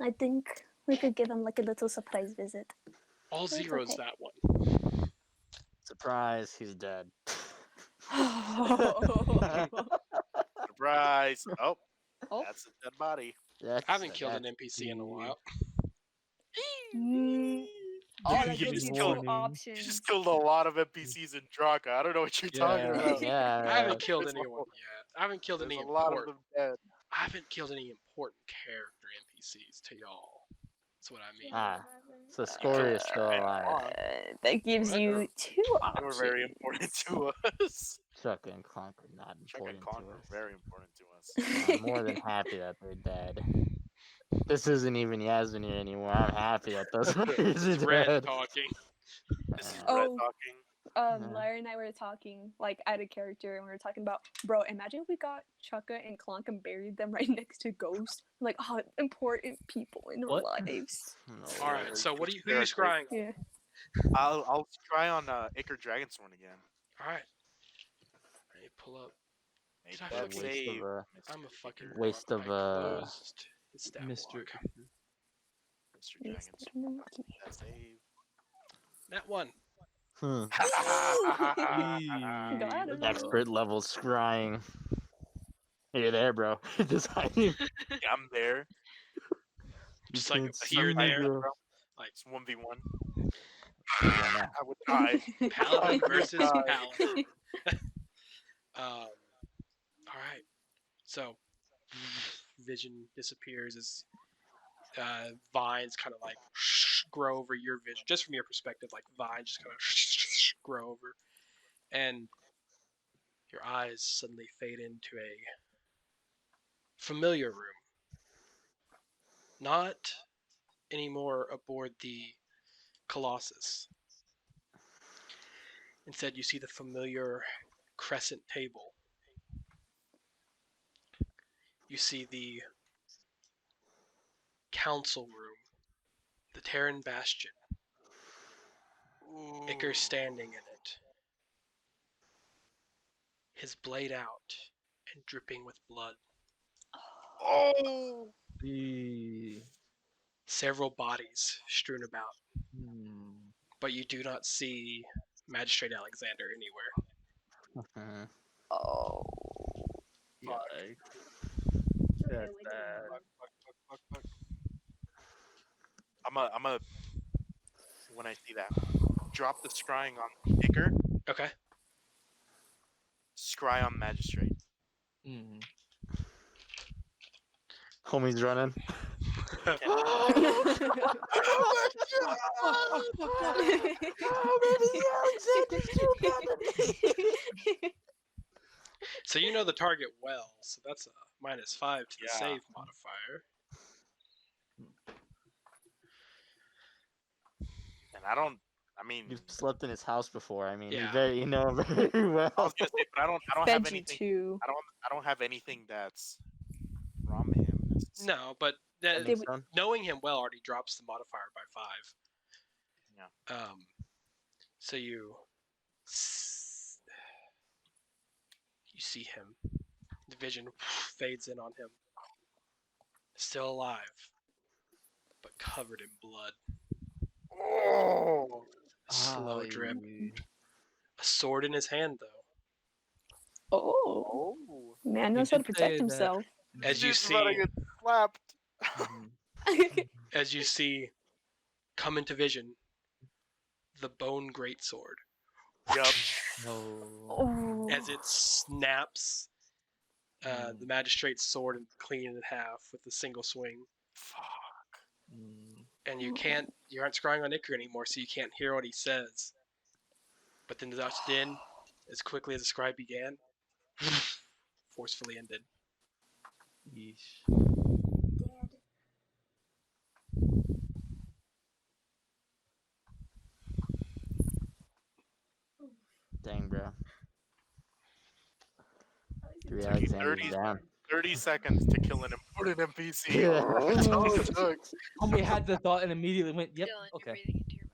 D: I think we could give him like a little surprise visit.
A: All
D: It's
A: zeros
D: okay.
A: that one.
C: Surprise, he's dead.
B: Surprise! Oh,
D: Oh.
B: that's a dead body.
C: That's,
A: I haven't killed an
C: that's
A: NPC in a
C: the-
A: while.
D: Oh,
B: Dude,
D: that
B: you
D: gives
B: just
D: you
B: killed-
D: two
B: You
D: options.
B: just killed a lot of NPCs in Draka. I don't know what you're talking
E: Yeah.
B: about.
C: Yeah.
A: I haven't killed
B: There's a
A: anyone
B: lot-
A: yet. I haven't killed
B: There's
A: any
B: a lot of
A: important.
B: them dead.
A: I haven't killed any important character NPCs to y'all. That's what I mean.
C: Ah, so Scoria is still alive.
D: That gives
A: What?
D: you two
B: They
D: options.
B: were very important to us.
C: Chuck and Clunk are not
B: Chuck and
C: important
B: Con
C: to
B: were
C: us.
B: very important to us.
C: I'm more than happy that they're dead. This isn't even Yasmin here anymore. I'm happy that those warriors are
A: It's Red
C: dead.
A: talking.
B: This is Red
D: Oh.
B: talking.
D: Lyra and I were talking like at a character, and we were talking about, bro. Imagine if we got Chukka and Clonk and buried them right next to Ghost. Like, oh, important people in our
E: What?
D: lives.
C: No.
A: All right. So who are you scrying on?
D: Yeah.
B: I'll try on Icar Dragonsworn again.
A: All right. Let me pull up.
B: Make
A: Did I
B: that
A: fucking-
B: save.
A: I'm a fucking
C: Waste
A: rock.
C: of,
A: I closed his stat
E: Mr.
A: block.
B: Mr.
D: Yes,
B: Dragonsworn. Make that save.
A: That one.
D: Got him.
C: Expert level scrying. You're there, bro. Just hiding.
B: Yeah, I'm there.
A: Just
C: You
A: like
C: can't see
A: here,
C: me,
A: there.
C: bro.
A: Like
B: It's 1v1.
C: Yeah,
B: I would die.
A: Paladin
B: Oh,
A: versus
B: God.
A: Paladin. All right. So, vision disappears as vines kind of like grow over your vision, just from your perspective. Like vines just kind of grow over, and your eyes suddenly fade into a familiar room. Not anymore aboard the Colossus. Instead, you see the familiar crescent table. You see the council room, the Terran Bastion. Iker standing in it, his blade out and dripping with blood.
B: Oh!
E: The
A: Several bodies strewn about,
E: hmm.
A: but you do not see Magistrate Alexander anywhere.
D: Oh.
E: Yikes.
F: Okay,
E: That's
F: wait till
E: bad.
F: tomorrow.
B: I'm a when I see that, drop the scrying on Iker,
A: Okay.
B: scry on magistrate.
E: Mm.
C: Homie's running.
B: Oh my god!
C: Oh, baby, Alexander's too
A: So you know the target well, so that's a -5 to the
B: Yeah.
A: save modifier.
B: And I mean,
C: You've slept in his house before. I mean,
A: Yeah.
C: you know him very well.
B: I was gonna say, but I don't have
D: Fed you
B: anything.
D: too.
B: I don't have anything that's from him. necessarily.
A: No, but
C: Homie's
D: Did we-
C: son.
A: knowing him well already drops the modifier by 5.
B: Yeah.
A: So you see him. The vision fades in on him. Still alive, but covered in blood.
B: Oh!
A: A slow drip.
E: Ay.
A: A sword in his hand, though.
D: Oh.
B: Oh!
D: Man knows
E: You
D: how to
E: did
D: protect
E: say that-
D: himself.
A: As you
B: Dude's about to
A: see,
B: get slapped.
E: Mhm.
A: as you see, come into vision, the bone greatsword.
B: Yup.
E: No.
D: Oh.
A: As it snaps, the magistrate's sword clean in half with a single swing.
B: Fuck.
E: Mm.
A: And you aren't scrying on Iker anymore, so you can't hear what he says. But then Then, as quickly as the scribe began, forcefully ended.
E: Yeesh.
F: Dead.
C: Dang, bro.
F: At least
C: Three
F: it's
C: Alexander's
B: 30
C: down.
B: 30 seconds to kill an important NPC.
C: Yeah.
B: That's all it took.
E: Homie had the thought and immediately went, yep,
G: Dylan, you're
E: okay.
G: breathing into your mic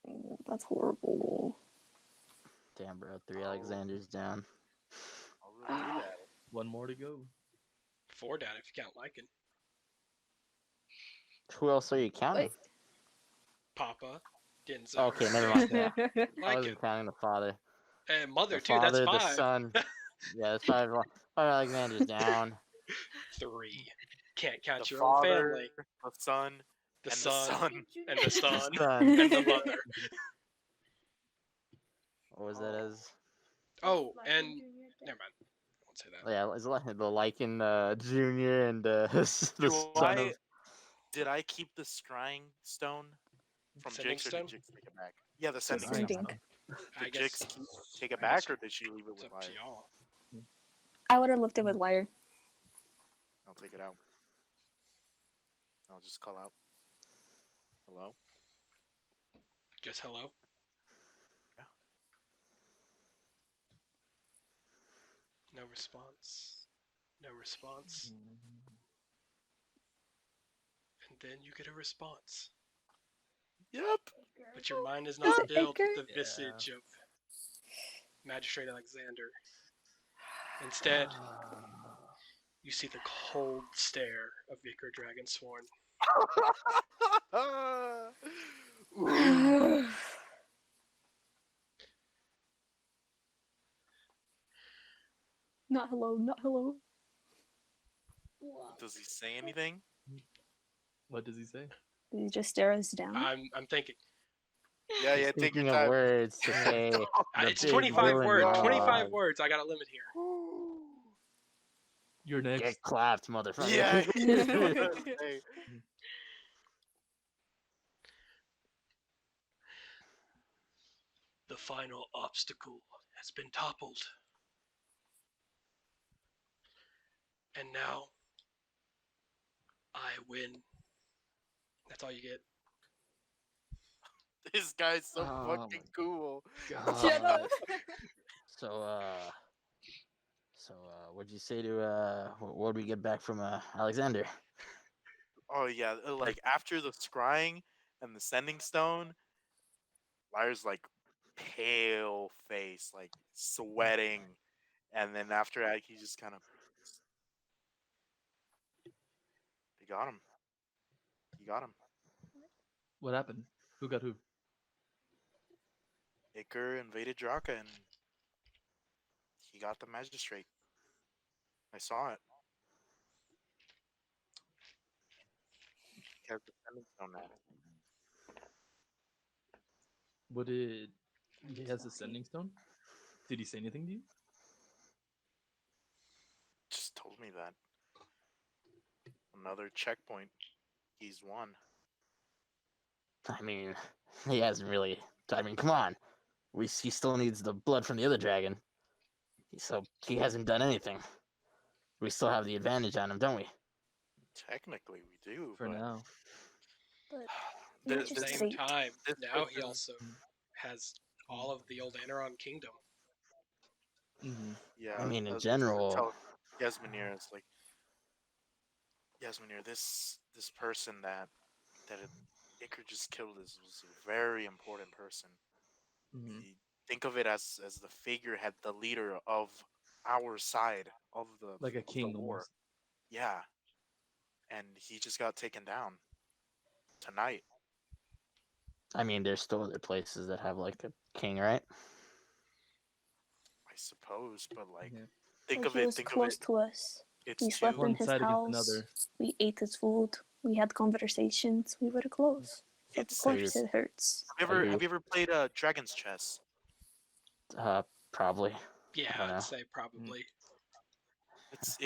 G: really bad.
D: That's horrible.
C: Damn, bro. Three Alexander's down.
B: I'll really do that.
E: One more to go.
A: 4 down if you count Lycan.
C: Who else are you counting?
A: Papa, Denzo.
C: Okay, never mind. Yeah. I
A: Lycan.
C: wasn't counting the father.
A: And Mother,
C: The
A: too,
C: father,
A: that's
C: the
A: 5.
C: son. Yeah, that's 5. 5 Alexander's down.
A: 3. Can't count
B: The
A: your own
B: father,
A: family.
B: the son,
A: The
B: and
A: son,
B: the son.
A: and the son,
C: Son.
A: and the mother.
C: What was that as?
A: Oh,
F: Like
A: and
F: Junior dead.
A: never mind. I won't say that.
C: Oh, yeah, it's like the Lycan Junior and the
B: Do
C: son of.
B: did I keep the scrying stone from
A: Sending
B: Jix, or
A: stone?
B: did Jix take it back? Yeah, the sending
E: Sending
B: stone.
D: Sending.
A: I
B: Did
A: guess
B: Jix take it back, or did she leave it
A: it's
B: with
A: up to
B: Liar?
A: y'all.
D: I would have looked it with liar.
B: I'll take it out. I'll just call out. Hello?
A: Just hello.
B: Yeah.
A: No response. No response. And then you get a response.
B: Yep.
A: But your mind is
D: Is
A: not
D: it
A: built with
D: Iker?
A: the visage of Magistrate Alexander. Instead, you see the cold stare of Vicar Dragonsworn.
D: Not hello, not hello.
F: What?
B: Does he say anything?
E: What does he say?
D: Did he just stare us down?
A: I'm thinking.
B: Yeah, take
C: Speaking
B: your
C: of
B: time.
C: words to say. The
A: It's
C: big
A: 25
C: villain
A: words.
C: monologue.
A: 25 words. I got a limit here.
E: You're next.
C: Get clapped, motherfucker.
B: Yeah. Hey,
A: The final obstacle has been toppled. And now I win. That's all you get.
B: This guy's so
C: Oh
B: fucking cool.
F: Shut up.
C: So, what'd you say to what did we get back from Alexander?
B: Oh yeah, like after the scrying and the sending stone, Lyre's like pale face, like sweating, and then after that he just kind of he got him. He got him.
E: What happened? Who got who?
B: Iker invaded Draka and he got the magistrate. I saw it. He has the sending stone now.
E: What did he has a sending stone? Did he say anything to you?
B: Just told me that. Another checkpoint. He's won.
C: I mean, he hasn't really. I mean, come on. He still needs the blood from the other dragon. So he hasn't done anything. We still have the advantage on him, don't we?
B: Technically, we do.
E: For
B: but
E: now.
D: But
A: At
B: This-
A: the
D: just
B: this-
A: same
D: say-
A: time,
B: this
A: now he
B: person-
A: also has all of the old Aneron kingdom.
E: Mm-hmm.
B: yeah.
C: I mean, in
B: was
C: general.
B: tell Yasminir, it's like Yasminir, this person that Iker just killed was a very important person.
E: Mm-hmm.
B: Think of it as the figurehead, the leader of our side of the
E: Like a
B: of the
E: king
B: war.
E: almost.
B: Yeah, and he just got taken down tonight.
C: I mean, there's still other places that have like a king, right?
B: I suppose, but like,
E: Yeah.
B: think
D: But
B: of
D: he
B: it.
D: was
B: Think of
D: close
B: it.
D: to us.
B: It's
D: We slept
B: two.
D: in
E: One
D: his
E: side against
D: house.
E: another.
D: We ate his food. We had conversations. We were close. So of
B: It's-
D: course it hurts.
B: Have you ever played Dragon's Chess?
C: Probably.
A: Yeah,
C: I don't know.
A: I'd say probably.
B: It's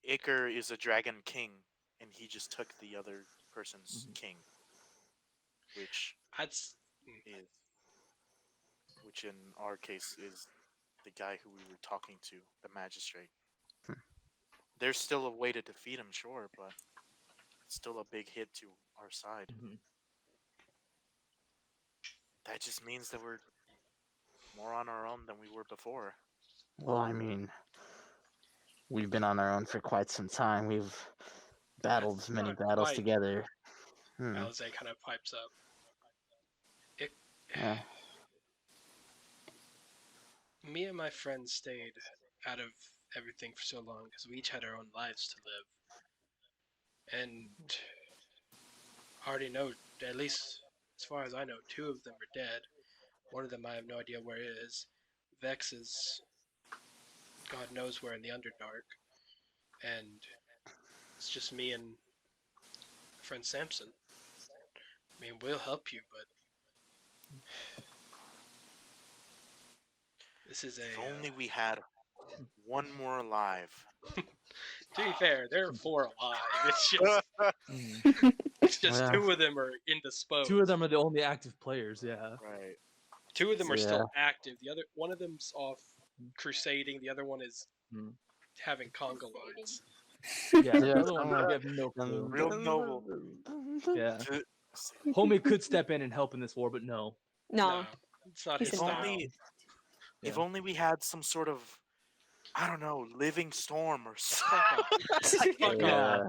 B: Iker is a dragon king, and he just took the other person's
E: Mhm.
B: king, which
A: I'd s-
B: is, which in our case is the guy who we were talking to, the magistrate.
C: Hmm.
B: There's still a way to defeat him, sure, but it's still a big hit to our side.
E: Mhm.
B: That just means that we're more on our own than we were before.
C: Well, I mean, we've been on our own for quite some time. We've battled
A: That's
C: many
A: not
C: battles
A: quite-
C: together. Hmm.
A: Alize kind of pipes up.
C: Yeah.
A: Me and my friends stayed out of everything for so long because we each had our own lives to live. And I already know, at least as far as I know, two of them are dead. One of them I have no idea where it is. Vex is God knows where in the Underdark. And it's just me and my friend Samson. I mean, we'll help you, but this is
B: If
A: a.
B: only we had one more alive.
A: To be fair, there are four alive. It's just,
E: Mhm.
A: it's just
C: Yeah.
A: two of them are indisposed.
E: Two of them are the only active players. Yeah.
B: Right.
A: Two of them are
C: Yeah.
A: still active. The other, one of them's off crusading. The other one is
E: Hmm.
A: having conga lines.
E: Yeah. The
C: Yeah,
E: other one,
C: someone-
E: we have no clue.
B: Real noble.
E: Yeah.
B: Ju-
E: Homie could step in and help in this war, but no.
D: No.
A: It's not
D: He's
A: his
B: If
D: in
A: style.
B: only, if
E: Yeah.
B: only we had some sort of, I don't know, living storm or
A: Fuck
B: something.
A: off. Fuck
C: Yeah.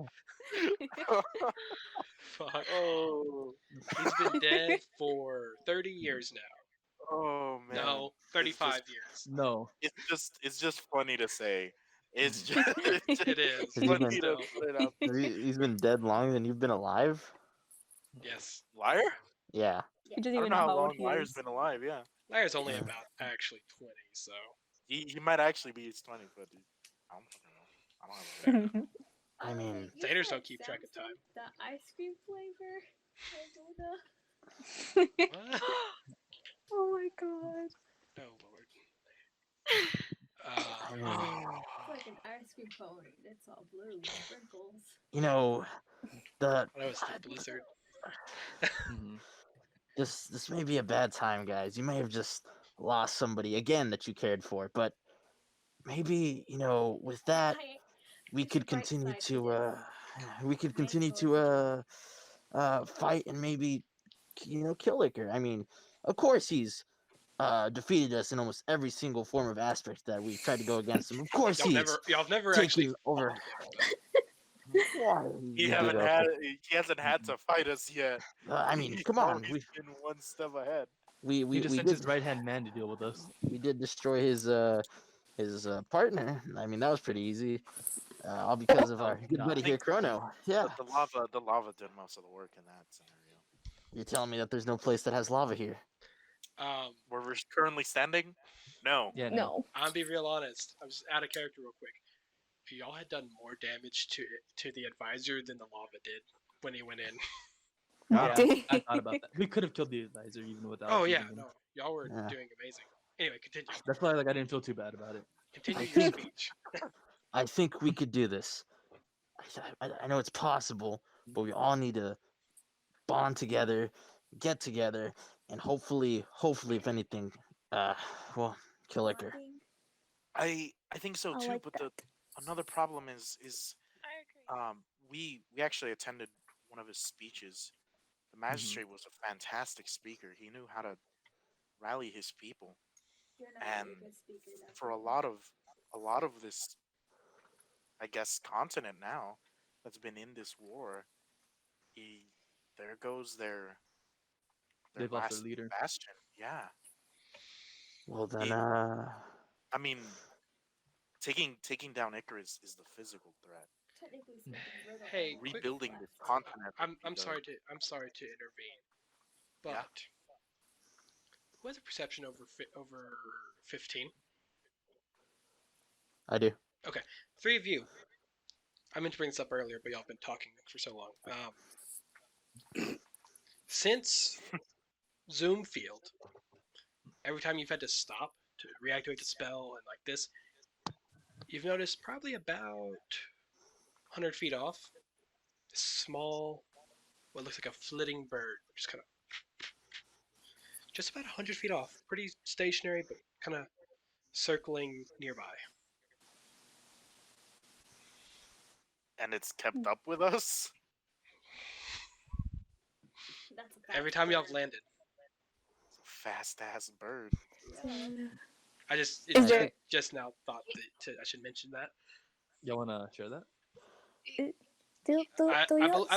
A: off. Fuck.
B: Oh,
A: He's been dead for 30 years now.
B: oh man.
A: No, 35 years.
E: No.
B: It's just funny to say. It's
E: Mhm.
B: just, it's just
A: It is.
C: Has he
A: But
C: been-
A: still,
B: put it out.
C: He's been dead longer than you've been alive.
A: yes.
B: Liar?
C: Yeah.
D: You don't
B: I
D: even
B: don't know how
D: how
B: long
D: old he
B: Liar's
D: is.
B: been alive. Yeah,
A: Larry's only
C: Yeah.
A: about actually 20, so.
B: he might actually be 20, but I don't fucking know. I don't have. A
C: I mean,
F: You
A: Daters
F: said
A: don't keep track of time.
F: Samsung, The ice cream flavor.
A: What?
D: Oh my god.
A: No, Lord.
C: I mean,
F: It's like an ice cream cone. It's all blue with sprinkles.
C: you know, the
A: That was the blizzard.
E: Mhm.
C: this may be a bad time, guys. You may have just lost somebody again that you cared for. But maybe with that we
F: There's a
C: could
F: bright
C: continue
F: side to
C: to
F: this.
C: fight and maybe kill Iker. I mean, of course he's defeated us in almost every single form of aspect that we've tried to go against him. Of course he's
A: Y'all never actually
C: taken over.
A: fought him though.
C: Why
B: He
C: we did
B: haven't
C: okay.
B: had he hasn't had to fight us yet.
C: I mean,
B: He's
C: come on,
B: always been one step ahead.
E: He just
C: we
E: sent
C: did
E: his right hand man to deal with us.
C: we did destroy his partner. I mean, that was pretty easy. All because of
E: Oh,
C: our good
E: nah.
C: buddy here, Chrono. Yeah,
B: The lava did most of the work in that scenario.
C: you're telling me that there's no place that has lava here.
B: Where we're currently standing? No.
E: Yeah, no.
D: No.
A: I'm be real honest. I'm just out of character real quick. If y'all had done more damage to the advisor than the lava did when he went in.
E: Yeah,
D: Dang.
E: I thought about that. We could have killed the advisor even without.
A: Oh yeah,
E: beating him.
A: no, y'all were
C: Yeah.
A: doing amazing. Anyway, continue.
E: That's why like I didn't feel too bad about it.
A: Continue
C: I
A: your
C: think-
A: speech.
C: I think we could do this. I know it's possible, but we all need to bond together, get together, and hopefully, if anything, well, kill Iker.
F: Bonding.
B: I think so
D: I
B: too,
D: like
B: but
D: that.
B: another problem is
G: I agree.
B: we actually attended one of his speeches. The magistrate was a fantastic speaker. He knew how to rally his people.
F: You're not
B: And
F: a very good speaker. That's
B: For
F: why.
B: a lot of this, I guess, continent now that's been in this war, there goes their
E: They've lost their
B: last
E: leader.
B: bastion. Yeah,
C: Well then,
B: I mean, taking down Icarus is the physical threat.
F: Technically speaking, we're the
A: Hey,
F: only
A: quick-
B: Rebuilding
F: ones
B: this
F: left.
B: continent. would be
A: I'm
B: the-
A: sorry to intervene, but
B: Yeah.
A: who has a perception over 15?
C: I do.
A: Three of you. I meant to bring this up earlier, but y'all been talking for so long. Since Zoom Field, every time you've had to stop to reactivate the spell and like this, you've noticed probably about 100 feet off, a small, what looks like a flitting bird, just about 100 feet off, pretty stationary, but kind of circling nearby.
B: And it's kept up with us.
F: That's a
A: Every
F: fast
A: time y'all
F: bird.
A: have landed.
B: It's a fast ass bird.
F: Yeah.
A: I just
D: Is there-
A: just now thought that I should mention that.
E: Y'all wanna share that?
D: Do you
A: I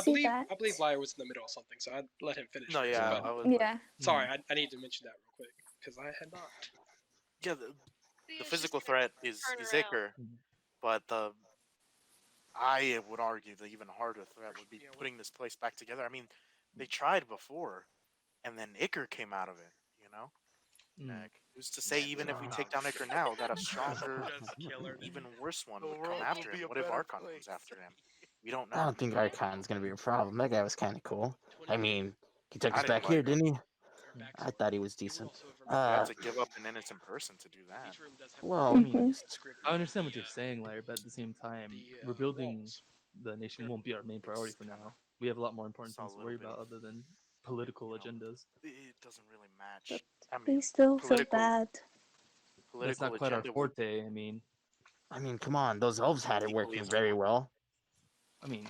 D: see that?
A: believe Liar was in the middle of something, so I'd let him finish.
B: No,
A: first,
B: yeah,
A: but-
B: I was.
D: Yeah.
A: sorry, I need to mention that real quick because I had not.
B: Yeah,
G: See,
B: the
G: it's
B: physical
G: just gonna
B: threat is
G: turn around.
B: Iker,
E: Mhm.
B: but I would argue the even harder threat would be
A: Yeah, what-
B: putting this place back together. I mean, they tried before, and then Iker came out of it. You know,
E: Mm.
B: who's to say even if we take down Iker now, that a stronger,
A: Just killer.
B: even worse one
H: The
B: would
H: world
B: come
H: will
B: after
H: be
B: him?
H: a
B: What if
H: better
B: Archon
H: place.
B: comes after him? We don't
C: I
B: know.
C: don't think Archon's gonna be a problem. That guy was kind of cool. I mean, he took
B: I
C: us
B: didn't
C: back
B: like
C: here,
B: him.
C: didn't he?
A: Your
C: I
A: backstory.
C: thought he was
A: You were
C: decent.
A: also a
B: You had
A: vermilion.
B: to give up an innocent person to do that.
A: Each room does have
C: Well,
E: I mean,
A: a script.
E: I understand what you're saying, Larry, but at the same time,
A: The,
E: rebuilding
A: walls.
E: the nation won't be our main priority for now. We have a lot more important
B: Saw a
E: things to
B: little
E: worry
B: bit
E: about
B: of-
E: other than political
B: you know,
E: agendas.
B: It doesn't really match.
D: But
B: I
D: We
B: mean,
D: still feel
B: political-
D: bad.
E: That's
B: political
E: not quite our
B: agenda would
E: forte. I mean,
C: come on, those elves had it
B: Equally
C: working
B: as
C: very well.
E: I mean,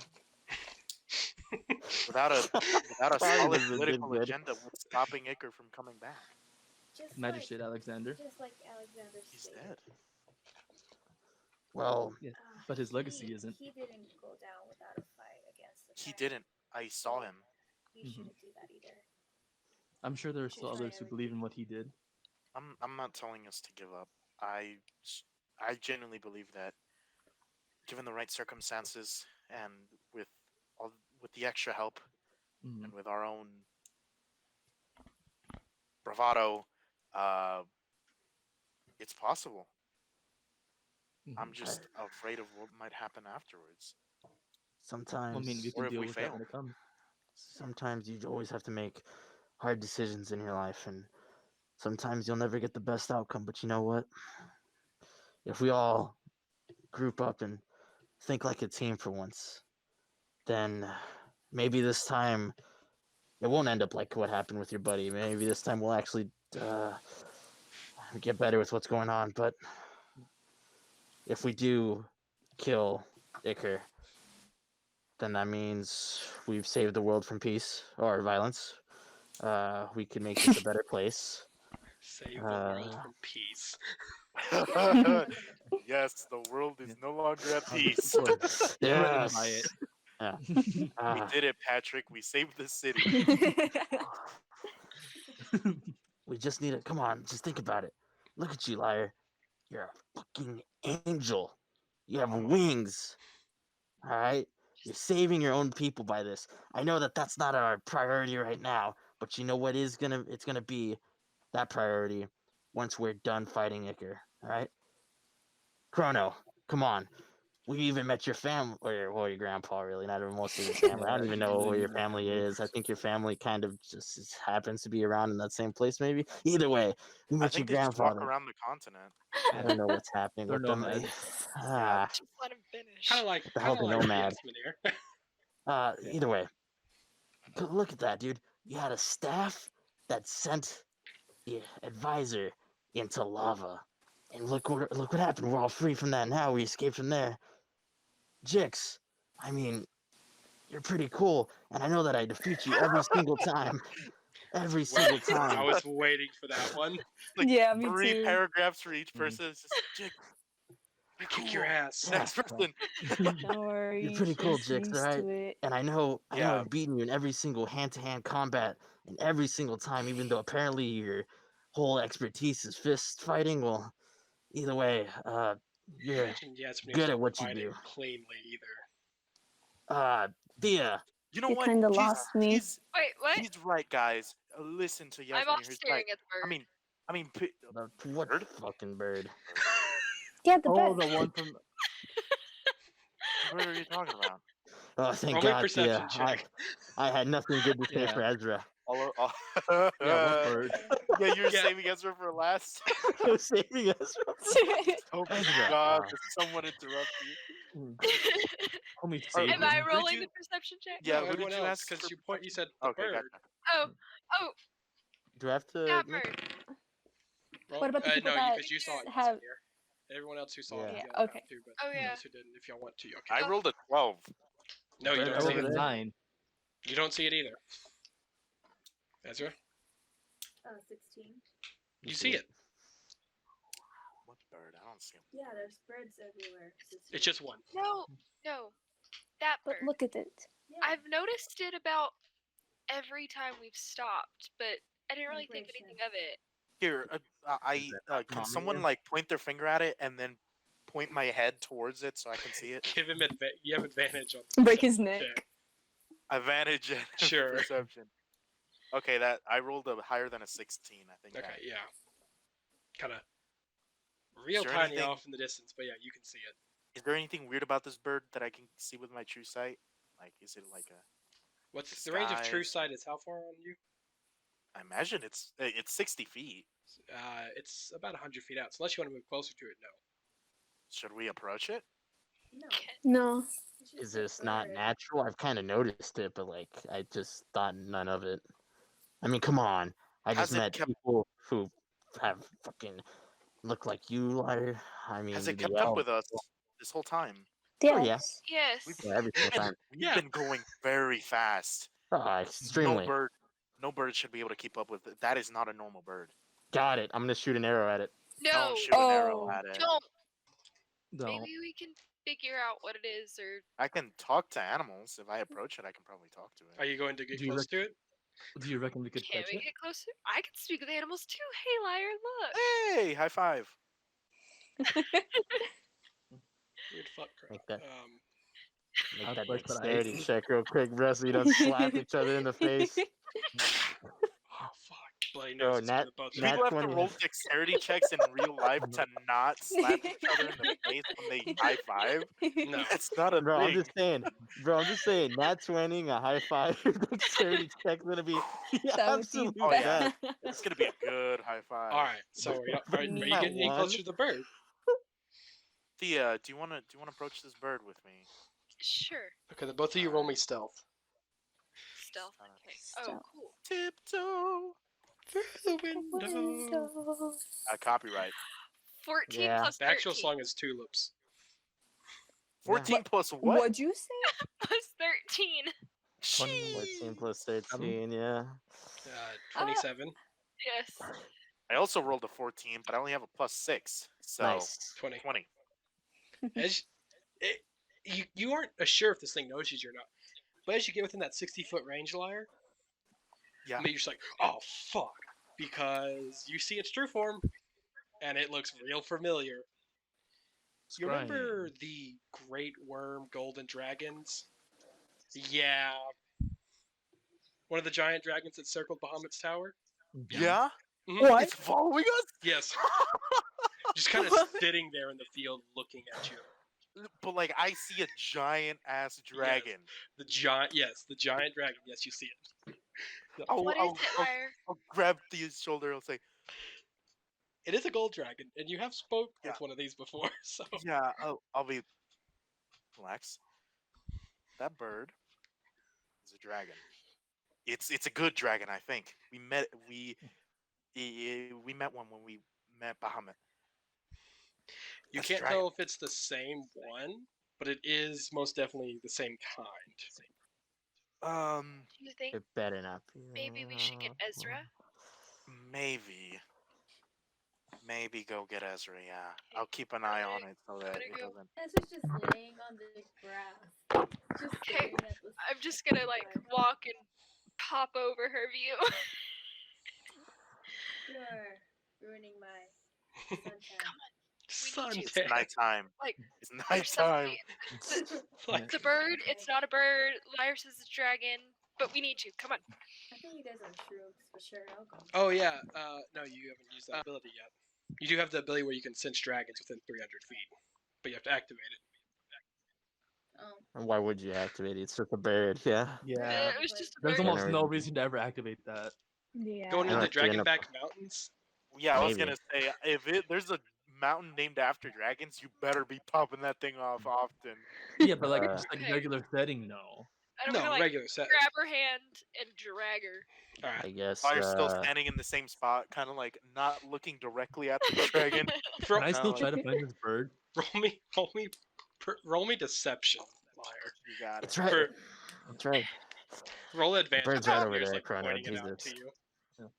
B: without a
C: Sorry,
B: solid
C: this is
B: political
C: good.
B: agenda, what's stopping Iker from coming back?
F: Just
E: Magistrate
F: like,
E: Alexander.
F: just like Alexander
B: He's
F: stated.
B: dead.
C: Well,
E: But his legacy isn't.
F: He didn't go down without a fight against the
B: He
F: Dragon.
B: didn't. I saw him.
F: We
E: Mhm.
F: shouldn't do that either.
E: I'm sure there are still
F: Try
E: others who believe in what he did.
B: I'm not telling us to give up. I genuinely believe that, given the right circumstances and with the extra help
E: Mhm.
B: and with our own bravado, it's possible. I'm
E: Mhm.
B: just afraid of what might happen afterwards.
C: sometimes,
E: Well, I mean, we
B: Or
E: can
B: if
E: deal
B: we
E: with
B: fail.
E: that when it comes.
C: sometimes you always have to make hard decisions in your life, and sometimes you'll never get the best outcome. But you know what? If we all group up and think like a team for once, then maybe this time it won't end up like what happened with your buddy. Maybe this time we'll actually get better with what's going on. But if we do kill Iker, then that means we've saved the world from peace or violence. We can make this a better place.
A: Save the world from peace.
B: Yes, the world is no longer at peace.
E: Threatened by
C: Yes.
E: it.
C: Yeah.
B: We did it, Patrick. We saved the city.
C: We just need it. Come on, just think about it. Look at you, liar. You're a fucking angel. You have wings. All right? You're saving your own people by this. I know that that's not our priority right now, but you know what is it's gonna be that priority once we're done fighting Iker. All right? Chrono, come on. We even met your family, or your grandpa, really, not even mostly your family. I don't even know where your family is. I think your family kind of just happens to be around in that same place, maybe. Either way, we
B: I
C: met your
B: think they just walk
C: grandfather.
B: around the continent.
C: I don't know what's happening
E: They're
C: with them.
E: nomads.
G: Just let him finish.
A: Kind of like,
C: What the hell's a nomad?
A: Yasmin here.
C: Either way, look at that, dude. You had a staff that sent the advisor into lava, and look what happened. We're all free from that now. We escaped from there. Jix, I mean, you're pretty cool, and I know that I defeat you every single time. Every single
A: I
C: time.
A: was waiting for that one.
B: Like
D: Yeah, me
B: 3
D: too.
B: paragraphs for each person. It's just, Jake,
A: I kick your ass.
C: Yeah.
B: next person.
D: Don't worry.
C: You're pretty cool,
D: he's
C: Jix,
D: used
C: right?
D: to it.
C: And I know
B: Yeah.
C: I've beaten you in every single hand-to-hand combat, and every single time, even though apparently your whole expertise is fist fighting. Well, either way, you're
A: Imagine Yasmin
C: good
A: not
C: at what you
A: fighting
C: do.
A: cleanly either.
C: Thea,
B: You know
D: You
B: what?
D: kinda
B: He's-
D: lost me.
B: He's,
G: Wait, what?
B: he's right, guys. Listen to
G: I'm
B: Yasmin.
G: off
B: He's right.
G: staring at the bird.
B: I mean,
C: what
B: bird?
C: fucking bird?
D: Yeah, the
E: Oh,
D: best.
E: the one from.
B: What bird are you talking about?
C: Oh, thank
A: Roll me a
C: God,
A: perception
C: Thea.
A: check.
C: I had nothing good to say
E: Yeah.
C: for Ezra.
E: Yeah, what bird?
B: Yeah, you're
A: Yeah.
B: saving Ezra for last.
C: I was saving Ezra.
B: Oh my
C: Ezra.
B: God! Did someone interrupt you?
E: Homie
B: Or-
E: saved
G: Am I
E: him.
B: Who'd
G: rolling
B: you-
G: the perception check?
B: Yeah,
A: No,
B: who did
A: everyone
B: you
A: else,
B: ask
A: because
B: for
A: you said the
B: Okay,
A: bird.
B: gotcha.
G: Oh,
C: Do I have to?
G: that
C: make-
G: bird.
A: Roll,
D: What about the people
A: no,
D: that
A: because you saw it,
D: have-
A: Yasmin here. Everyone else who saw
C: Yeah.
A: it,
D: Yeah,
A: y'all
D: okay.
A: have to, but
G: Oh, yeah.
A: those who didn't, if y'all want to, y'all
B: I
A: can.
B: rolled a 12.
A: No, you
C: Bird
E: I
A: don't see
E: rolled
A: it.
E: a 9.
A: You don't see it either. Ezra,
F: 16.
A: you see it.
B: What bird? I don't see him.
F: Yeah, there's birds everywhere.
A: It's just one.
G: No, that
D: But
G: bird.
D: look at it.
F: Yeah.
G: I've noticed it about every time we've stopped, but I didn't really think
F: Migration.
G: anything of it.
B: Here, can
C: Mommy
B: someone
C: here?
B: like point their finger at it and then point my head towards it so I can see it?
A: Give him you have advantage on.
D: Break his
A: perception
D: neck.
A: check.
B: Advantage and
A: Sure.
B: perception. Okay, that I rolled a higher than a 16. I think.
A: Okay,
B: that-
A: yeah. Kind of real
B: there
A: tiny
B: anything-
A: off in the distance, but yeah, you can see it.
B: Is there anything weird about this bird that I can see with my true sight? Like, is it like a?
A: What's the range of true
B: Disguise.
A: sight? Is how far on you?
B: I imagine it's 60 feet.
A: It's about 100 feet out. So unless you want to move closer to it, no.
B: Should we approach it?
F: No.
D: No.
F: it's just
C: Is
F: a
C: this not
F: bird.
C: natural? I've kind of noticed it, but like I just thought none of it. I mean, come on. I
B: Has
C: just
B: it
C: met
B: kept-
C: people who have fucking look like you, liar. I mean,
B: Has it
C: the
B: kept up
C: elves-
B: with us this whole time?
C: Oh, yeah.
D: Yes.
G: Yes.
C: Yeah, every single time.
B: We've
A: Yeah.
B: been going very fast.
C: Extremely.
B: No bird should be able to keep up with it. That is not a normal bird.
C: Got it. I'm gonna shoot an arrow at it.
G: No,
B: Don't shoot an arrow
D: Oh.
B: at it.
G: don't.
E: No.
G: Maybe we can figure out what it is, or
B: I can talk to animals. If I approach it, I can probably talk to
A: Are
B: it.
A: you going to get
E: Do you
A: close to it?
E: Do you reckon we could
G: can
E: fetch
G: we
E: it?
G: get closer? I can speak with animals too. Hey, liar, look.
B: Hey, high five.
A: Weird fuck crap.
C: Like that. Make
E: I'd
C: that
E: like that
C: dexterity
E: ice.
C: check real quick, bro, so you don't slap each other in the face.
A: Oh fuck. Bloody
C: Bro,
A: noses for the both of you.
C: Nat
B: People have to
C: 20.
B: roll dexterity checks in real life to not slap each other in the face when they high five.
A: No.
B: That's not a
C: Bro, I'm
B: thing.
C: just saying. Bro, I'm just saying. Nat 20, a high five, dexterity check's gonna be the
D: That would be
C: absolute
B: Oh, yeah.
C: best.
B: It's gonna be a good high five.
A: All right. So are you
D: Me
A: getting any
C: one.
A: closer to the bird?
B: Thea, do you wanna approach this bird with me?
G: Sure.
A: Okay, then both of you roll me stealth.
G: Stealth. Okay. Oh,
D: Stealth.
G: cool.
B: Tiptoe.
A: Through the window.
B: Copyright.
G: 14
C: Yeah.
G: plus
A: The actual
G: 13.
A: song is Tulips.
B: 14 plus what?
D: What'd you say?
G: Plus 13.
C: 14 plus
B: Sheesh.
C: 13, yeah.
A: 27.
G: Yes.
B: I also rolled a 14, but I only have a plus 6. So
C: Nice.
A: 20.
B: 20.
A: As you aren't sure if this thing knows you or not, but as you get within that 60-foot range, Liar,
B: Yeah.
A: you're just like, oh fuck, because you see its true form, and it looks real familiar. You remember the Great Worm Golden Dragons? Yeah. One of the giant dragons that circled Bahamut's tower?
B: Yeah?
A: Mhm.
D: What?
B: It's following us?
A: Yes. Just kind of sitting there in the field looking at you.
B: But like I see a giant ass dragon.
A: The giant dragon. Yes, you see it.
G: What is it, Liar?
B: I'll grab his shoulder. I'll say,
A: It is a gold dragon, and you have spoke
B: Yeah.
A: with one of these before, so
B: yeah. I'll be relax. That bird is a dragon. It's a good dragon. I think we met one when we met Bahamut.
A: you
B: That's a
A: can't
B: dragon.
A: tell if it's the same one, but it is most definitely the same kind.
G: Do you think
C: It better not be.
G: maybe we should get Ezra?
B: Maybe go get Ezra. Yeah, I'll keep an eye on it so that
G: Wanna
B: it
G: go?
B: doesn't.
F: Ezra's just laying on the grass, just
G: Okay,
F: staring at the.
G: I'm just gonna like walk and pop over her view.
F: You're ruining my suntan.
A: Sunday.
G: you.
B: It's nighttime.
G: Like,
B: It's
G: there's
B: nighttime.
G: something.
A: Like,
G: It's a bird. It's not a bird. Liar says it's a dragon. But we need you. Come on.
F: I think you guys are shrooms, but sure, I'll go.
A: oh yeah, no, you haven't used that ability yet. You do have the ability where you can sense dragons within 300 feet, but you have to activate it.
F: Oh.
C: And why would you activate it? It's just a bird, yeah.
E: Yeah.
G: It was just a
E: There's
G: bird.
E: almost no
C: Generated.
E: reason to ever activate that.
D: Yeah.
A: Going into
C: know
A: the
C: it's doing
A: Dragonback Mountains.
B: Yeah, I was
C: Maybe.
B: gonna say if there's a mountain named after dragons, you better be popping that thing off often.
E: Yeah, but like
C: Uh,
E: just like
G: Okay.
E: regular setting, no.
G: And I'm
A: No,
G: gonna like
A: regular set.
G: grab her hand and drag her.
A: All right.
C: I guess.
B: Fire's still standing in the same spot, kind of like not looking directly at the dragon.
E: Can I
B: No,
E: still
B: like-
E: try to find this bird?
A: roll me deception, Liar.
B: You got
C: It's
B: it.
C: right.
A: For,
C: It's right.
A: roll advantage.
C: bird's right
A: if
C: over
A: you're just,
C: there,
A: like,
C: Chrono,
A: pointing it out to
C: Jesus.
A: you.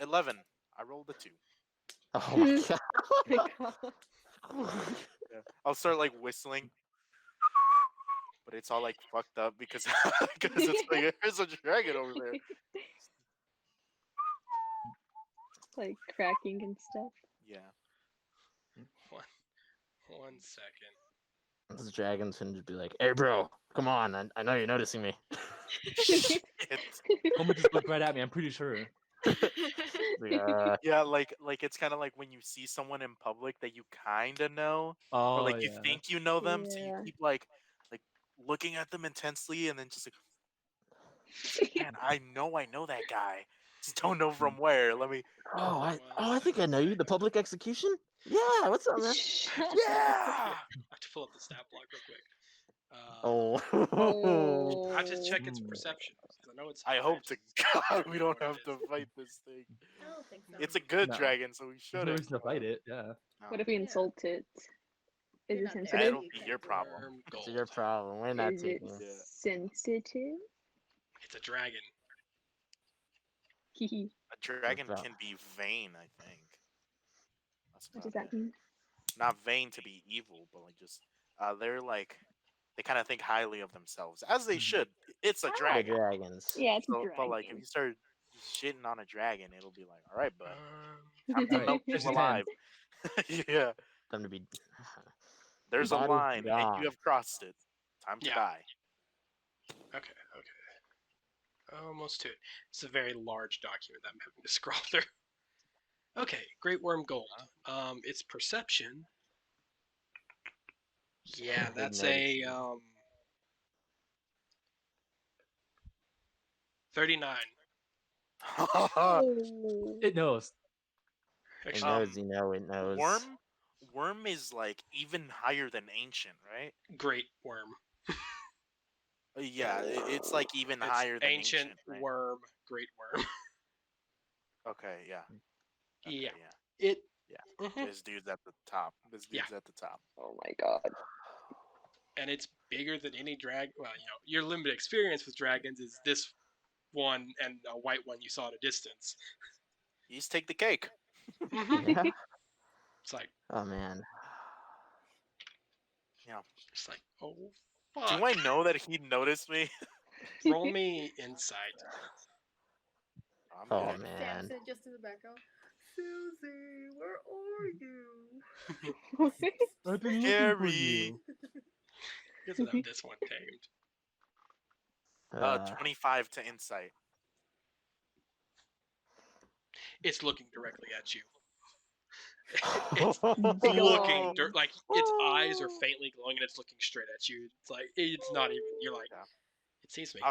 B: 11. I rolled a 2.
C: Oh my god.
B: Yeah. I'll start like whistling, but it's all like fucked up because it's like there's a dragon over there.
H: Like cracking and stuff.
B: Yeah.
A: One second.
C: This dragon's gonna just be like, "Hey, bro, come on! I know you're noticing me."
B: Shit.
E: Homie just looked right at me. I'm pretty sure.
B: Yeah, like it's kind of like when you see someone in public that you kind of know,
E: Oh
B: or like you
E: yeah.
B: think you know them, so you
H: Yeah.
B: keep like looking at them intensely, and then just like, man, I know that guy. Just don't know from where. Let me.
C: I think I know you. The public execution. Yeah, what's up, man?
B: Yeah.
A: I have to pull up the stat block real quick.
C: Oh.
H: Oh.
A: I have to check its
E: Mm.
A: perception. 'Cause I know it's.
B: I
A: high,
B: hope to
A: just
B: God we don't
A: where
B: have
A: it
B: to
A: is.
B: fight this thing.
F: I don't think so.
B: It's a good
E: No.
B: dragon, so we
E: There's
B: should.
E: no reason to fight it. Yeah.
H: What if we
F: Yeah.
H: insult it? Is
F: You're
H: it
F: not there.
H: sensitive?
B: That'll be your problem.
A: Worm
C: It's
A: gold.
C: your problem. We're not
H: Is it
C: taking it.
B: Yeah.
H: sensitive?
A: It's a dragon.
H: Hehe.
B: A dragon
C: about-
B: can be vain, I think. That's
H: What
B: about
H: does
B: it.
H: that mean?
B: Not vain to be evil, but like just they're like they kind of think highly of themselves, as they should. It's a
C: The
B: dragon.
C: dragons.
H: Yeah, it's a
B: So,
H: dragon.
B: but like if you start just shitting on a dragon, it'll be like, all right, bud,
A: Um,
B: time to
E: Alright,
B: milk
E: here's
B: you
E: your
B: alive. Yeah,
C: Them to be.
B: there's a
C: Body's
B: line, and
C: gone.
B: you have crossed it. Time to
A: Yeah.
B: die.
A: okay. Almost to it. It's a very large document that I'm having to scroll through. Okay, Great Worm Gold. Its perception. Yeah,
C: Big
A: that's
C: notice.
A: a 39.
H: Oh.
E: It knows.
C: It
A: Actually,
C: knows, it knows.
B: Worm is like even higher than ancient, right?
A: Great Worm.
B: Yeah, it's like even
A: It's
B: higher than
A: ancient
B: right?
A: worm, Great Worm.
B: Okay, yeah. Okay,
A: Yeah.
B: yeah.
A: It.
B: Yeah.
A: Mhm.
B: This dude's at the top. This
A: Yeah.
B: dude's at the top.
H: Oh my god.
A: And it's bigger than any drag. Well, your limited experience with dragons is this one and a white one you saw at a distance.
B: You just take the cake.
A: Mm-hmm.
C: Yeah.
A: It's like,
C: Oh man.
A: it's like, oh
B: Do
A: fuck.
B: I know that he noticed me?
A: Roll me insight.
B: I'm
C: Oh
B: good.
C: man.
F: Samson just in the background. Susie, where are you?
E: I've been looking for
B: Gary.
E: you.
A: He doesn't have this one tamed.
B: 25 to insight.
A: It's looking directly at you.
C: it's
H: Big
A: Looking
H: ol'-
A: like its eyes are faintly glowing and it's looking straight at you. It's like it's not even. You're like,
B: Yeah.
A: it sees me.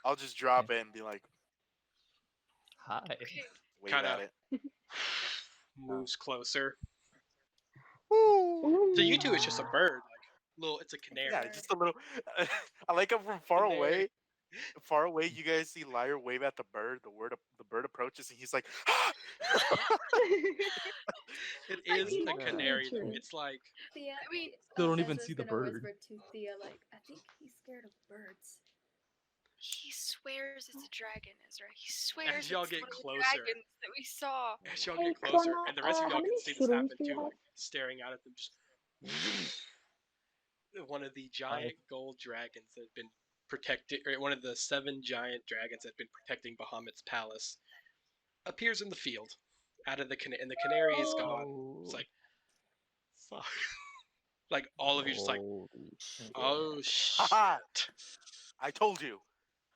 B: I'll just drop it and be like,
E: Hi.
G: Okay.
B: wave
A: Kinda-
B: at it.
A: Moves closer.
H: Ooh.
A: To you two, it's just a bird. Like little, it's a canary.
B: Yeah, just a little. I like how from far
A: Canary.
B: away. Far away, you guys see Liar wave at the bird. The bird approaches, and he's like,
A: It
G: I
A: is
G: mean-
A: a canary though.
D: True.
A: It's like
F: Thea,
G: I mean,
E: Still don't even
F: Ezra's
E: see the
F: gonna
E: bird.
F: whisper to Thea, like, I think he's scared of birds.
G: he swears it's a dragon, Ezra. He swears
A: y'all
G: it's
A: get
G: one of the
A: closer.
G: dragons that we saw.
A: as y'all
D: Hey,
A: get closer,
D: Clona,
A: and the rest of
D: how
A: y'all can
D: many
A: see this
D: shrooms
A: happen
D: do you
A: too,
D: have?
A: like staring out at them. Just one of the giant gold dragons that had been protected, or one of the 7 giant dragons that had been protecting Bahamut's palace, appears in the field, out of and the canary is gone. It's like, fuck. Like all of you just like,
C: Holy shit.
A: oh
B: Haha.
A: shit.
B: I told you.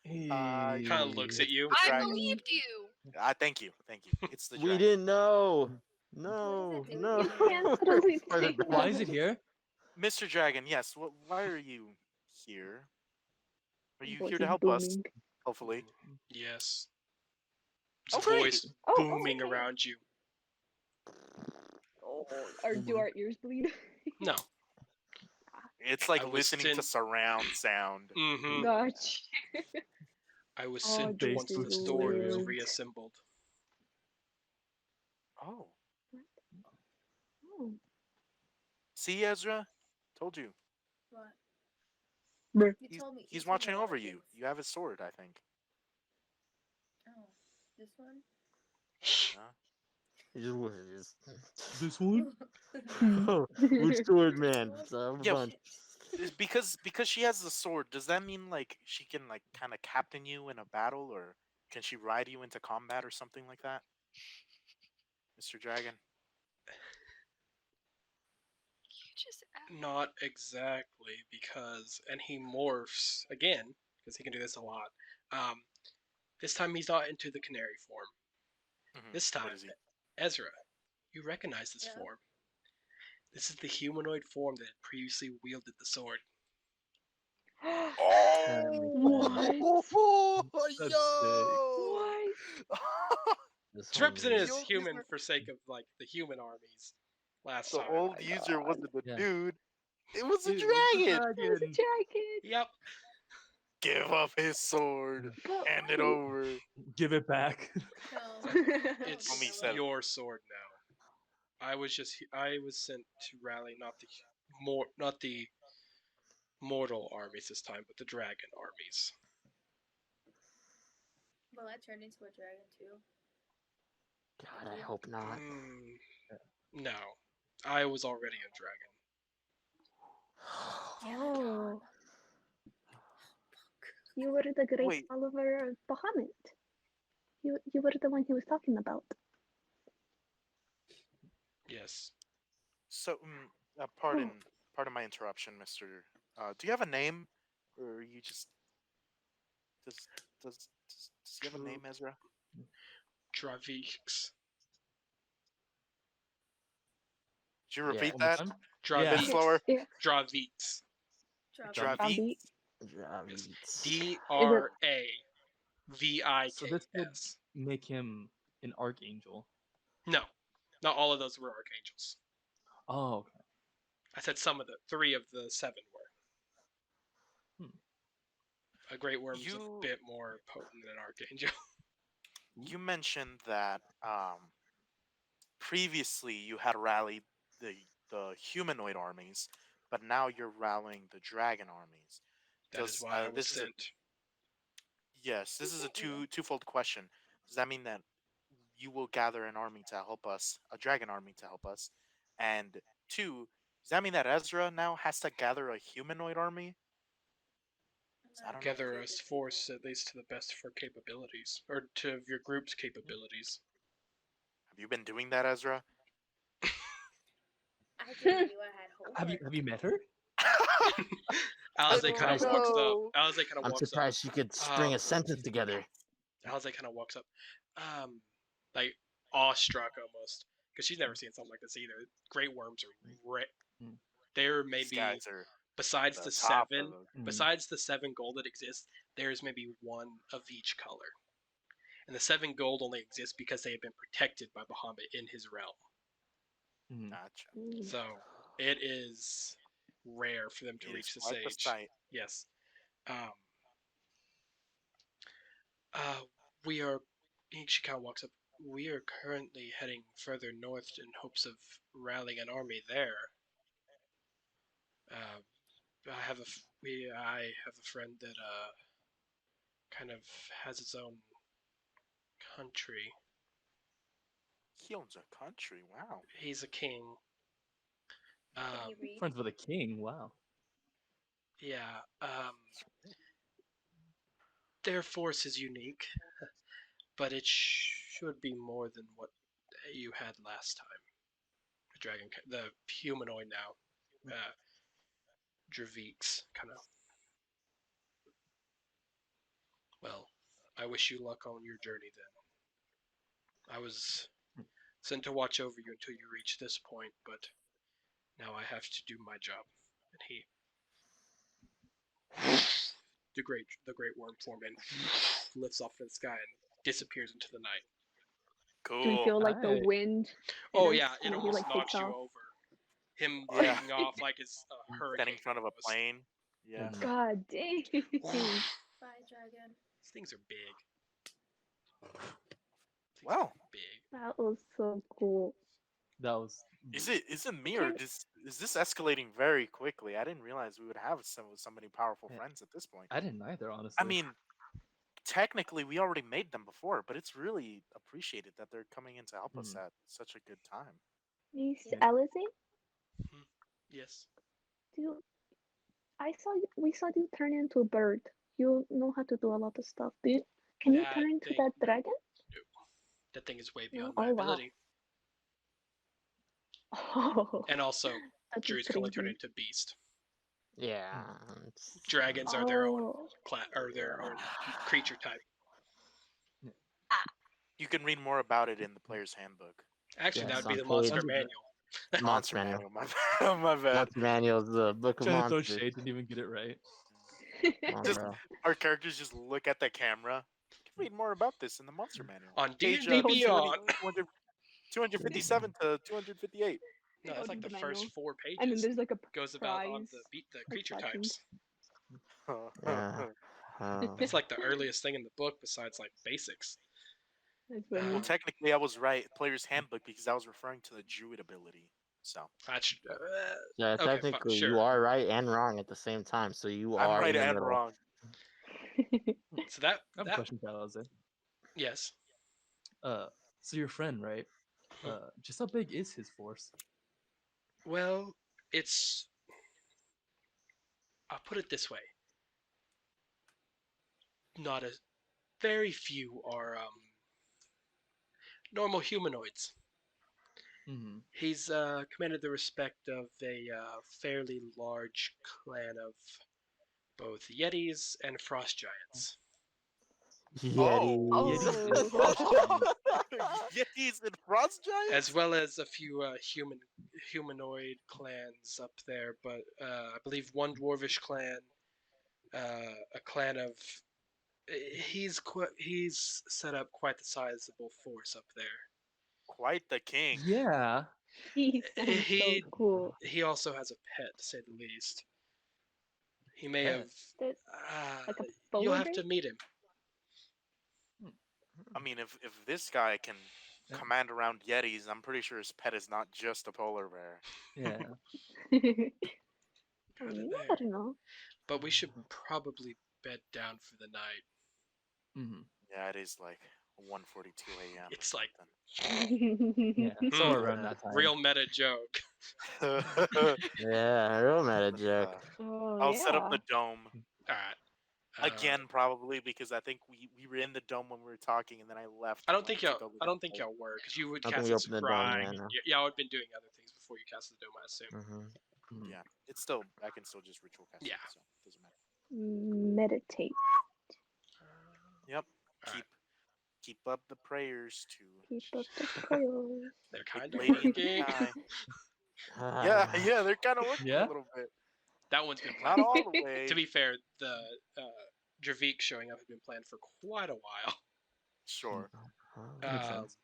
E: Hey.
A: Kind of looks at you.
G: I
B: Dragon.
G: believed you.
B: Thank you. It's the
C: We
B: dragon.
C: didn't know.
F: What
C: No,
F: does it do?
C: no.
H: You can't really
C: Or the
H: say
E: Why is it here?
B: Mr. Dragon, yes. Why are you here? Are you
H: Voice
B: here to
H: is
B: help us?
H: booming.
B: Hopefully.
A: Yes. It's a
B: Oh, great.
A: voice
H: Oh,
A: booming
H: okay.
A: around you.
H: Oh, do our ears bleed?
A: No.
B: It's like
A: I was
B: listening to
A: sent-
B: surround sound.
A: Mm-hmm.
H: Gosh.
A: I was
H: Oh,
A: sent
E: this
A: once the
E: is
A: sword was
H: weird.
A: reassembled.
B: Oh.
H: Oh.
B: See, Ezra? Told you.
F: What?
H: Bruh.
F: You told me.
B: He's
F: you told me
B: watching
F: a lot
B: over
F: of
B: you.
F: things.
B: You have his sword, I think.
F: Oh, this one?
C: He just wishes.
E: This one?
C: Oh, which sword, man? So have
B: Yeah,
C: fun.
B: It's because she has the sword, does that mean like she can like kind of captain you in a battle, or can she ride you into combat or something like that? Mr. Dragon.
G: You just asked.
A: Not exactly, because and he morphs again because he can do this a lot. This time he's not into the canary form.
B: Mhm.
A: This
B: What
A: time,
B: is he?
A: Ezra, you recognize this
F: Yeah.
A: form. This is the humanoid form that had previously wielded the sword.
B: Oh,
E: That's
B: yo!
C: This
A: It's represented as
B: Yo,
A: human
B: user-
A: for sake of like the human armies. Last
B: the
A: time.
B: old
H: my
B: user
H: God.
B: wasn't a
E: Yeah.
B: dude. It was a
E: It was a
B: dragon.
H: It was a dragon.
A: Yep.
B: Give up his sword.
H: But
B: Hand it
H: wait.
B: over.
E: Give it back.
F: No.
A: It's
B: Homie said it.
A: your sword now. I was sent to rally not the mortal armies this time, but the dragon armies.
F: Will I turn into a dragon too?
C: God, I hope not.
A: No, I was already a dragon.
D: Oh. You were the great
B: Wait.
D: follower of Bahamut. You were the one he was talking about.
A: Yes.
B: So, pardon my interruption, Mister. Do you have a name, or you just does he have a name, Ezra?
A: Dravix.
B: Did you
C: Yeah.
B: repeat
E: One more
B: that?
E: time?
B: A bit
E: Yeah.
B: slower.
D: Yeah.
A: Dravix.
B: Dravi.
C: Dravids.
A: Dravix.
E: So this would make him an archangel.
A: No, not all of those were archangels.
E: Oh, okay.
A: I said 3 of the 7 were. A great worm is a
B: You-
A: bit more potent than an archangel.
B: you mentioned that previously you had rallied the humanoid armies, but now you're rallying the dragon armies.
A: That is
B: Does
A: why I was
B: this is a
A: sent.
B: yes, this is a twofold question. Does that mean that you will gather an army to help us, a dragon army to help us? And two, does that mean that Ezra now has to gather a humanoid army? I don't know.
A: Gather us force at least to the best of our capabilities, or to your group's capabilities.
B: Have you been doing that, Ezra?
F: I didn't knew I had homework.
E: Have you met her?
A: Alize kind of
C: surprised.
A: walks up.
H: No.
A: Alize kind of
C: I'm
A: walks up.
C: surprised she could string
A: Um,
C: a sentence together.
A: Alize kind of walks up, like awestruck almost, because she's never seen something like this either. Great worms are there.
B: These
A: Maybe
B: guys are
A: besides
B: the
A: the
B: top
A: seven,
B: of the.
A: besides the 7 gold that exists, there's maybe one of each color, and the 7 gold only exists because they have been protected by Bahamut in his realm.
B: Gotcha.
A: So it is rare for them to
B: It
A: reach
B: is
A: this
B: quite the
A: age.
B: sight.
A: Yes. Um, we are. She kind of walks up. We are currently heading further north in hopes of rallying an army there. I have a friend that kind of has its own country.
B: He owns a country. Wow.
A: He's a king.
F: Can he read?
E: Friends with a king. Wow.
A: Yeah. Their force is unique, but it should be more than what you had last time. The humanoid now, Draviks, kind of. Well, I wish you luck on your journey then. I was sent to watch over you until you reach this point, but now I have to do my job. And the great worm form and lifts off in the sky and disappears into the night.
H: Do we
B: Cool.
H: feel like the
E: Alright.
H: wind?
A: Oh
H: hit
A: yeah,
H: us
A: it
H: and he
A: almost
H: like
A: knocks
H: takes
A: you
H: off?
A: over. Him
B: Yeah.
A: taking off like it's a hurricane.
B: Standing in front of a
A: almost.
B: plane. Yeah.
H: God dang.
F: Bye, dragon.
A: These things are big.
B: Wow.
A: Big.
H: That was so cool.
E: That was.
B: Is it me or is this escalating very quickly? I didn't realize we would have so many powerful
E: Yeah.
B: friends at this point.
E: I didn't either, honestly.
B: I mean, technically we already made them before, but it's really appreciated that they're coming in to help us at such a good time.
H: Miss
E: Yeah.
H: Alice,
A: Yes.
H: we saw you turn into a bird. You know how to do a lot of stuff. Can you
A: That
H: turn into
A: thing-
H: that dragon?
A: That thing is way beyond
H: Oh,
A: my
H: wow.
A: ability.
H: Oh,
A: And also,
H: that's
A: Druids can only turn
H: crazy.
A: into beast.
C: Yeah.
A: Dragons are their own
H: Oh,
A: their own creature type.
B: You can read more about it in the player's handbook.
A: Actually,
E: Yeah,
A: that would be the
C: some
A: monster
E: page.
A: manual.
C: Monster Manual.
B: My bad. My bad.
C: Monster Manual is the book of
E: Trying to throw
C: monsters.
E: shade, didn't even get it right.
C: Come on,
B: Just-
C: bro.
B: Our characters just look at the camera. You can read more about this in the monster manual.
A: On
B: Page,
A: D&D
B: 220
A: Beyond.
B: 257 to 258.
A: No, that's like the
H: Read the
A: first
H: manual.
A: 4 pages.
H: and then there's like a
A: Goes about on
H: prize.
A: the creature
H: attachment.
A: types.
C: Yeah. Oh.
A: It's like the earliest thing in the book besides like basics.
H: That's funny.
B: Well, technically, I was right. Player's handbook because I was referring to the druid ability. So
A: That's
C: Yeah,
A: okay,
C: technically
A: sure.
C: you are right and wrong at the same time. So you
B: I'm
C: are
B: right
C: in the
B: and
C: middle.
B: wrong.
A: So that
E: I have a
A: that
E: question for Alize.
A: yes.
E: So your friend, right? Just how big is his force?
A: Well, it's. I'll put it this way. Not as very few are normal humanoids.
E: Mm-hmm.
A: He's commanded the respect of a fairly large clan of both Yetis and Frost Giants.
C: Yeti.
H: Oh.
B: Yetis and frost giants?
A: As well as a few humanoid clans up there, but I believe one dwarvish clan, a clan of he's set up quite the sizable force up there.
B: Quite the king.
E: Yeah.
H: He sounds so
A: He-
H: cool.
A: He also has a pet, to say the least. He may
E: Pet?
A: have.
H: That- like a
A: You'll
H: polar
A: have
H: bear?
A: to meet him.
B: I mean, if this guy can command around Yetis, I'm pretty sure his pet is not just a polar bear.
E: Yeah.
H: I
A: Good
H: mean,
A: there.
H: I don't know.
A: But we should probably bed down for the night.
E: Mm-hmm.
B: Yeah, it is like 1:42 a.m.
A: It's
B: or
A: like
E: Yeah. Somewhere around
B: Yeah.
E: that time.
A: real meta joke.
B: something.
C: Yeah, real meta joke.
H: Oh
B: I'll set up
H: yeah.
B: the dome
A: All right.
B: again, probably because I think we were in the dome when we were talking, and then I left.
A: I don't think
B: to
A: y'all.
B: go
A: I
B: get
A: don't think
B: a-
A: y'all were because you would
C: I think
A: cast
C: we
A: it
C: opened the dome,
A: scrying.
C: yeah, no.
A: Y'all had been doing other things before you casted the dome, I assume.
C: Mm-hmm.
E: Mhm.
B: Yeah, it's still I can still just ritual cast
A: Yeah.
B: it, so it doesn't matter.
H: Meditate.
B: Yep.
A: All right.
B: Keep up the prayers to
H: Keep up the prayers.
A: They're
B: Big
A: kind of
B: Lady in the
A: working.
B: Sky.
C: Ah.
B: Yeah, they're kind of working
E: Yeah?
B: a little bit.
A: That one's been
B: Not
A: planned.
B: all the way.
A: To be fair, the Dravik showing up had been planned for quite a while.
B: Sure.
E: Makes
A: Um,
E: sense.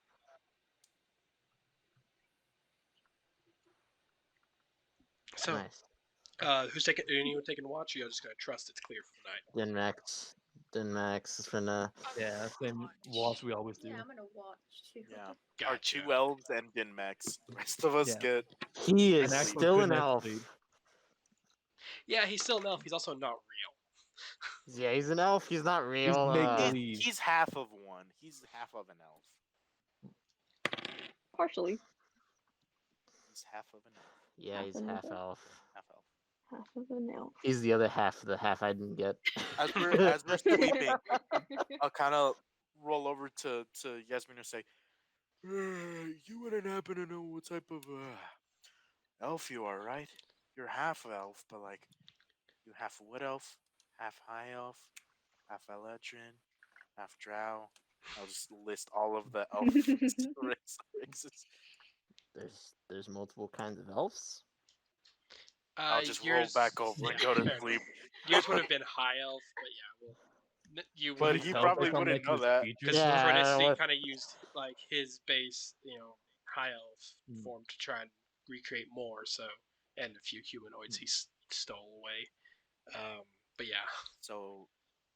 A: so,
C: Nice.
A: who's taking? Anyone taking watch? Or you're just gonna trust it's clear for the night.
C: Max is gonna.
E: Yeah, same watch we always do.
F: Yeah, I'm gonna watch too.
B: Yeah. Our
A: Gotcha.
B: 2 elves and Dinmax. The rest of us
E: Yeah.
B: get
C: He is
E: And actual
C: still
E: good
C: an
E: night's
C: elf.
E: sleep.
A: Yeah, he's still an elf. He's also not real.
C: Yeah, he's an elf. He's not real.
E: make
B: he's,
E: believe.
B: he's half of one. He's half of an elf.
H: Partially.
B: He's half of an elf.
C: Yeah,
H: Half
C: he's
H: an
C: half
H: elf.
C: elf.
B: Half elf.
H: Half of an elf.
C: He's the other half. The half I didn't get.
B: As we're sleeping, I'll kind of roll over to Yasmin and say, "You wouldn't happen to know what type of elf you are, right? You're half elf, but like you half wood elf, half high elf, half electron, half drow." I'll just list all of the elf races.
C: There's multiple kinds of elves.
B: I'll just roll
A: yours,
B: back over and go to
A: fair
B: sleep.
A: enough. Yours would have been high elf, but yeah, well, you
B: But
A: would
B: he
E: Tell
B: probably
E: based on,
B: wouldn't
E: like,
B: know
E: his
B: that.
E: features
A: because
E: and stuff?
C: Yeah,
A: Trinity
C: what-
A: kind of used like his base, high elf
E: Mm.
A: form to try and recreate more. So, and a few humanoids he stole away. But yeah,
B: So,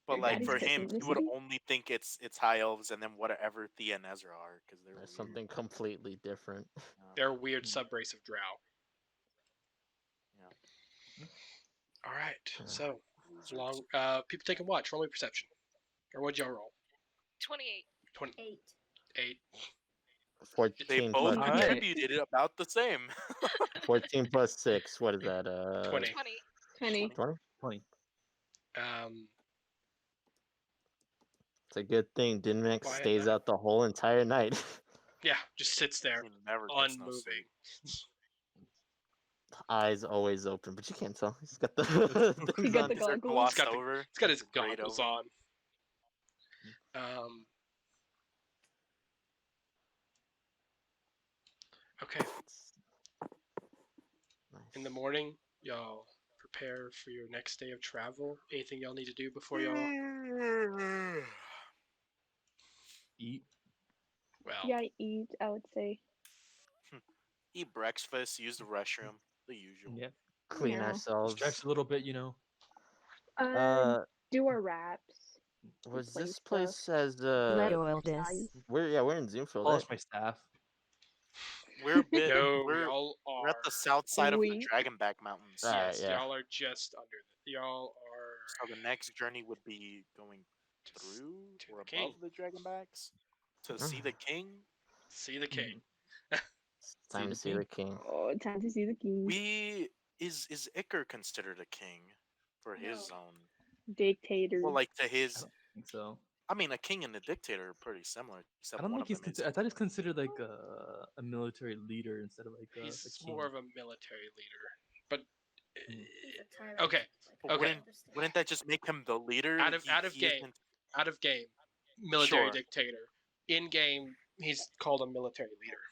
B: but
H: Your
B: like
H: daddy's
B: for him, he would
H: ethnicity?
B: only think it's high elves and then whatever Thea and Ezra are because they're
C: There's
B: weird.
C: something completely different.
A: they're a weird
E: Mm.
A: subrace of Drow.
B: Yeah.
A: All right, so
B: Losers.
A: long. People taking watch. Roll me perception, or what'd y'all roll?
G: 28.
F: 8.
A: 8.
C: 14
B: They both
C: plus
E: Alright.
B: contributed about the same.
C: 14 plus 6. What is that?
A: 20.
G: 20.
H: 20.
C: 20.
E: 20.
C: It's a good thing Dinmax
A: Quiet
C: stays
A: now.
C: out the whole entire night.
A: Yeah, just sits there,
B: He never gets no
A: unmoving.
B: sleep.
C: Eyes always open, but you can't tell. He's got the
H: You
C: things
H: got
C: on.
H: the
B: These are
H: goggles.
B: glossed
A: He's got the-
B: over.
A: He's got his
B: Grayed
A: goggles
B: over.
A: on. Okay. In the
C: Nice.
A: morning, y'all prepare for your next day of travel. Anything y'all need to do before y'all?
E: Eat.
A: Well,
H: Yeah, eat, I would say.
B: Eat breakfast, use the restroom, the usual.
E: Yeah.
C: Clean
H: Yeah.
C: ourselves.
E: Stretch a little bit, you know.
H: Do our wraps.
C: Was
H: play
C: this
H: stuff.
C: place as
I: Let oil this.
H: Size.
C: we're in Zoomfield, right?
E: Polish my staff.
B: We're a bit.
A: no,
B: we're,
A: y'all
B: we're
A: are.
B: at the south side of the
H: We-
B: Dragonback Mountains.
C: Alright,
A: Yes,
C: yeah.
A: y'all are just under. Y'all are.
B: So the next journey would be going through
A: to
B: or
A: the king.
B: above the Dragonbacks to see the king.
A: See the king.
C: It's time
E: the
C: to see
E: king.
C: the king.
H: Oh, time to see the king.
B: We is Iker considered a king for his
F: No.
B: own?
H: Dictator.
B: Well, like to
E: I
B: his.
E: don't think so.
B: I mean, a king and a dictator are pretty similar,
E: I
B: except
E: don't
B: one
E: think
B: of
E: he's.
B: them is.
E: I thought he's considered like a military leader instead of like a
A: He's
E: king.
A: more of a military leader, but
E: Mm.
F: He's a tyrant.
A: okay.
B: But
A: Okay.
B: wouldn't that just make him the leader?
A: Out of
B: He
A: game,
B: isn't-
A: out of game, military
B: Sure.
A: dictator. In game, he's called a military leader,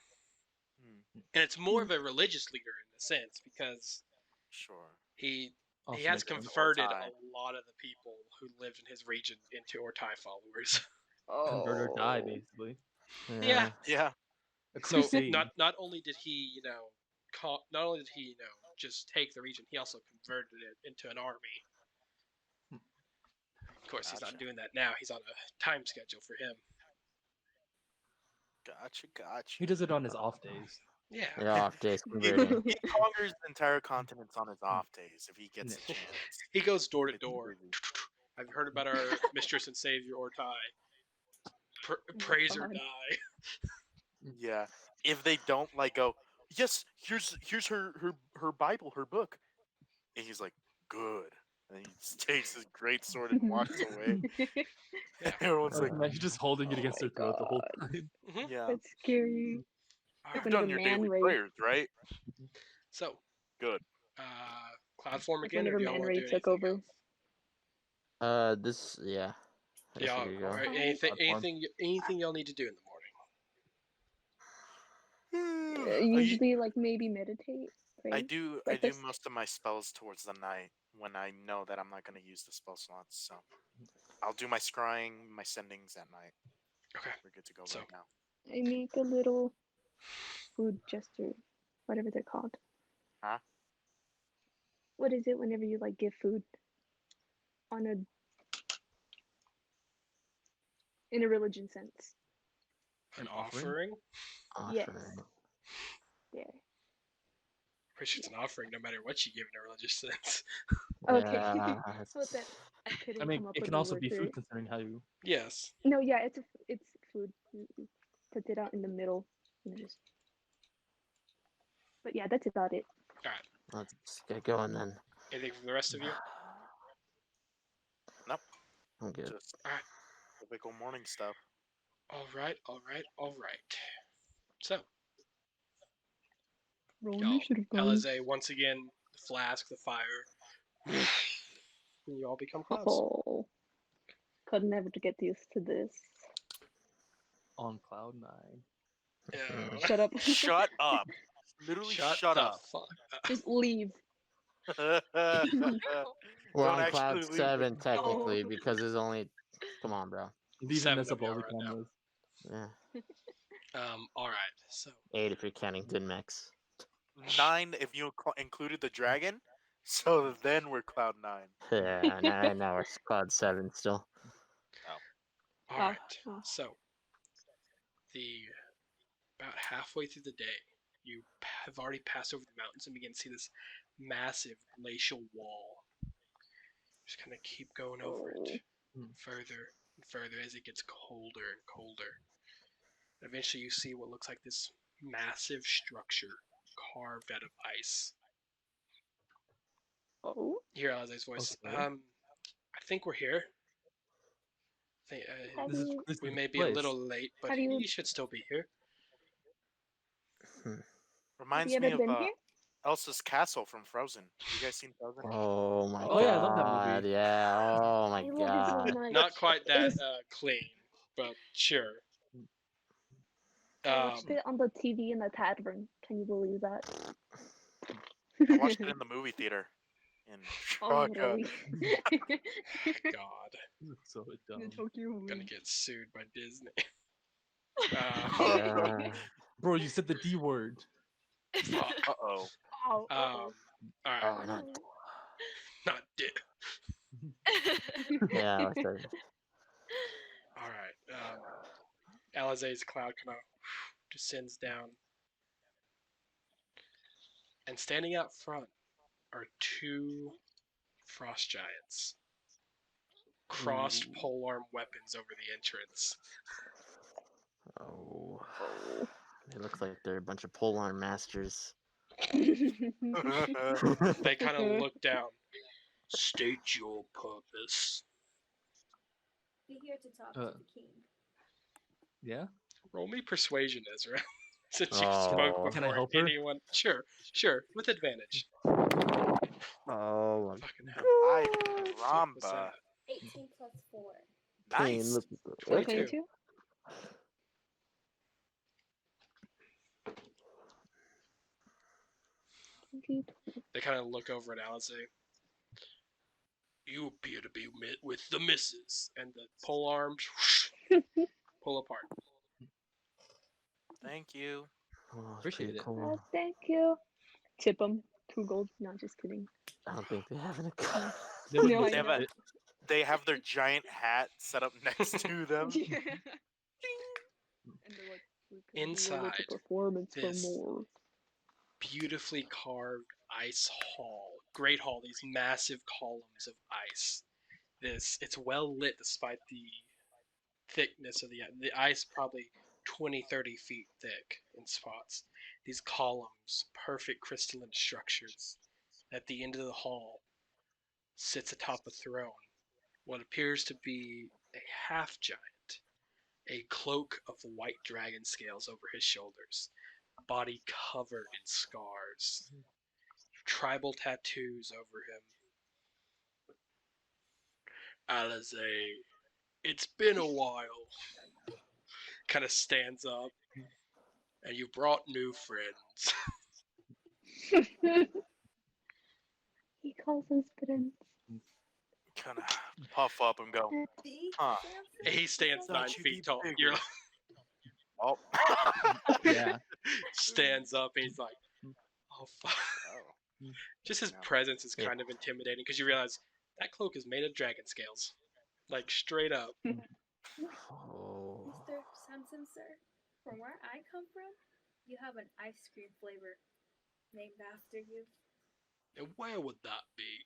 B: Hmm,
A: and it's more of a religious leader in a sense because
B: Sure.
A: he
E: Also
A: has
E: makes sense.
A: converted
B: Ortai.
A: a lot of the people who lived in his region into Ortai followers.
E: Convert or die,
H: Oh.
E: basically.
A: Yeah.
B: Yeah.
E: A
A: So
E: crusade.
A: not only did he not only did he just take the region, he also converted it into an army. Of course, he's not
B: Gotcha.
A: doing that now. He's on a time schedule for him.
B: Gotcha.
E: He does it on his off days.
A: Yeah.
C: Yeah, off days
B: He,
C: converting.
B: he conquers entire continents on his off days if he gets a
E: Yeah.
B: chance.
A: He goes door to
B: It's
A: door.
B: crazy.
A: I've heard about our mistress and savior Ortai. Praise or
H: God.
A: die.
B: Yeah. If they don't like go, yes, here's her Bible, her book. And he's like, good. And he just takes his great sword and walks away.
A: Yeah.
B: Everyone's like,
E: Imagine just holding it
H: Oh
E: against
H: my
E: their throat the whole
H: God.
E: time.
A: Mm-hmm.
B: yeah.
H: That's scary.
A: All
B: You've
A: right.
H: Whenever
B: done your
H: Man
B: daily
H: Ray-
B: prayers, right?
A: So,
B: Good.
A: cloud form
H: Like
A: again, or
H: whenever
A: do y'all
H: Man
A: want to
H: Ray
A: do
H: took
A: anything
H: over.
A: else?
C: This, yeah. I guess
A: Yeah.
C: we could
A: All
C: go.
A: right. Anything y'all need to do in the morning?
H: Usually, like maybe meditate, pray.
B: I do
H: breakfast.
B: most of my spells towards the night when I know that I'm not going to use the spell slots. So I'll do my scrying, my sendings at night.
A: Okay.
B: We're good to go
A: So-
B: right now.
H: I make a little food gesture, whatever they're called.
B: Huh?
H: What is it whenever you like give food on a in a religion sense?
A: An
E: offering?
A: offering?
H: Yes.
C: Offering.
H: Yeah.
A: Pretty sure it's an offering, no matter what you give in a religious sense.
H: Okay.
C: Yeah,
H: What that I couldn't
E: I mean,
H: come up
E: it
H: with
E: can
H: a
E: also
H: word
E: be
H: for
E: food
H: it.
E: considering how you.
A: Yes.
H: No, yeah, it's food. You put it out in the middle and just. But yeah, that's about it.
A: All right.
C: Let's get going then.
A: Anything from the rest of you?
B: Nope.
C: I'm good.
B: Just
A: All right.
B: typical morning stuff.
A: All right. So,
H: Roll
A: y'all,
H: initiative, guys.
A: Alize, once again, the flask, the fire, and you all become clouds.
H: Oh, could never get used to this.
E: On cloud 9.
A: Yeah.
H: Shut up.
B: Shut up. Literally shut
A: the
B: up.
A: fuck up.
H: Just leave.
C: We're
B: Don't
C: on cloud
B: actually leave.
C: 7 technically because there's only. Come on, bro.
E: These
A: Seven
E: mess
A: of
E: up all
A: y'all
E: the
A: right now.
E: cameras.
C: Yeah.
A: All right. So,
C: 8 if you're counting Dinmex.
B: 9 if you included the dragon. So then we're cloud 9.
C: Yeah, now we're cloud 7 still.
A: all
H: Ah,
A: right.
H: ah.
A: So, about halfway through the day, you have already passed over the mountains and begin to see this massive glacial wall. Just kind of keep going over it further and further as it gets colder and colder. Eventually, you see what looks like this massive structure carved out of ice.
H: Oh,
A: You hear Alize's voice.
E: Okay.
A: I think we're here.
H: Have
E: This is
H: you-
E: this
A: We
E: is
A: may
E: the
A: be a
E: place.
A: little late, but
H: Have you-
A: you should still be here.
H: have
B: Reminds
H: you
B: me
H: ever
B: of
H: been here?
B: Elsa's castle from Frozen. You guys seen Frozen?
C: Oh my
E: Oh,
C: god.
E: yeah, I love that movie.
C: Yeah. Oh my
H: I love it
C: god.
H: so much.
A: Not quite
H: It
A: that
H: was-
A: clean, but sure.
H: I watched it on the TV in the tavern. Can you believe that?
B: I watched it in the movie theater. In
H: Oh,
B: Chicago.
H: really?
A: God,
E: This is so dumb.
A: gonna get sued by Disney.
C: Yeah.
E: Bro, you said the D word.
A: Fuck.
B: Uh-oh.
H: Oh,
A: All right,
C: Oh, no.
A: not did.
C: Yeah, I said.
A: All right. Alize's cloud kind of descends down, and standing out front are two frost giants, crossed
E: Ooh.
A: polearm weapons over the entrance.
C: Oh. They look like they're a bunch of polearm masters.
A: They kind of look down. State your purpose.
F: Be here to talk to
E: Uh.
F: the king.
E: Yeah?
A: Roll me persuasion, Ezra. Since you
C: Oh.
A: spoke
E: Can I
A: before
E: help her?
A: anyone. Sure, with advantage.
C: Oh,
A: Fucking hell.
B: I
A: What was
B: Ramba.
A: that?
F: 18 plus 4.
B: Nice.
C: look,
A: 22. They kind of look over at Alize. You appear to be with the missus, and the pole arms pull apart.
B: Thank you.
C: Oh, that's
E: Appreciate
C: pretty
E: it.
C: cool.
H: Thank you. Tip them 2 gold. No, just kidding.
C: I don't think they have an account.
E: They wouldn't
H: No, I
E: accept
H: know.
E: it.
B: They have their giant hat set up next to them.
H: And they're like We can do a little
A: inside
H: performance for
A: this
H: more.
A: beautifully carved ice hall, great hall, these massive columns of ice. It's well lit despite the thickness of the ice, probably 20, 30 feet thick in spots. These columns, perfect crystalline structures. At the end of the hall sits atop a throne what appears to be a half giant, a cloak of white dragon scales over his shoulders, body covered in scars, tribal tattoos over him. Alizé, it's been a while. Kind of stands up, and you brought new friends.
H: He calls us friends.
B: Kind of puff up and go,
F: See?
B: huh?
F: Samson?
A: He stands
B: Thought
A: 9
B: you'd
A: feet
B: be
A: tall.
B: bigger.
A: You're like,
B: Oh.
E: Yeah.
A: stands up, and he's like, oh fuck.
B: Oh.
A: Just his
B: Yeah.
A: presence is
C: Yeah.
A: kind of intimidating because you realize that cloak is made of dragon scales, like straight up.
C: Oh.
F: Mr. Samson, sir, from where I come from, you have an ice cream flavor named after you.
A: And where would that be?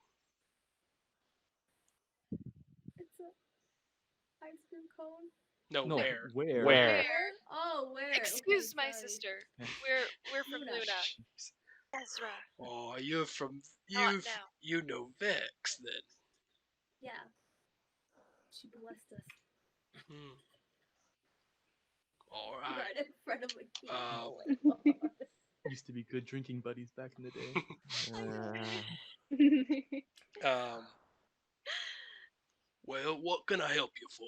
F: It's a ice cream cone.
A: No,
E: No,
A: where?
E: where?
C: Where?
F: Oh, where?
G: Excuse
F: Okay,
G: my
F: sorry.
G: sister. We're from
F: Luna.
G: Luna. Ezra.
A: Oh, you're from
G: Not
A: you.
G: now.
A: You know Vex then.
F: Yeah. She blessed us
A: Hmm. All right.
F: right in front of a king.
A: Um,
F: Oh my god.
E: Used to be good drinking buddies back in the day.
A: Well, what can I help you for?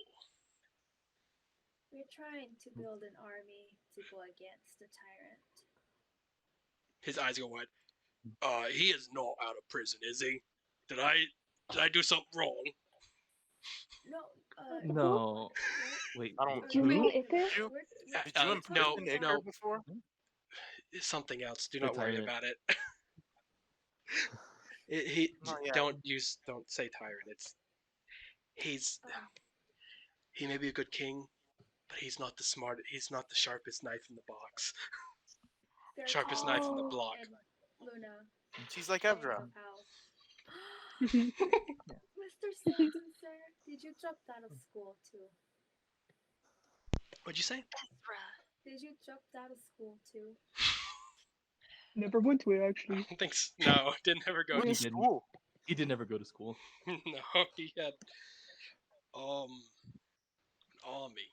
F: We're trying to build an army to go against the tyrant.
A: His eyes go wide. He is not out of prison, is he? Did I do something wrong?
F: No,
E: No. Wait.
B: I don't.
H: Do you mean
E: Who?
H: Iker?
B: Did you
A: No,
B: imprison Iker
A: no,
B: before?
A: it's something else. Do
E: The
A: not worry
E: tyrant.
A: about it. He
B: Oh, yeah.
A: don't say tyrant. He's
F: um,
A: he may be a good king, but he's not the sharpest knife in the box.
F: there's
A: Sharpest knife in the
H: Oh.
A: block.
F: and Luna.
B: She's like
F: Playing
B: Evra.
F: her pals. Mr. Samson, sir, did you drop out of school too?
A: What'd you say?
G: Ezra.
F: Did you drop out of school too?
H: Never went to it
A: I
H: actually.
A: don't think so. No, didn't ever go
B: What
A: to
E: He
B: is
E: didn't.
B: school?
E: He did never go to school.
A: No, he had an army.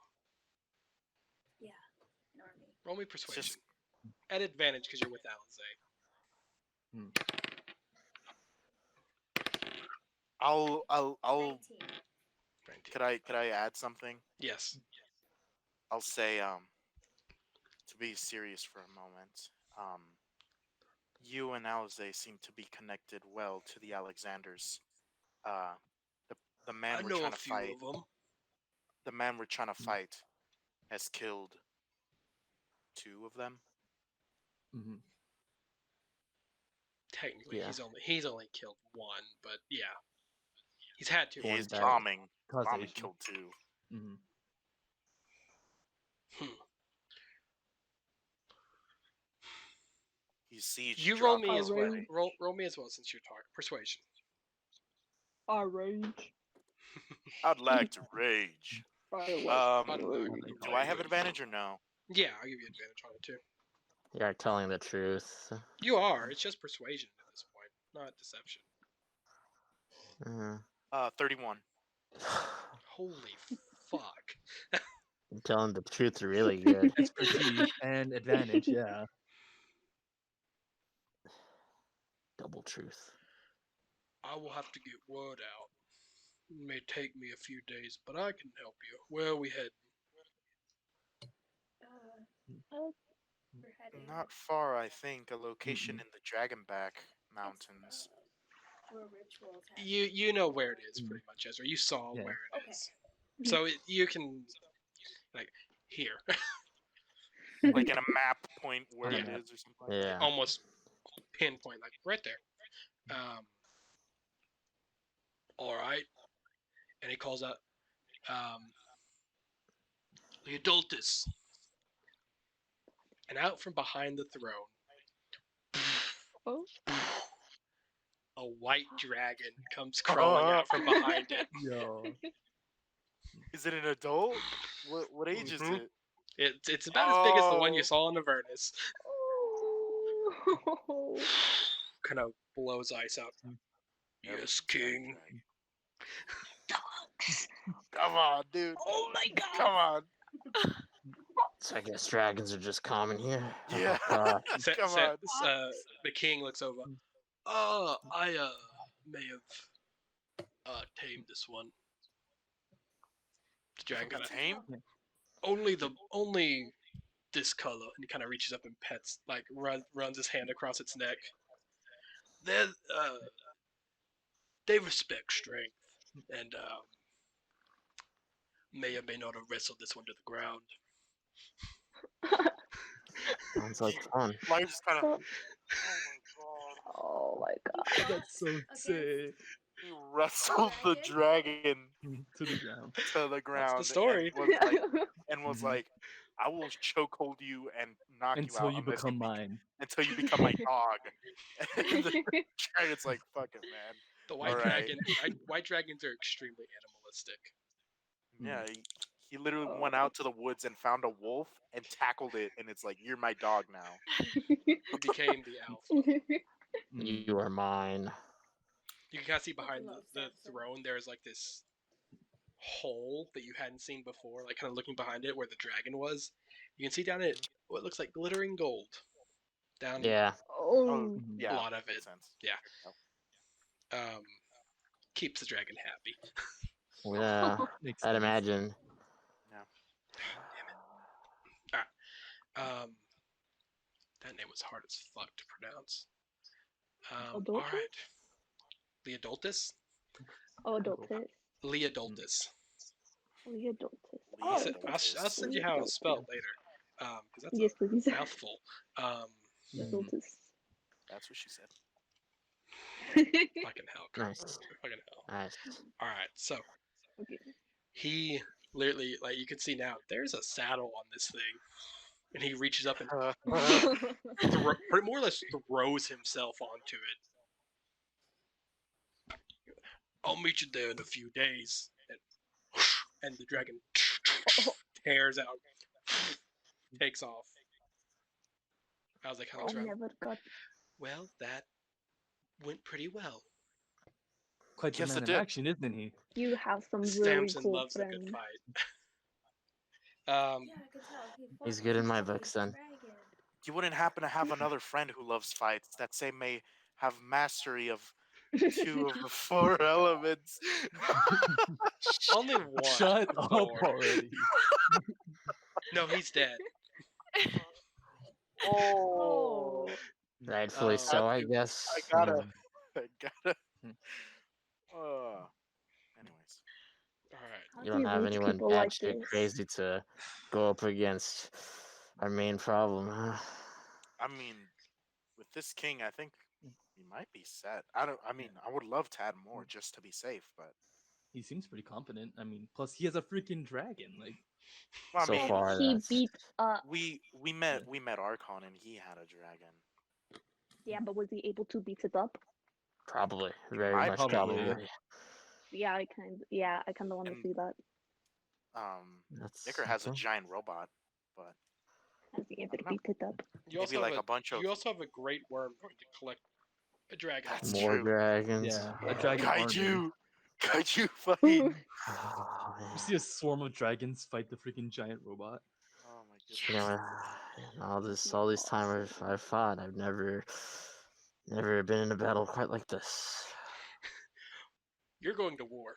F: Yeah, an army.
A: Roll me
B: It's
A: persuasion.
B: just
A: At advantage because you're with Alizé.
B: I'll
F: 19.
B: could I add something?
A: Yes.
B: I'll say to be serious for a moment. You and Alize seem to be connected well to the Alexanders. Uh the the man
A: I
B: we're
A: know
B: trying
A: a
B: to
A: few
B: fight
A: of them.
B: the man we're trying to fight has killed 2 of them.
E: Mm-hmm.
A: Technically,
C: Yeah.
A: he's only killed one, but yeah, he's had two.
B: He
C: One
B: is
C: died.
B: bombing
E: Causation.
B: killed 2.
E: Mm-hmm.
B: He's siege.
A: You roll
B: dropped
A: me as well.
H: Alright.
A: Roll me as well since you're talking. Persuasion.
H: I rage.
B: I'd like to rage.
H: I like
B: Um,
H: rage.
B: Do I have advantage or no?
A: Yeah, I'll give you advantage on it too.
C: You're telling the truth.
A: You are. It's just persuasion at this point, not deception.
B: 31.
A: Holy fuck.
C: You're telling the truth really good.
E: Expertise and advantage. Yeah.
C: Double truth.
A: I will have to get word out. It may take me a few days, but I can help you. Where are we heading?
F: We're heading.
B: Not far, I think. A location in the Dragonback Mountains.
F: Where rituals happen.
A: You know where it is pretty much, Ezra. You saw
E: Yeah.
A: where it
F: Okay.
A: is. So you can like here.
B: Like in a map point where
A: Yeah.
B: it is or something like
C: Yeah.
A: Almost pinpoint, like right there. All right. And he calls out, the adultus. and out from behind the throne,
H: Oh.
A: a white dragon comes crawling out from behind it.
E: Yo.
B: Is it an adult? What age is
A: Mhm.
B: it?
A: It's about as big as the one you
B: Oh.
A: saw in Avernus.
H: Oh.
A: Kind of blows ice out. Yes, king.
B: Come on, dude.
H: Oh my god.
B: Come on.
C: So I guess dragons are just common here.
B: Yeah. Come on.
A: The king looks over. I may have tamed this one. The dragon kind of
B: Tame?
A: only this color, and he kind of reaches up and pets, like runs his hand across its neck. They respect strength, and may or may not have wrestled this one to the ground.
C: Sounds like fun.
B: Mine just kind of.
H: So- Oh my god.
E: That's so sick.
B: He wrestled the dragon
E: To the ground.
B: to the ground.
A: That's the story.
B: And was like, I will chokehold you and knock you
E: Until
B: out
E: you
B: unless
E: become mine.
B: until you become my dog. And the dragon's like, fuck it, man.
A: The white
B: Alright.
A: dragon, white dragons are extremely animalistic.
B: Yeah, he literally went out to the woods and found a wolf and tackled it, and it's like, you're my dog now.
A: He became the alpha.
C: You are mine.
A: You can kind of see behind
F: love
A: the
F: Samson.
A: throne. There's like this hole that you hadn't seen before, like kind of looking behind it where the dragon was. You can see down it what looks like glittering gold. Down
C: Yeah.
H: Oh.
B: Yeah,
A: a lot of
B: makes
A: it.
B: sense.
A: Keeps the dragon happy.
C: Yeah.
E: Makes
C: I'd
E: sense.
C: imagine.
A: That name was hard as fuck to pronounce.
H: Adultus?
A: All right, Leodoltus.
H: Oh, adultus.
A: Leodoltus.
H: Leodultus.
A: I'll,
H: Oh,
A: se- I'll send you how it's spelled later, because that's
H: yes, please.
A: a mouthful.
H: Adultus.
B: That's what she said.
A: Fucking hell, Carl.
C: Nice.
A: Fucking hell.
C: Nice.
A: All right, so
H: Okay.
A: he literally, like you can see now, there's a saddle on this thing, and he reaches up and more or less throws himself onto it. I'll meet you there in a few days, and the dragon tears out, takes off. I was like, how
H: I
A: looks around.
H: never got.
A: Well, that went pretty well.
E: Quite the
B: Yes,
E: man
B: it
E: in
B: did.
E: action, isn't he?
H: You have some really
A: Samson
H: cool
A: loves a
H: friends.
A: good fight.
F: Yeah, I could tell.
C: He's
F: fought
C: good in
F: a
C: my
F: fucking
C: books then.
F: dragon.
B: You wouldn't happen to have another friend who loves fights that say may have mastery of 2 of the 4 elements.
A: Only one.
E: Shut up
A: Lord.
E: already.
A: No, he's dead.
B: Oh,
C: Rightfully
A: Um,
C: so, I guess.
B: I gotta. Anyways,
A: All right.
H: How
C: You
H: do
C: don't have
H: reach
C: anyone
H: people like
C: batshit
H: this?
C: crazy to go up against our main problem, huh?
B: I mean, with this king, I think he might be set. I mean, I would love to add more just to be safe, but
E: He seems pretty confident. I mean, plus he has a freaking dragon. Like,
B: well, I
C: So
B: mean,
C: far,
H: He
C: that's
H: beat.
B: we met Archon and he had a dragon.
H: Yeah, but was he able to beat it up?
C: probably very
B: might
C: much
E: be,
C: probably.
E: yeah.
H: Yeah, I kind of want to
B: And-
H: see that.
C: That's
B: Iker has a
C: okay.
B: giant robot, but
H: Has he ever
B: know.
H: beat it up?
A: You
B: maybe
A: also
B: like
A: have
B: a bunch of
A: You also have a great worm going to collect a dragon.
B: That's
C: More
B: true.
C: dragons.
E: yeah, a dragon army.
B: kaiju fight.
C: Oh,
E: You
C: man.
E: see a swarm of dragons fight the freaking giant robot.
B: Oh my
C: You
B: goodness.
C: know, all these times I've fought, I've never been in a battle quite like this.
A: You're going to war.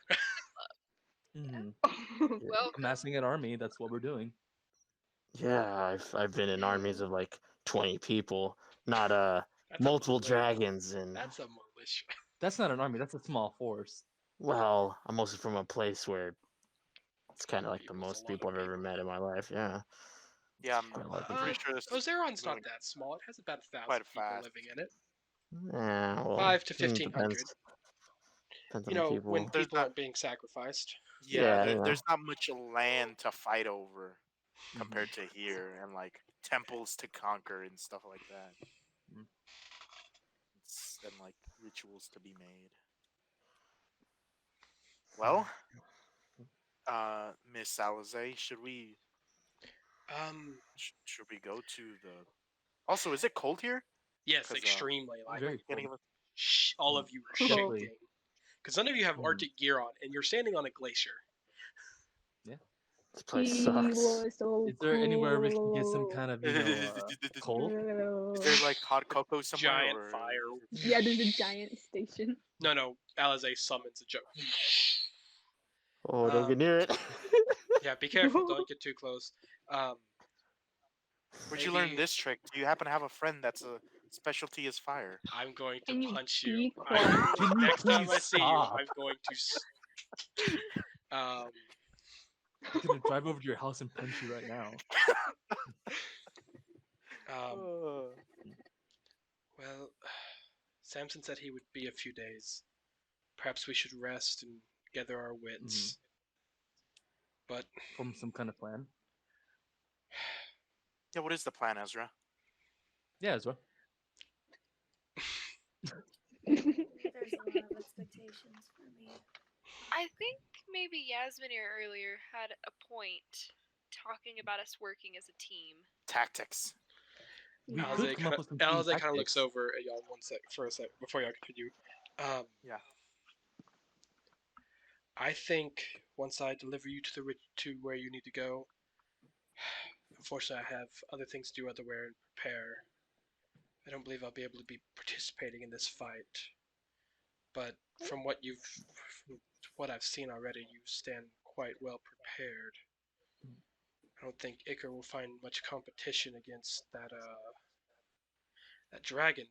E: Mhm.
G: Well,
E: Amassing an army, that's what we're doing.
C: Yeah, I've been in armies of like 20 people, not
A: That's a
C: multiple
A: militia.
C: dragons, and
A: That's a militia.
E: That's not an army, that's a small force.
C: well, I'm mostly from a place where it's kind of like the
A: People's a
C: most
A: lot
C: people
A: of
C: I've ever
A: people.
C: met in my life. Yeah.
B: Yeah,
C: Quite a lot of
B: I'm pretty
C: people.
B: sure this.
A: Ozeron's not
B: moving
A: that small. It has about 1,000
B: quite
A: people
B: fast.
A: living in it.
C: Yeah, well,
A: 5 to 1,500.
C: depends
A: You
C: on the
A: know,
C: people.
A: when
B: There's
A: people
B: not-
A: aren't being sacrificed.
B: Yeah,
C: Yeah,
B: there,
C: you know.
B: there's not much land to fight over compared to here, and like temples to conquer and stuff like that.
E: Mm.
B: And like rituals to be made. Well, Miss Alize,
A: Um,
B: should we go to the? Also, is it cold here?
A: yes,
B: 'Cause,
A: extremely. Like,
E: Very
B: Getting
E: cool.
A: all of you are
E: Typically.
A: shaking because none of you have
E: Mm.
A: Arctic gear on, and you're standing on a glacier.
C: This place
H: He
C: sucks.
H: was so
E: Is there anywhere we can get some
H: cool.
E: kind of,
B: is
E: coal?
B: there like hot cocoa somewhere?
A: Giant
B: or...
A: fire.
H: Yeah, there's a giant station.
A: No, Alize summons a joke.
C: Oh, don't get near it.
A: Yeah, be careful. Don't get too close.
B: Where'd you learn
A: maybe-
B: this trick? Do you happen to have a friend that's a specialty is fire?
A: I'm going to
H: Can you
A: punch
H: be
A: you.
H: quiet?
E: Can you
A: Next time I
E: please
A: see you,
E: stop?
A: I'm going to.
E: I'm gonna drive over to your house and punch you right now.
A: Well, Samson said he would be a few days. Perhaps we should rest and gather our wits. But
E: Form some kind of plan.
B: Yeah, what is the plan, Ezra?
E: Yeah, as well.
F: There's a lot of expectations for me.
G: I think maybe Yasmin here earlier had a point talking about us working as a team.
B: Tactics.
E: We
A: Alize
E: could come up with some team
A: kind of looks
E: tactics.
A: over at y'all for a sec before y'all continue.
B: Yeah.
A: I think once I deliver you to where you need to go, unfortunately I have other things to do elsewhere and prepare. I don't believe I'll be able to be participating in this fight. But from what I've seen already, you stand quite well prepared. I don't think Iker will find much competition against that dragon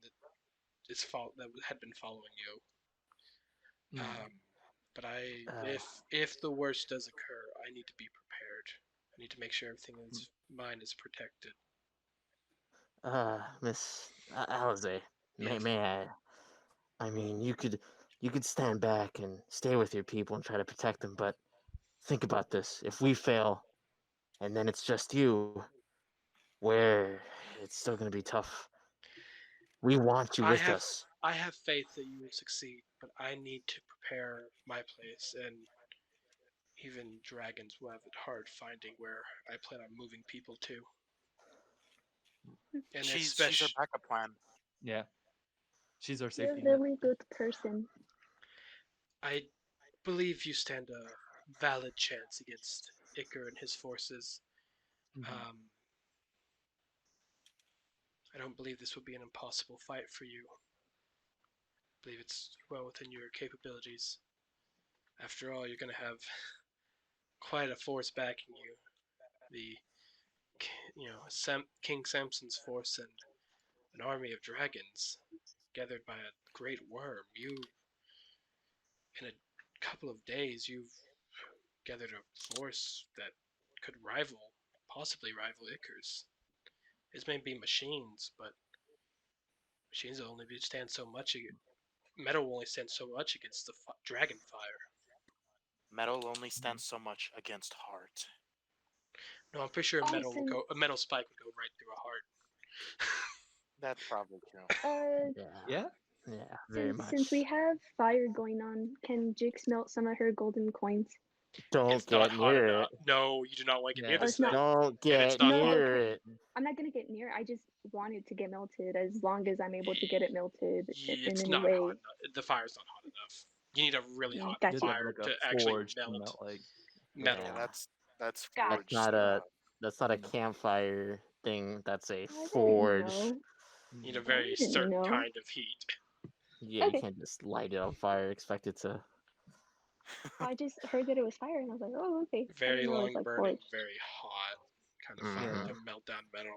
A: that had been following you. But if the worst does occur, I need to be prepared. I need to make sure everything is mine is protected.
C: Miss Alize,
A: Yes.
C: may I? I mean, you could stand back and stay with your people and try to protect them, but think about this: if we fail, and then it's just you, where it's still gonna be tough. We want you with us.
A: I have faith that you will succeed, but I need to prepare my place, and even dragons will have it hard finding where I plan on moving people to. And
B: She's our
A: especially,
B: backup plan.
E: Yeah. She's our
H: You're a
E: safety net.
H: really good person.
A: I believe you stand a valid chance against Iker and his forces. I don't believe this will be an impossible fight for you. I believe it's well within your capabilities. After all, you're going to have quite a force backing you. King Samson's force and an army of dragons gathered by a great Wyrm. In a couple of days, you've gathered a force that could possibly rival Icar's. His may be machines, but machines will only stand so much. Metal will only stand so much against the dragon fire.
B: Metal only stands so much against heart.
A: No, I'm pretty sure a
H: Listen.
A: metal spike would go right through a heart.
B: That's probably true.
E: Yeah?
C: Yeah, very much.
H: Since we have fire going on, can Jix melt some of her golden coins?
C: Don't
A: It's not
C: get
A: hot
C: near
A: enough.
C: it.
A: No, you do not want to get near
E: Yeah.
H: Oh,
A: this
H: it's not.
A: thing.
C: Don't get
A: not
C: near
H: hot.
C: it.
H: I'm not gonna get near. I just want it to get melted as long as I'm able to get it melted
A: It's
H: in any
A: not
H: way.
A: hot enough. The fire's not hot enough. You need a really hot
H: Gotcha.
E: You'd have
A: fire
E: like a
A: to actually
E: forge to
A: melt
E: like
A: metal.
B: Yeah, that's
H: Gotcha.
B: forged.
C: That's not a campfire thing. That's a
H: I didn't
C: forge.
H: know.
A: You need a
H: I
A: very
H: didn't
A: certain
H: know.
A: kind of heat.
C: Yeah,
H: Okay.
C: you can't just light it on fire, expect it to.
H: I just heard that it was fire, and I was like, oh, okay. I
A: Very
H: didn't know it was
A: long
H: like
A: burning,
H: forged.
A: very hot kind of fire
E: Yeah.
A: to melt down metal.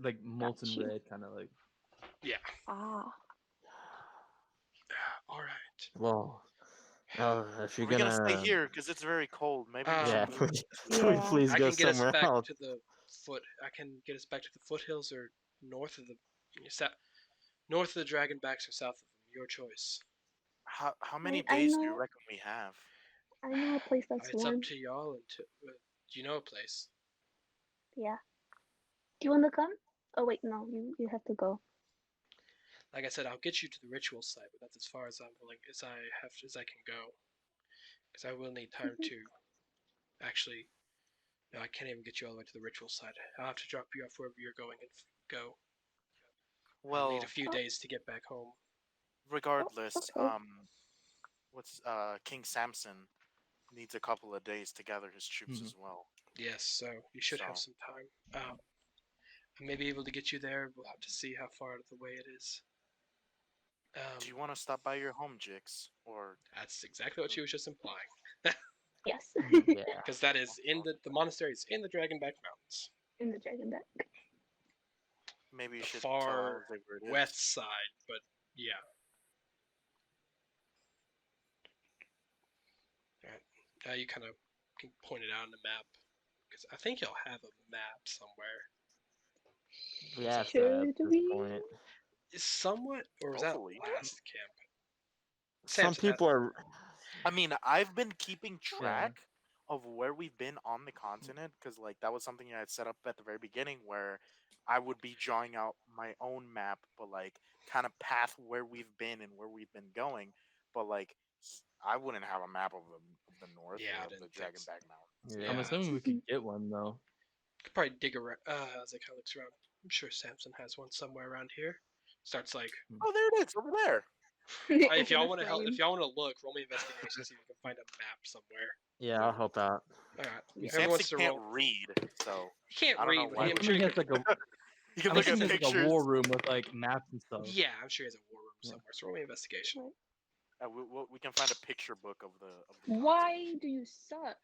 E: like molten
H: Gotcha.
E: red, kind of like.
A: Yeah.
H: Ah.
A: All right.
C: Well, if you're
B: We're gonna stay
C: gonna,
B: here because it's very cold. Maybe we
C: yeah,
B: should move.
C: can we
H: Yeah.
C: please
A: I
C: go
A: can get us
C: somewhere
A: back
C: else?
A: to the foothills or north of north of the Dragonbacks or south of them. Your choice.
B: How many
H: I
B: days do you
H: know.
B: reckon we have?
H: I know a place that's
A: It's up
H: warm.
A: to y'all. And do you know a place?
H: Yeah. Do you want to come? Oh wait, no, you have to go.
A: Like I said, I'll get you to the ritual site, but that's as far as I'm willing as I can go, because I will need time to actually. No, I can't even get you all the way to the ritual site. I'll have to drop you off wherever you're going and go. I'll need a
B: Well,
A: few
H: Oh,
A: days to get back home.
B: regardless,
H: okay.
B: what's King Samson needs a couple of days to gather his troops
E: Mhm.
B: as well.
A: Yes, so you should have
B: So,
A: some time. I may be able to get you there. We'll have to see how far out of the way it is.
B: do you want to stop by your home, Jix? Or
A: That's exactly what she was just implying.
H: Yes.
C: Yeah.
A: Because that is in the monastery is in the Dragonback Mountains,
H: In the dragon deck.
B: maybe you
A: the
B: should tell
A: far
B: Jose where it is.
A: west side. But yeah, all right. You kind of can point it out on the map because I think you'll have a map somewhere.
C: We have to
H: Should
C: at this
H: we?
C: point.
A: Is somewhat, or was that
B: Hopefully.
A: last camp?
C: Some
A: Samson has
C: people are.
B: I mean, I've been keeping
E: Yeah.
B: track of where we've been on the continent because, like, that was something I had set up at the very beginning where I would be drawing out my own map, but like kind of path where we've been and where we've been going. But like, I wouldn't have a map of the north
A: Yeah, I
B: or of
A: didn't
B: the
A: think so.
B: Dragonback Mountains.
C: Yeah.
E: I'm
A: Yeah.
E: assuming we could get one though.
A: Could probably dig around. As it kind of looks around, I'm sure Samson has one somewhere around here. Starts like,
B: Oh, there it is, over there.
A: if y'all
H: In a
A: want to help,
H: frame.
A: if y'all want to look, roll me investigation, see if you can find a map somewhere.
C: Yeah, I'll help out.
A: All right,
H: Yeah.
A: everyone
B: Samson
A: wants to
B: can't
A: roll.
B: read, so
A: He can't
B: I don't know
A: read, but
B: why
A: I'm
B: would
A: sure
E: Assuming
A: he
E: he has
A: could.
E: like a.
B: you can
E: I'm
B: look at
E: assuming he has like a
B: pictures.
E: war room with like maps and stuff.
A: Yeah, I'm sure he has a war room
E: Yeah.
A: somewhere. So roll me investigation.
B: We can find a picture book of the continent.
H: Why do you suck?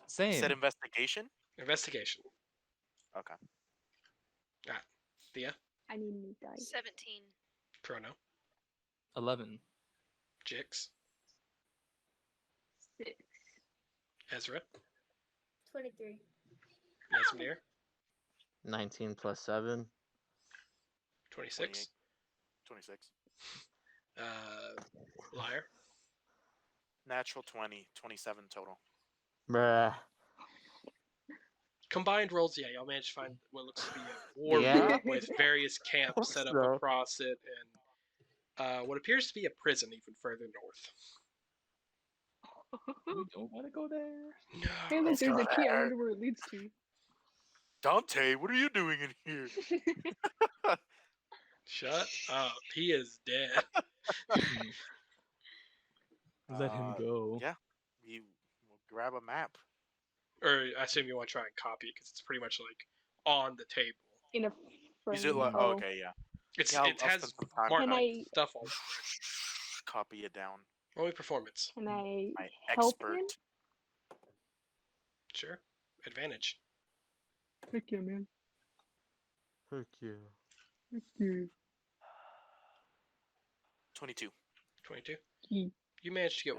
E: Same.
B: Said investigation.
A: Investigation.
B: Okay.
A: Thea,
H: I need new dice.
G: 17.
A: Chrono,
E: 11.
A: Jix,
H: 6.
A: Ezra,
F: 23.
A: Nesmir,
C: 19 plus 7.
A: 26,
B: 26.
A: Liar,
B: Natural 20. 27 total.
C: Bruh.
A: combined rolls, yeah, y'all managed to find what looks to be a war
C: Yeah?
A: room with various camps set up
C: So.
A: across it and what appears to be a prison even further north.
E: We don't gotta go there.
H: Hey, look,
B: Let's
H: there's
B: go
H: a key. I
B: there.
H: wonder where it leads to.
B: Dante, what are you doing in here?
A: Shut up. He is dead.
E: Let him go.
B: Yeah. We will grab a map.
A: Or I assume you want to try and copy it because it's pretty much like on the table.
H: In a frame.
B: Is it like,
H: Oh.
B: okay, yeah.
A: It's
B: Yeah,
A: it
B: I'll
A: has
B: spend some time
A: marked
H: Can I-
A: stuff all over it.
B: Copy it down.
A: Roll me performance.
H: Can I
B: My
H: help
B: expert.
H: him?
A: Sure. Advantage.
H: Heck yeah, man.
C: Fuck you.
H: Heck yeah.
B: 22.
A: 22.
H: Hmm.
A: You managed to get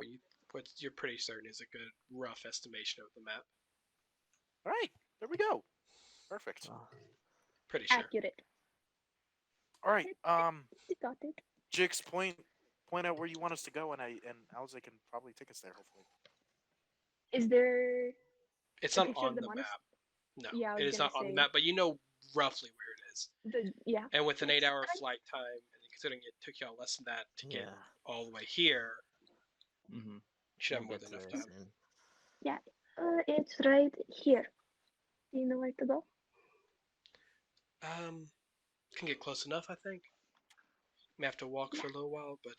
A: what you're pretty certain is a good rough estimation of the map.
B: All right, there we go. Perfect.
A: Pretty sure.
H: Accurate.
B: All right,
H: You got it.
B: Jix, point out where you want us to go, and Alza can probably take us there. Hopefully.
H: Is there?
A: It's
H: A
A: not
H: picture of
A: on
H: the
A: the map.
H: monastery?
A: No,
H: Yeah, I was
A: it is
H: gonna
A: not on the
H: say.
A: map, but you know roughly where it is.
H: Yeah.
A: And with an
H: Yes,
A: 8-hour
H: I-
A: flight time, and considering it took y'all less than that to get
C: Yeah.
A: all the way here,
E: Mm-hmm.
A: you should have
C: We'll
A: more
C: get
A: than enough
C: there
A: time.
C: soon.
H: It's right here. Do you know where to go?
A: Can get close enough, I think. May have to walk for a little while, but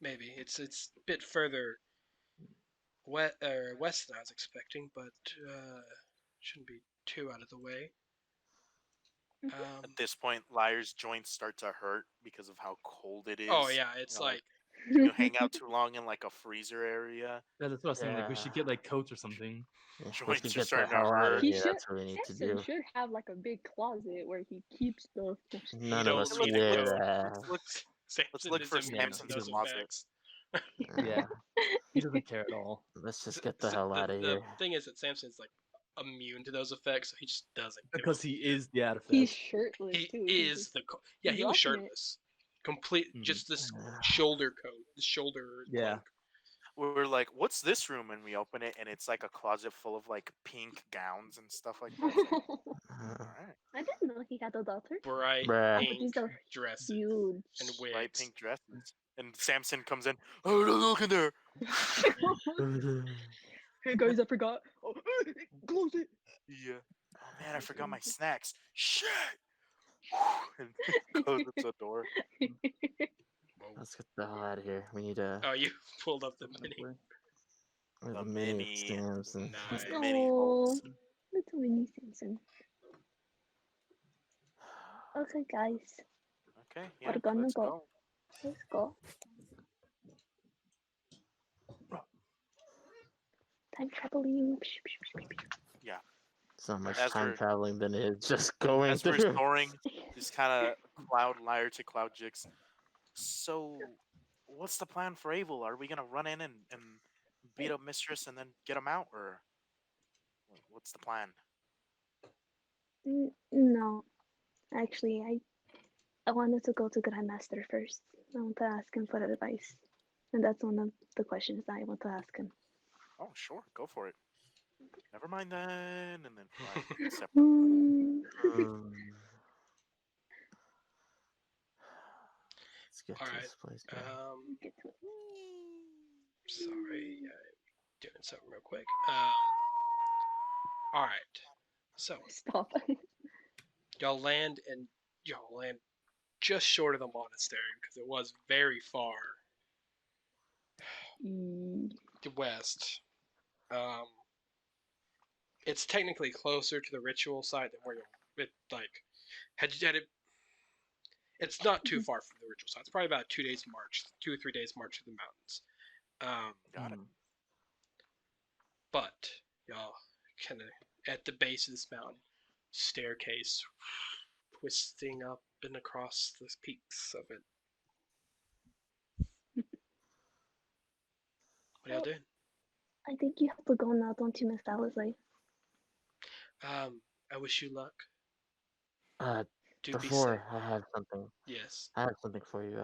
A: maybe it's a bit further west than I was expecting, but shouldn't be too out of the way.
B: At this point, Liar's joints start to hurt because of how cold it is.
A: Oh yeah, it's
B: You know,
A: like
B: you hang out too long in like a freezer area.
E: Yeah, that's what I was saying. Like we should
C: Yeah.
E: get like coats or something.
C: Yeah, we
B: Joints
C: should
B: are
C: get the
B: starting to
C: hell out of
B: hurt.
H: He
C: here.
H: should-
C: That's what we need to
H: Samson
C: do.
H: should have like a big closet where he keeps stuff.
C: None
A: You
C: of
A: don't
C: us
A: need
C: did
A: a coat.
C: that.
A: Samson
B: look
A: is
B: for
A: immune to
B: Samson's
A: those
B: closet.
A: effects.
E: Yeah. He doesn't care at all.
C: Let's just get the hell out of
A: The
C: here.
A: thing is that Samson's like immune to those effects, so he just doesn't. give a
E: Because he is the artifact.
H: He's shirtless
A: He
H: too. He's
A: is
H: just-
A: the yeah.
H: he's
A: He was
H: rocking it.
A: shirtless, complete,
E: Mhm.
A: just this
C: Yeah.
A: shoulder coat, the shoulder
E: Yeah.
A: cloak.
B: we're like, "What's this room?" And we open it, and it's like a closet full of like pink gowns and stuff like that. It's like,
C: Uh,
B: all right,
H: I didn't know he had a daughter.
A: Bright
C: bruh.
A: pink
H: These are
A: dresses
H: huge.
A: and
B: bright
A: wigs.
B: pink dresses. And Samson comes in. Oh, don't look in there.
H: Hey guys, I forgot. Oh, close it.
B: Yeah. Oh man, I forgot my snacks. Shit. And closes the door.
A: Whoa.
C: Let's get the hell out of here. We need
A: Oh, you pulled up the mini.
B: The
C: the mini
B: mini.
C: stamps and
A: Nice.
B: The mini.
H: Oh,
B: Folks.
H: little Winnie Simpson. Okay, guys,
B: Okay. Yeah.
H: we're gonna
B: Let's
H: go.
B: go.
H: Let's go. Time traveling.
B: Yeah.
C: so much
B: As
C: time
B: we're
C: traveling than it is just going
B: as we're
C: through.
B: soaring, this kind of cloud liar to cloud jigs. So, what's the plan for Abel? Are we gonna run in and beat up Mistress and then get him out, or what's the plan?
H: No, actually, I wanted to go to Grandmaster first. I want to ask him for advice, and that's one of the questions I want to ask him.
B: Oh, sure, go for it. Never mind then, and then fly separate.
H: Mm,
C: Um, let's get
A: All
C: to
A: right.
C: this place. man.
H: get to it.
A: Sorry, I'm doing something real quick. All right. So
H: Stop.
A: y'all land just short of the monastery because it was very far west. Um, it's technically closer to the ritual site than where you like had it. It's not too far from the ritual site. It's probably about 2 days march, 2 or 3 days march through the mountains.
B: Got it.
A: But y'all kind of at the base of this mountain, staircase twisting up and across the peaks of it. What are y'all doing?
H: I think you have to go now, don't you, Miss Alizé?
A: I wish you luck.
C: Uh,
A: Do be safe.
C: before I have something.
A: Yes.
C: I have something for you.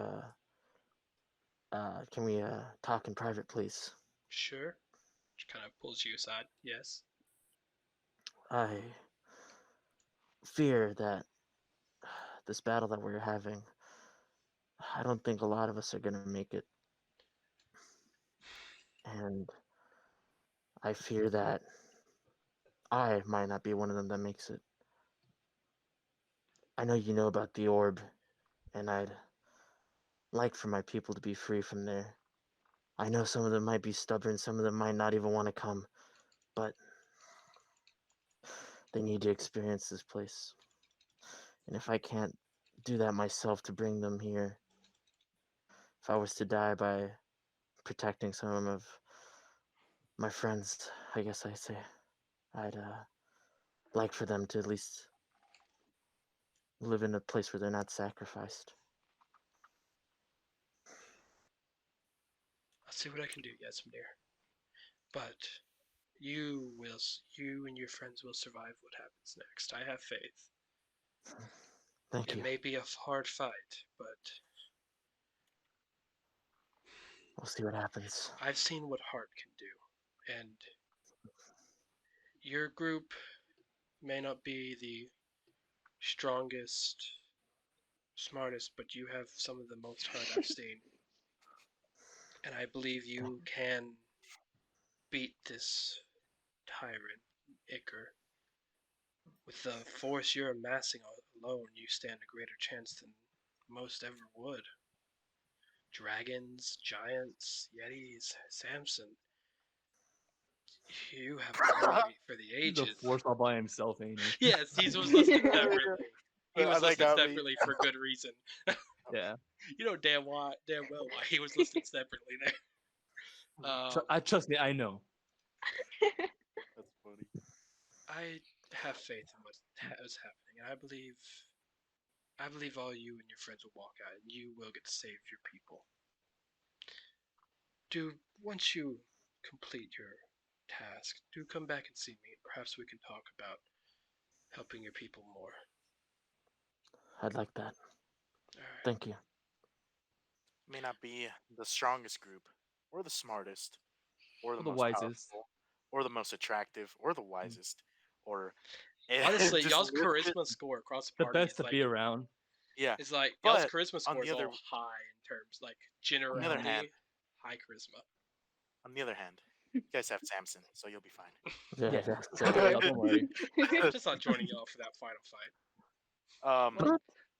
C: Can we talk in private, please?
A: Sure. She kind of pulls you aside. Yes.
C: I fear that this battle that we're having, I don't think a lot of us are gonna make it, and I fear that I might not be one of them that makes it. I know you know about the orb, and I'd like for my people to be free from there. I know some of them might be stubborn, some of them might not even want to come, but they need to experience this place. And if I can't do that myself to bring them here, if I was to die by protecting some of my friends, I guess I say, I'd like for them to at least live in a place where they're not sacrificed.
A: I'll see what I can do, Yasmir. But you and your friends will survive what happens next. I have faith.
C: Thank
A: It
C: you.
A: may be a hard fight, but
C: We'll see what happens.
A: I've seen what heart can do. And your group may not be the strongest, smartest, but you have some of the most heart I've seen. And I believe you can beat this tyrant, Iker. With the force you're amassing alone, you stand a greater chance than most ever would. Dragons, giants, yetis, Samson. You have a worry for the
E: He's a
A: ages.
E: force all by himself, ain't he?
A: Yes, he was listed separately. He was
B: That
A: listed
B: got me.
A: separately for good reason.
E: Yeah.
A: You know damn well why he was listed separately there.
E: I trust me, I know.
B: That's funny.
A: I have faith in what is happening, and I believe all you and your friends will walk out, and you will get to save your people. Once you complete your task, do come back and see me. Perhaps we can talk about helping your people more.
C: I'd like that.
A: All right.
C: Thank you.
B: May not be the strongest group or the smartest, or the
E: the
B: most
E: wisest.
B: powerful, or the most attractive, or the wisest, or
A: Honestly,
B: just
A: y'all's
B: list it.
A: charisma score across the
E: The
A: party
E: best
A: is
E: to
A: like
E: be around.
B: Yeah,
A: it's like y'all's
B: but
A: charisma
B: on
A: score
B: the
A: is
B: other
A: all high in terms like
B: on the other hand,
A: generality, high charisma.
B: you guys have Samson, so you'll be fine.
C: Yeah,
E: Yeah.
C: so,
E: Yeah, don't worry.
A: I'm just not joining y'all for that final fight.
B: Um,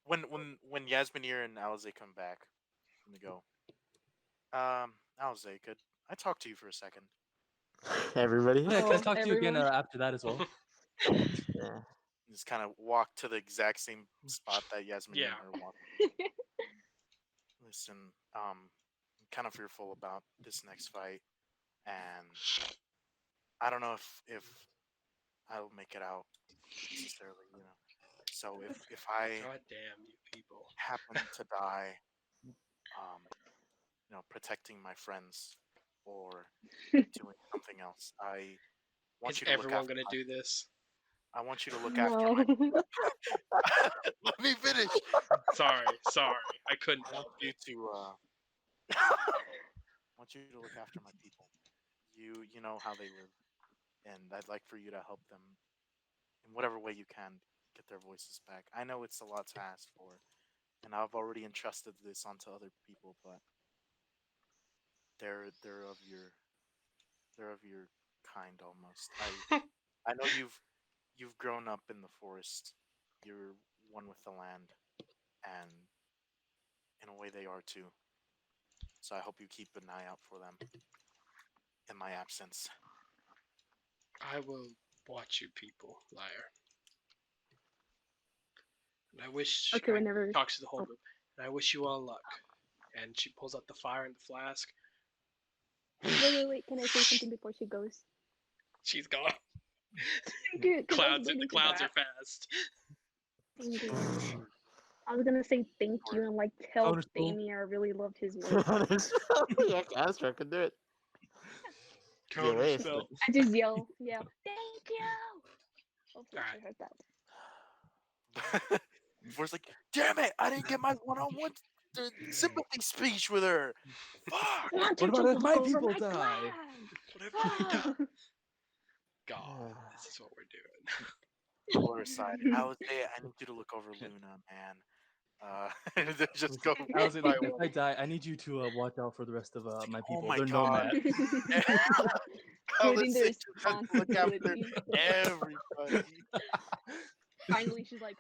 B: when Yasminir and Alize come back, and they go, Alize, could I talk to you for a second?
C: everybody.
E: Yeah, can I
H: Oh,
E: talk to you again
H: everyone?
E: after that as well?
C: Yeah.
B: Just kind of walk to the exact same spot that Yasminir
A: Yeah.
B: and her walk. Listen, I'm kind of fearful about this next fight, and I don't know if I'll make it out necessarily, you know. So if I
A: God damn you people.
B: happen to die, protecting my friends or doing something else, I want
A: Is
B: you to look
A: everyone
B: after.
A: gonna do this?
B: I want you to look after
H: No.
B: my. Let me finish.
A: Sorry, I couldn't
B: I want
A: help
B: you
A: it.
B: to. I want you to look after my people. You know how they live, and I'd like for you to help them in whatever way you can get their voices back. I know it's a lot to ask for, and I've already entrusted this onto other people, but they're of your kind almost. I know you've grown up in the forest. You're one with the land, and in a way they are too. So I hope you keep an eye out for them in my absence.
A: I will watch you people, liar. And I wish
H: Okay,
A: I
H: whenever.
A: talks to the whole
H: Oh.
A: group. And I wish you all luck. And she pulls out the fire and the flask.
H: Wait. Can I say something before she goes?
A: She's gone.
H: Dude, 'cause I was
A: Clouds
H: waiting for
A: clouds
H: that.
A: are fast.
H: Thank you. I was gonna say thank you and like tell
E: Counterspell.
H: Damien I really loved his voice.
C: Yeah, Astro could do it.
A: Counter
C: waste,
A: spell.
H: I just yell, thank you. Hopefully she
A: Alright.
H: heard that.
B: Forrest's like, damn it! I didn't get my one-on-one sympathy speech with her. Fuck!
H: Want
E: What
H: you
E: about
H: to
E: if
H: look
E: my
H: over
E: people
H: my
E: die?
H: clan?
A: Whatever we
H: Ah.
A: do. God, this is what we're doing.
B: Pull her aside. I need you to look over Luna, man. Just go.
E: Alize,
B: by
E: listen, if
B: one.
E: I die, I need you to watch out for the rest of my
B: Oh
E: people.
B: my
E: They're
B: God.
E: nomads.
H: Splitting the
B: Alice just look after
H: responsibility.
B: everybody.
H: Finally, she's like,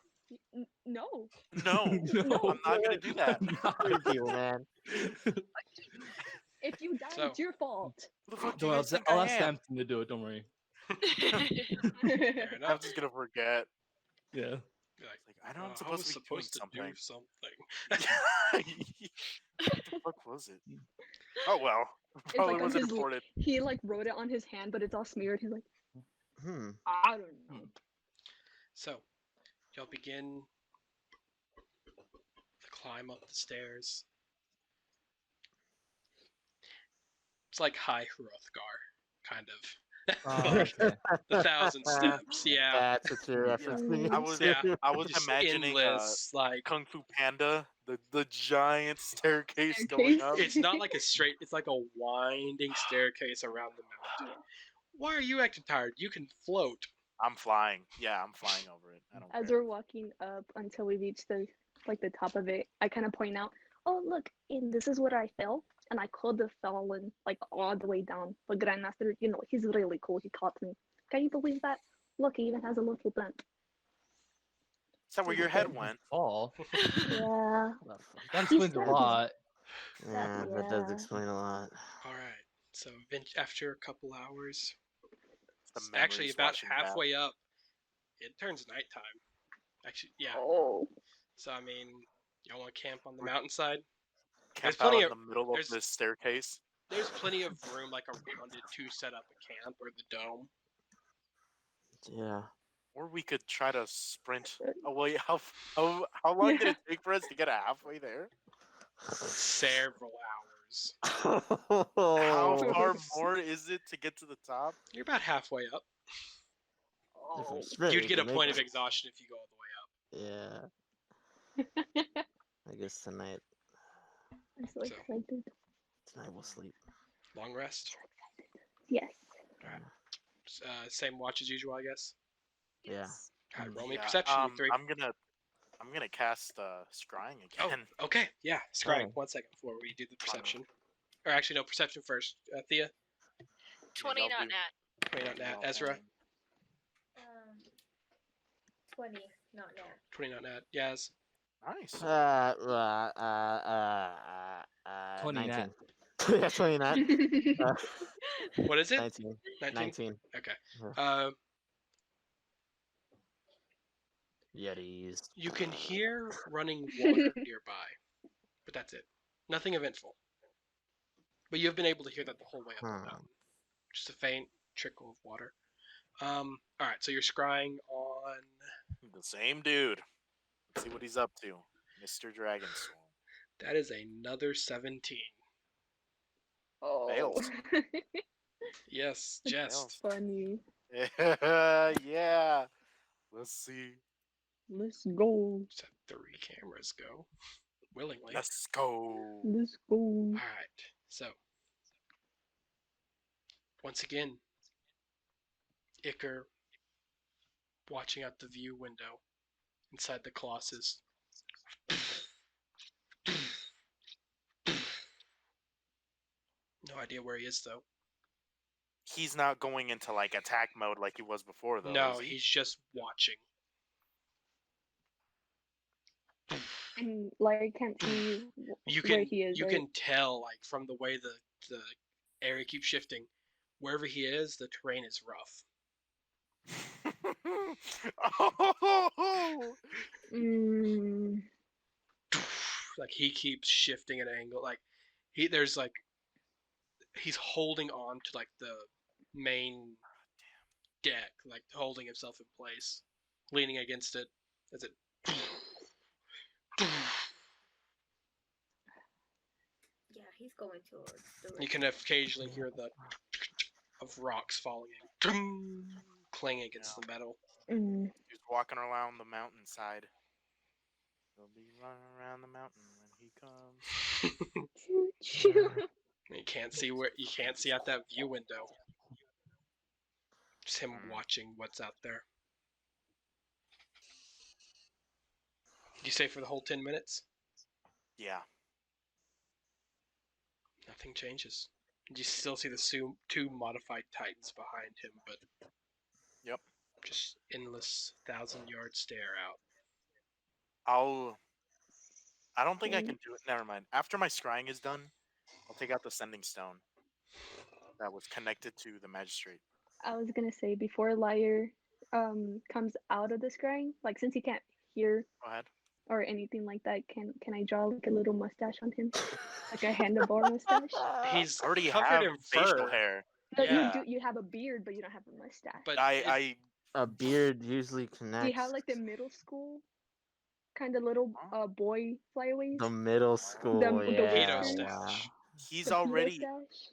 H: no.
B: No,
H: No.
B: I'm not gonna do that.
C: Three people, man.
H: If you die,
A: So-
H: it's your fault.
B: Who the fuck do
E: Don't
B: you
E: worry,
B: guys think
E: I'll
B: I
E: ask
B: am?
E: Samson to do it. Don't worry.
A: Fair
B: I'm
A: enough.
B: just gonna forget.
E: Yeah.
A: Be like,
B: Like, I know I'm
A: I
B: supposed
A: was
B: to be doing
A: supposed to
B: something.
A: do something.
B: What the fuck was it? Oh well,
H: It's
B: probably
H: like on
B: wasn't
H: his.
B: important.
H: He like wrote it on his hand, but it's all smeared. He's like,
C: Hmm.
H: I don't know.
A: So, y'all begin the climb up the stairs. It's like High Hrothgar, kind of.
E: Okay.
A: The 1,000 steps, yeah.
C: That's what you're referencing.
B: I was
A: Yeah.
B: I was
A: Just
B: imagining
A: endless, like
B: Kung Fu Panda, the giant staircase going up.
A: it's not like a straight. It's like a winding staircase around the mountain. Why are you acting tired? You can float.
B: I'm flying. Yeah, I'm flying over it. I don't
H: As
B: care.
H: we're walking up until we reach the top of it, I kind of point out, oh look, and this is where I fell, and I could have fallen like all the way down. But Grandmaster, he's really cool. He caught me. Can you believe that? Look, he even has a little dent.
B: Is that where your head went?
E: Fall.
H: Yeah.
E: That
H: He
E: explains a
H: stabbed me.
E: lot.
C: Yeah, that does
H: Yeah.
C: explain a lot.
A: All right. So after a couple hours,
B: The
A: it's actually
B: memories
A: about
B: flashing back.
A: halfway up, it turns nighttime. Actually, yeah.
H: Oh.
A: So I mean, y'all want to camp on the mountainside?
B: Camp
A: plenty
B: out in
A: of-
B: the middle of
A: there's-
B: this staircase.
A: There's plenty of room like around it to set up a camp or the dome.
C: Yeah.
B: Or we could try to sprint. Oh wait, how long did it take for us to get halfway there?
A: Several hours.
B: How far more is it to get to the top?
A: You're about halfway up.
C: If I'm
H: Oh.
C: sprint,
A: You'd
C: we
A: get a
C: can make
A: point of
C: it.
A: exhaustion if you go all the way up.
C: Yeah. I guess tonight
H: I'm so
A: So-
H: excited.
C: we'll sleep.
A: Long rest.
H: Yes.
A: Same watch as usual, I guess.
C: Yeah.
G: Yes.
A: All right,
C: Mm.
A: roll me
B: Yeah.
A: perception, you three.
B: I'm gonna cast scrying
A: Oh,
B: again.
A: okay. Yeah, scrying.
C: Oh.
A: 1 second before we do the perception. Or actually, no, perception first. Thea,
G: 20
B: y'all
G: not
B: do-
G: nat.
A: 20 not nat.
B: y'all,
A: Ezra,
F: 20, not nat.
A: 20 not nat. Yaz,
B: Nice.
E: 20 nat.
C: 19. Yeah, 20 nat.
A: what is it?
C: 19.
A: 19?
C: 19.
A: Okay.
C: Yeah. Yetis.
A: You can hear running water nearby, but that's it. Nothing eventful. But you have been able to hear that the whole way up the mountain. Just a faint trickle of water. All right, so you're scrying on.
B: The same dude. Let's see what he's up to, Mr. Dragonstorm.
A: That is another 17.
H: Oh.
B: Fails.
A: Yes,
H: That's
A: jest.
H: funny.
B: Yeah. Let's see.
H: Let's go.
A: Just had 3 cameras go willingly.
B: Let's go.
H: Let's go.
A: All right, so once again, Iker watching out the view window inside the Colossus. No idea where he is though.
B: He's not going into like attack mode like he was before, though.
A: No,
B: is he?
A: he's just watching.
H: And Larry can't see
A: You
H: where
A: can
H: he is.
A: you
H: right?
A: can tell like from the way the area keeps shifting. Wherever he is, the terrain is rough.
B: Oh!
H: Mm,
A: Like he keeps shifting at an angle. Like he's holding on to like the main deck, like holding himself in place, leaning against it as it.
F: Yeah, he's going towards the
A: You can occasionally hear the of rocks falling in, clanging against the metal.
H: mm.
B: He's walking around the mountainside. He'll be running around the mountain when he comes.
H: Choo choo.
A: You can't see out that view window. Just him watching what's out there. You stay for the whole 10 minutes?
B: Yeah.
A: Nothing changes. You still see the two modified titans behind him, but
B: Yep.
A: just endless 1,000-yard stare out.
B: I don't think I can do it. Never mind. After my scrying is done, I'll take out the sending stone that was connected to the magistrate.
H: I was gonna say before Liar comes out of the scrying, like since he can't hear
B: Go ahead.
H: or anything like that, can I draw like a little mustache on him, like a handlebar mustache?
A: He's
B: I already
A: covered
B: have
A: in
B: facial
A: fur.
B: hair.
H: No,
A: Yeah.
H: you have a beard, but you don't have a mustache.
A: But
B: I
C: A beard usually connects.
H: Do you have like the middle school kind of little boy flyaways?
C: the middle school?
H: the
C: Yeah.
H: whiskers?
C: Wow.
B: he's
H: The pedo
B: already
H: stash?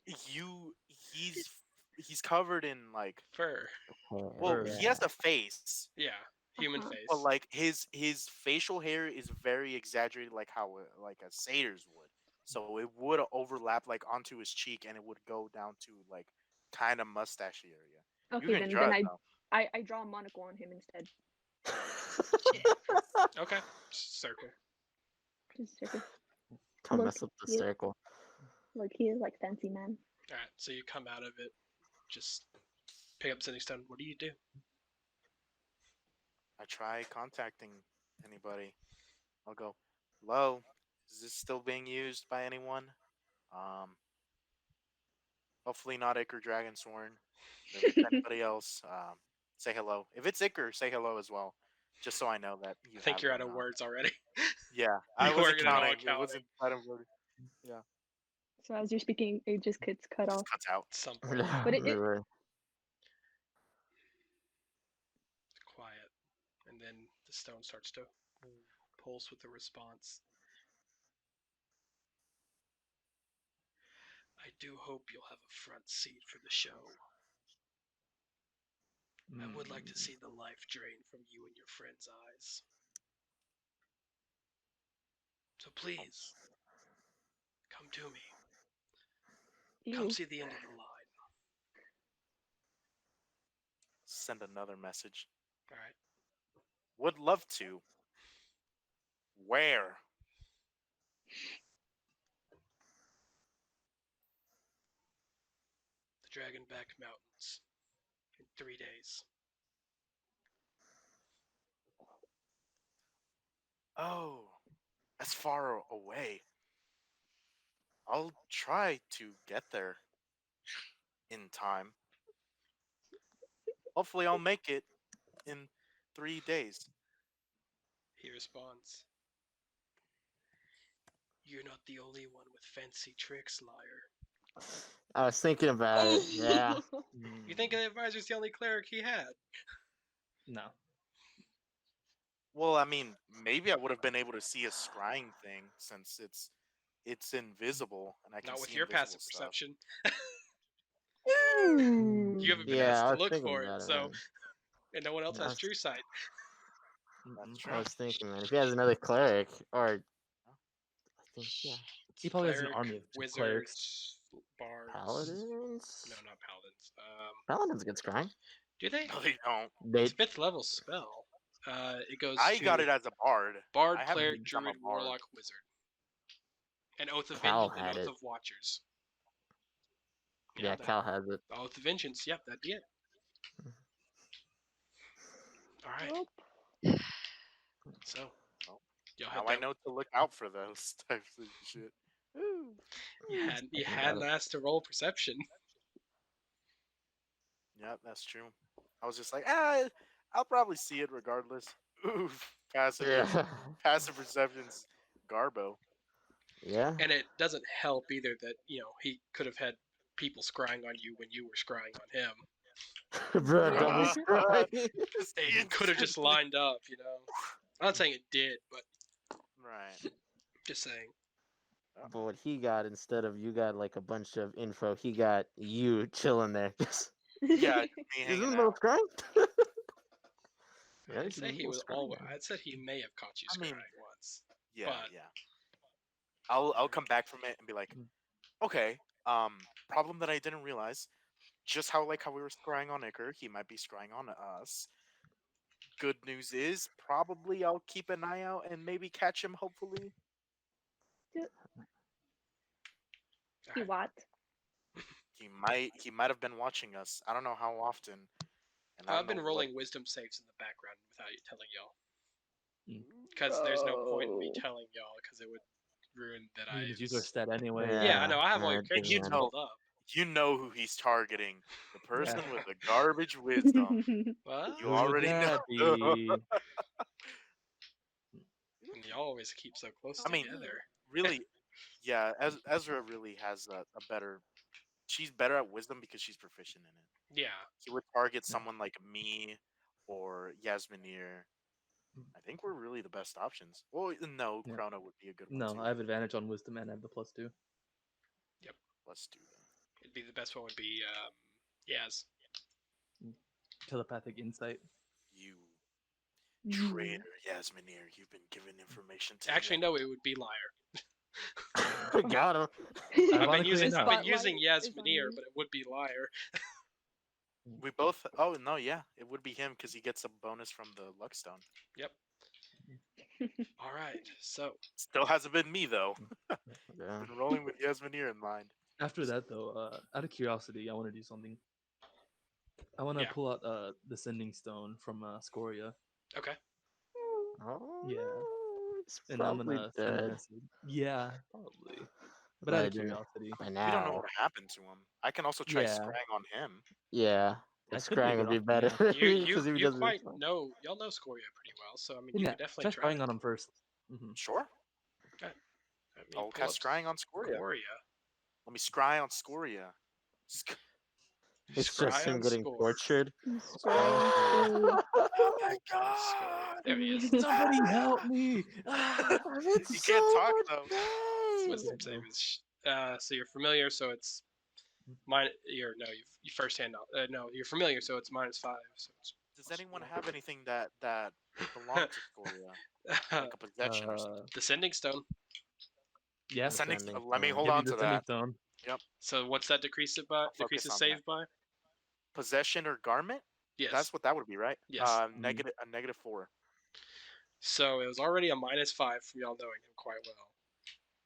B: he's covered in like
A: fur.
B: well, he has a face,
A: Yeah, human
H: Uh-huh.
A: face.
B: but like his facial hair is very exaggerated, like how like a satyr's would. So it would overlap like onto his cheek, and it would go down to like kind of mustache area.
H: Okay,
B: can
H: then
B: draw
H: then
B: it, though.
H: I draw a monocle on him instead.
A: Okay, circle.
H: Just circle.
C: Don't
H: Look,
C: mess up the
H: yeah.
C: circle.
H: Like he is like fancy man.
A: All right, so you come out of it, just pick up sending stone. What do you do?
B: I try contacting anybody. I'll go, hello, is this still being used by anyone? Hopefully not Iker Dragonsworn. If it's anybody else, say hello. If it's Iker, say hello as well, just so I know that you.
A: I think
B: have
A: you're out
B: them
A: of
B: not.
A: words already.
B: Yeah, I
A: You
B: wasn't
A: weren't at all
B: counting. It
A: counting.
B: wasn't out of order. Yeah,
H: So as you're speaking, it just gets cut
B: just
H: off.
B: cuts out.
A: At some point,
H: But it-
C: We were-
A: quiet, and then the stone starts to pulse with a response. I do hope you'll have a front seat for the show. I would like to see the life drain from you and your friends' eyes. So please, come to me. Come
H: Ew.
A: see the end of the line.
B: send another message.
A: All right.
B: Would love to. Where?
A: The Dragonback Mountains in 3 days.
B: Oh, that's far away. I'll try to get there in time. Hopefully, I'll make it in 3 days.
A: He responds, "You're not the only one with fancy tricks, liar."
C: I was thinking about it. Yeah.
A: You think the advisor's the only cleric he had?
E: No.
B: Well, I mean, maybe I would have been able to see a scrying thing since it's invisible and I can
A: Not with
B: see
A: your
B: invisible
A: passive
B: stuff.
A: perception.
H: Hmm.
A: You haven't been
C: Yeah,
A: asked
C: I
A: to
C: was
A: look
C: thinking
A: for it,
C: about it,
A: so
C: man.
A: and no one else
C: I
A: has
C: was,
A: true sight.
B: That's
C: I
B: true.
C: was thinking, man, if he has another cleric, or I think, yeah,
E: He probably has an
A: Cleric,
E: army of
A: wizard,
E: clerics.
A: bards.
C: paladins.
A: No, not paladins.
C: Paladins get scrying.
A: Do they?
B: No, they don't.
C: They
A: It's a 5th level spell. It goes
B: I
A: to
B: got it as a bard.
A: Bard,
B: I haven't
A: Cleric,
B: become a
A: Druid,
B: bard.
A: Warlock, Wizard, and Oath of
C: Cal
A: and
C: had
A: Oath
C: it.
A: of Watchers.
C: Yeah,
A: that
C: Cal has it.
A: Oath of Vengeance. Yep, that'd be it. All right.
H: Well,
A: So
B: Well,
A: y'all had
B: now I
A: that.
B: know to look out for those types of shit. Ooh.
A: You
C: Thinking
A: had
C: about it.
A: last to roll perception.
B: Yeah, that's true. I was just like, I'll probably see it regardless. Oof,
C: Yeah.
B: passive perception's garbo.
C: Yeah.
A: And it doesn't help either that he could have had people scrying on you when you were scrying on him.
C: Bro,
H: Yeah.
C: double scry.
B: Just
A: It could have just
B: instantly-
A: lined up. I'm not saying it did, but
B: Right.
A: just saying.
C: But what he got instead of you got like a bunch of info, he got you chilling there. Just
B: Yeah, me
C: isn't
B: hanging
C: no
B: out.
C: scrying?
A: I didn't say he was always. I said he may have caught you
B: I mean,
A: scrying once.
B: Yeah,
A: But-
B: yeah. I'll come back from it and be like, okay, problem that I didn't realize, just how we were scrying on Iker, he might be scrying on us. Good news is, probably I'll keep an eye out and maybe catch him. Hopefully,
H: He what?
B: he might have been watching us. I don't know how often. And I
A: I've
B: don't
A: been
B: know
A: rolling wisdom saves in the background without you telling y'all.
E: Mm.
A: Because there's no point in me
H: Oh.
A: telling y'all because it would ruin that
E: You
A: I
E: can just use
A: was.
E: our stat anyway.
A: Yeah, I know. I have all your
C: it
A: character
B: you
A: sheets
C: doesn't
B: know-
A: pulled up.
B: You know who he's targeting. The person
E: Yeah.
B: with the garbage wisdom.
A: What?
B: You
E: Who would
B: already
E: that
B: know.
E: be?
A: And y'all always keep so close
B: I mean,
A: together.
B: really, yeah. Ezra really has a better. She's better at wisdom because she's proficient in it.
A: Yeah.
B: He would target someone like me or Yasminir. I think we're really the best options. Well, no,
E: Yeah.
B: Chrono would be a good one
E: No,
B: too.
E: I have advantage on wisdom and I have the +2.
B: Let's do that.
A: It'd be the best one would be Yaz.
E: Telepathic insight.
B: You
H: Mm.
B: traitor, Yasminir. You've been given information to.
A: Actually, no, it would be liar.
C: got him.
E: Ironically enough.
A: I've been using
H: Spotlight is on
A: Yasminir,
H: you.
A: but it would be liar.
B: We both. Oh no, yeah, it would be him because he gets a bonus from the Luckstone.
A: Yep. All right. So
B: Still hasn't been me though.
C: Yeah.
B: Been rolling with Yasminir in mind.
E: After that, though, out of curiosity, I want to do something. I want to
A: Yeah.
E: pull out the Sending Stone from Scoria.
A: okay.
C: Oh,
E: Yeah.
C: it's
E: And I'm
C: probably
E: gonna send a
C: dead
E: message. Yeah, probably. But out of
C: Imagine
E: curiosity.
C: by
B: We don't know
C: now.
B: what happened to him. I can also try
E: Yeah.
B: scrying on him.
C: Yeah,
E: That could be a
C: scrying
E: good
C: would be
E: option,
C: better
A: You you
C: because if he
A: you
C: doesn't
A: quite
C: respond.
A: know y'all know Scoria pretty well, so I mean you
E: Yeah,
A: could definitely
E: try
A: try.
E: scrying on him first. Hmm.
B: Sure.
A: I mean,
B: I'll
A: pull
B: cast
A: up
B: scrying on Scoria.
A: Scoria.
B: Let me scry on Scoria.
C: It's
A: Scry
C: just him
A: on
C: getting
A: Score.
C: tortured.
H: Scrying
B: Oh my
A: Scoria. There he is.
E: Somebody help me! Ah!
B: He can't talk though.
A: Wisdom save is so you're familiar, so it's you first hand out. No, you're familiar, so it's -5. So
B: Does anyone have anything that belongs to Scoria, like a possession or something?
A: the Sending Stone.
E: Yeah.
B: Sending.
C: Sending
B: Let me
C: stone.
B: hold
E: Give me
B: on
E: the
B: to
E: Sending
B: that.
E: Stone.
A: So what's that decrease it by?
B: I'll focus
A: Decreases
B: on
A: save
B: that.
A: by?
B: Possession or garment?
A: Yes.
B: That's what that would be, right?
A: Yes.
B: Negative 4.
A: So it was already a -5 from y'all knowing him quite well.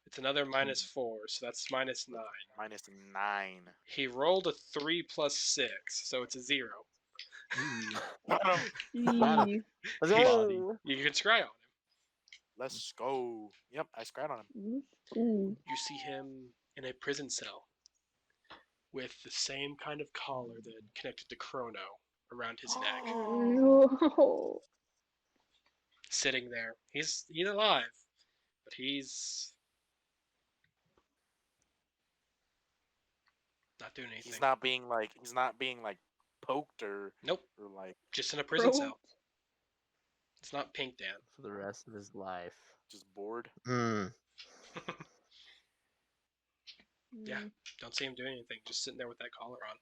A: It's another -4, so that's -9.
B: -9.
A: He rolled a 3 plus 6, so it's a 0.
B: Bottom.
H: Eee.
C: Let's go.
H: Whoa.
A: You can scry on him.
B: Let's go. Yep, I scratched on him.
H: Ooh.
A: You see him in a prison cell with the same kind of collar that connected to Chrono around his neck,
H: No.
A: sitting there. He's alive, but he's not doing anything.
B: He's not being like poked or
A: Nope,
B: like
A: just in a prison
H: Bro.
A: cell. It's not Pink Dan.
C: For the rest of his life.
B: just bored.
A: Yeah. Don't see him doing anything, just sitting there with that collar on.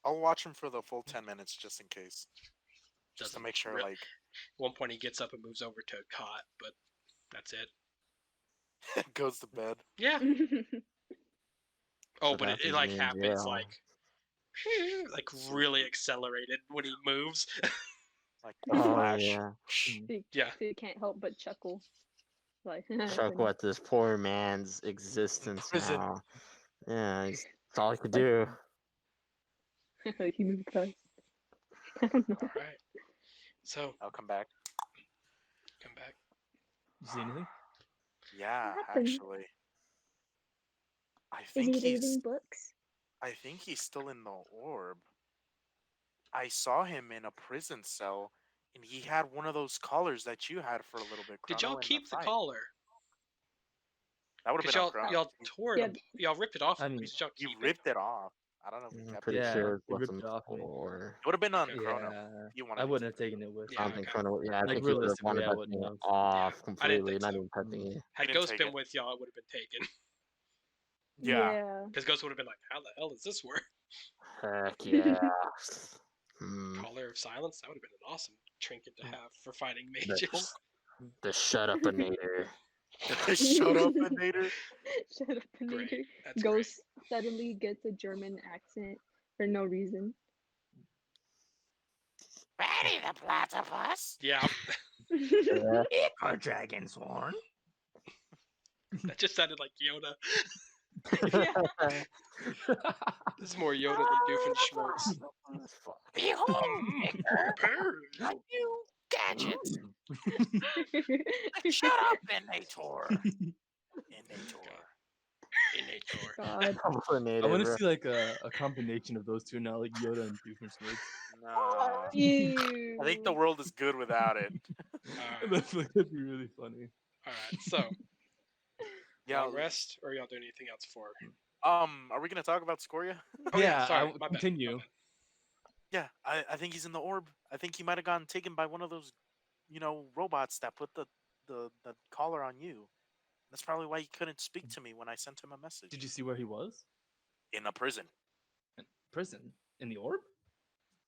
B: I'll watch him for the full 10 minutes just in case. Just to
A: Doesn't
B: make sure
A: really-
B: like
A: At one point he gets up and moves over to a cot, but that's it.
B: goes to bed.
A: Yeah. Oh,
C: So
A: but
C: that's
A: it
C: his
A: like
C: main
A: happens
C: jail.
A: like really accelerated when he moves.
B: Like
C: Oh
B: flash.
C: yeah.
A: Yeah.
H: So you can't help but chuckle. Like
C: Chuckle at this poor man's existence
B: Prison.
C: now. Yeah, that's all he could do.
H: he moved fast. I don't know.
A: All right. So
B: I'll come back.
A: come back.
E: You see anything?
B: Yeah,
H: happened?
B: actually. I
H: Is
B: think
H: he
B: he's
H: reading books?
B: still in the orb. I saw him in a prison cell and he had one of those collars that you had for a little bit.
A: Did
B: Chrono,
A: y'all
B: in
A: keep the
B: fight.
A: collar?
B: That would have
A: Because
B: been on
A: y'all
B: Chrono.
A: y'all tore
H: Yeah.
A: it. Y'all ripped it off.
E: I mean,
A: Did y'all
B: You
A: keep
B: ripped it off. I don't know if we
C: I'm
B: kept
C: pretty
B: it.
H: Yeah,
C: sure it's
E: he
C: what's
E: ripped
C: on
E: it
C: the
E: off me.
C: floor.
B: It would have been on
A: Okay.
B: Chrono.
E: Yeah,
B: If you wanted
E: I
B: me
E: wouldn't have
B: to.
E: taken it with.
A: Yeah.
C: I don't think
A: okay.
C: Chrono. Yeah, I
E: Like,
C: think he would have
E: realistically,
C: wanted
E: I
C: that
E: wouldn't
C: thing
E: have.
C: off
A: Yeah, I didn't
C: completely,
A: think
C: not
A: so.
C: even touching it.
A: Had
B: didn't
A: Ghost
B: take
A: been
B: it.
A: with y'all, it would have been taken.
B: Yeah.
A: Because Ghost would have been like, "How the hell does this work?"
C: Heck yeah. Hmm.
A: Collar of Silence. That would have been an awesome trinket to have for fighting
C: The,
A: mages.
C: the shut up nader.
B: Shut up, Nader.
H: Shut up,
A: Great.
H: Nader.
A: That's
H: Ghost suddenly gets a German accent for no reason.
B: Ready the platypus?
A: great. Yeah,
C: Our dragon's horn.
A: that just sounded like Yoda.
H: Yeah.
A: This is more Yoda than Doofenshmirtz.
B: Behold,
A: Maker,
B: my new gadget. Shut up, Innator. Innator.
A: Innator.
H: God.
E: I want to see like a combination of those two now, like Yoda and Doofenshmirtz.
B: No.
H: Ew.
B: I think the world is good without it.
E: That'd be really funny.
A: All right, so
B: Yeah.
A: y'all rest, or y'all doing anything else for?
B: Are we gonna talk about Scoria?
A: Oh yeah, sorry,
E: I
A: my
E: will
A: bad,
E: continue.
A: my bad.
B: Yeah, I think he's in the orb. I think he might have gotten taken by one of those, robots that put the collar on you. That's probably why he couldn't speak to me when I sent him a message.
E: Did you see where he was?
B: In a prison.
E: In prison? In the orb?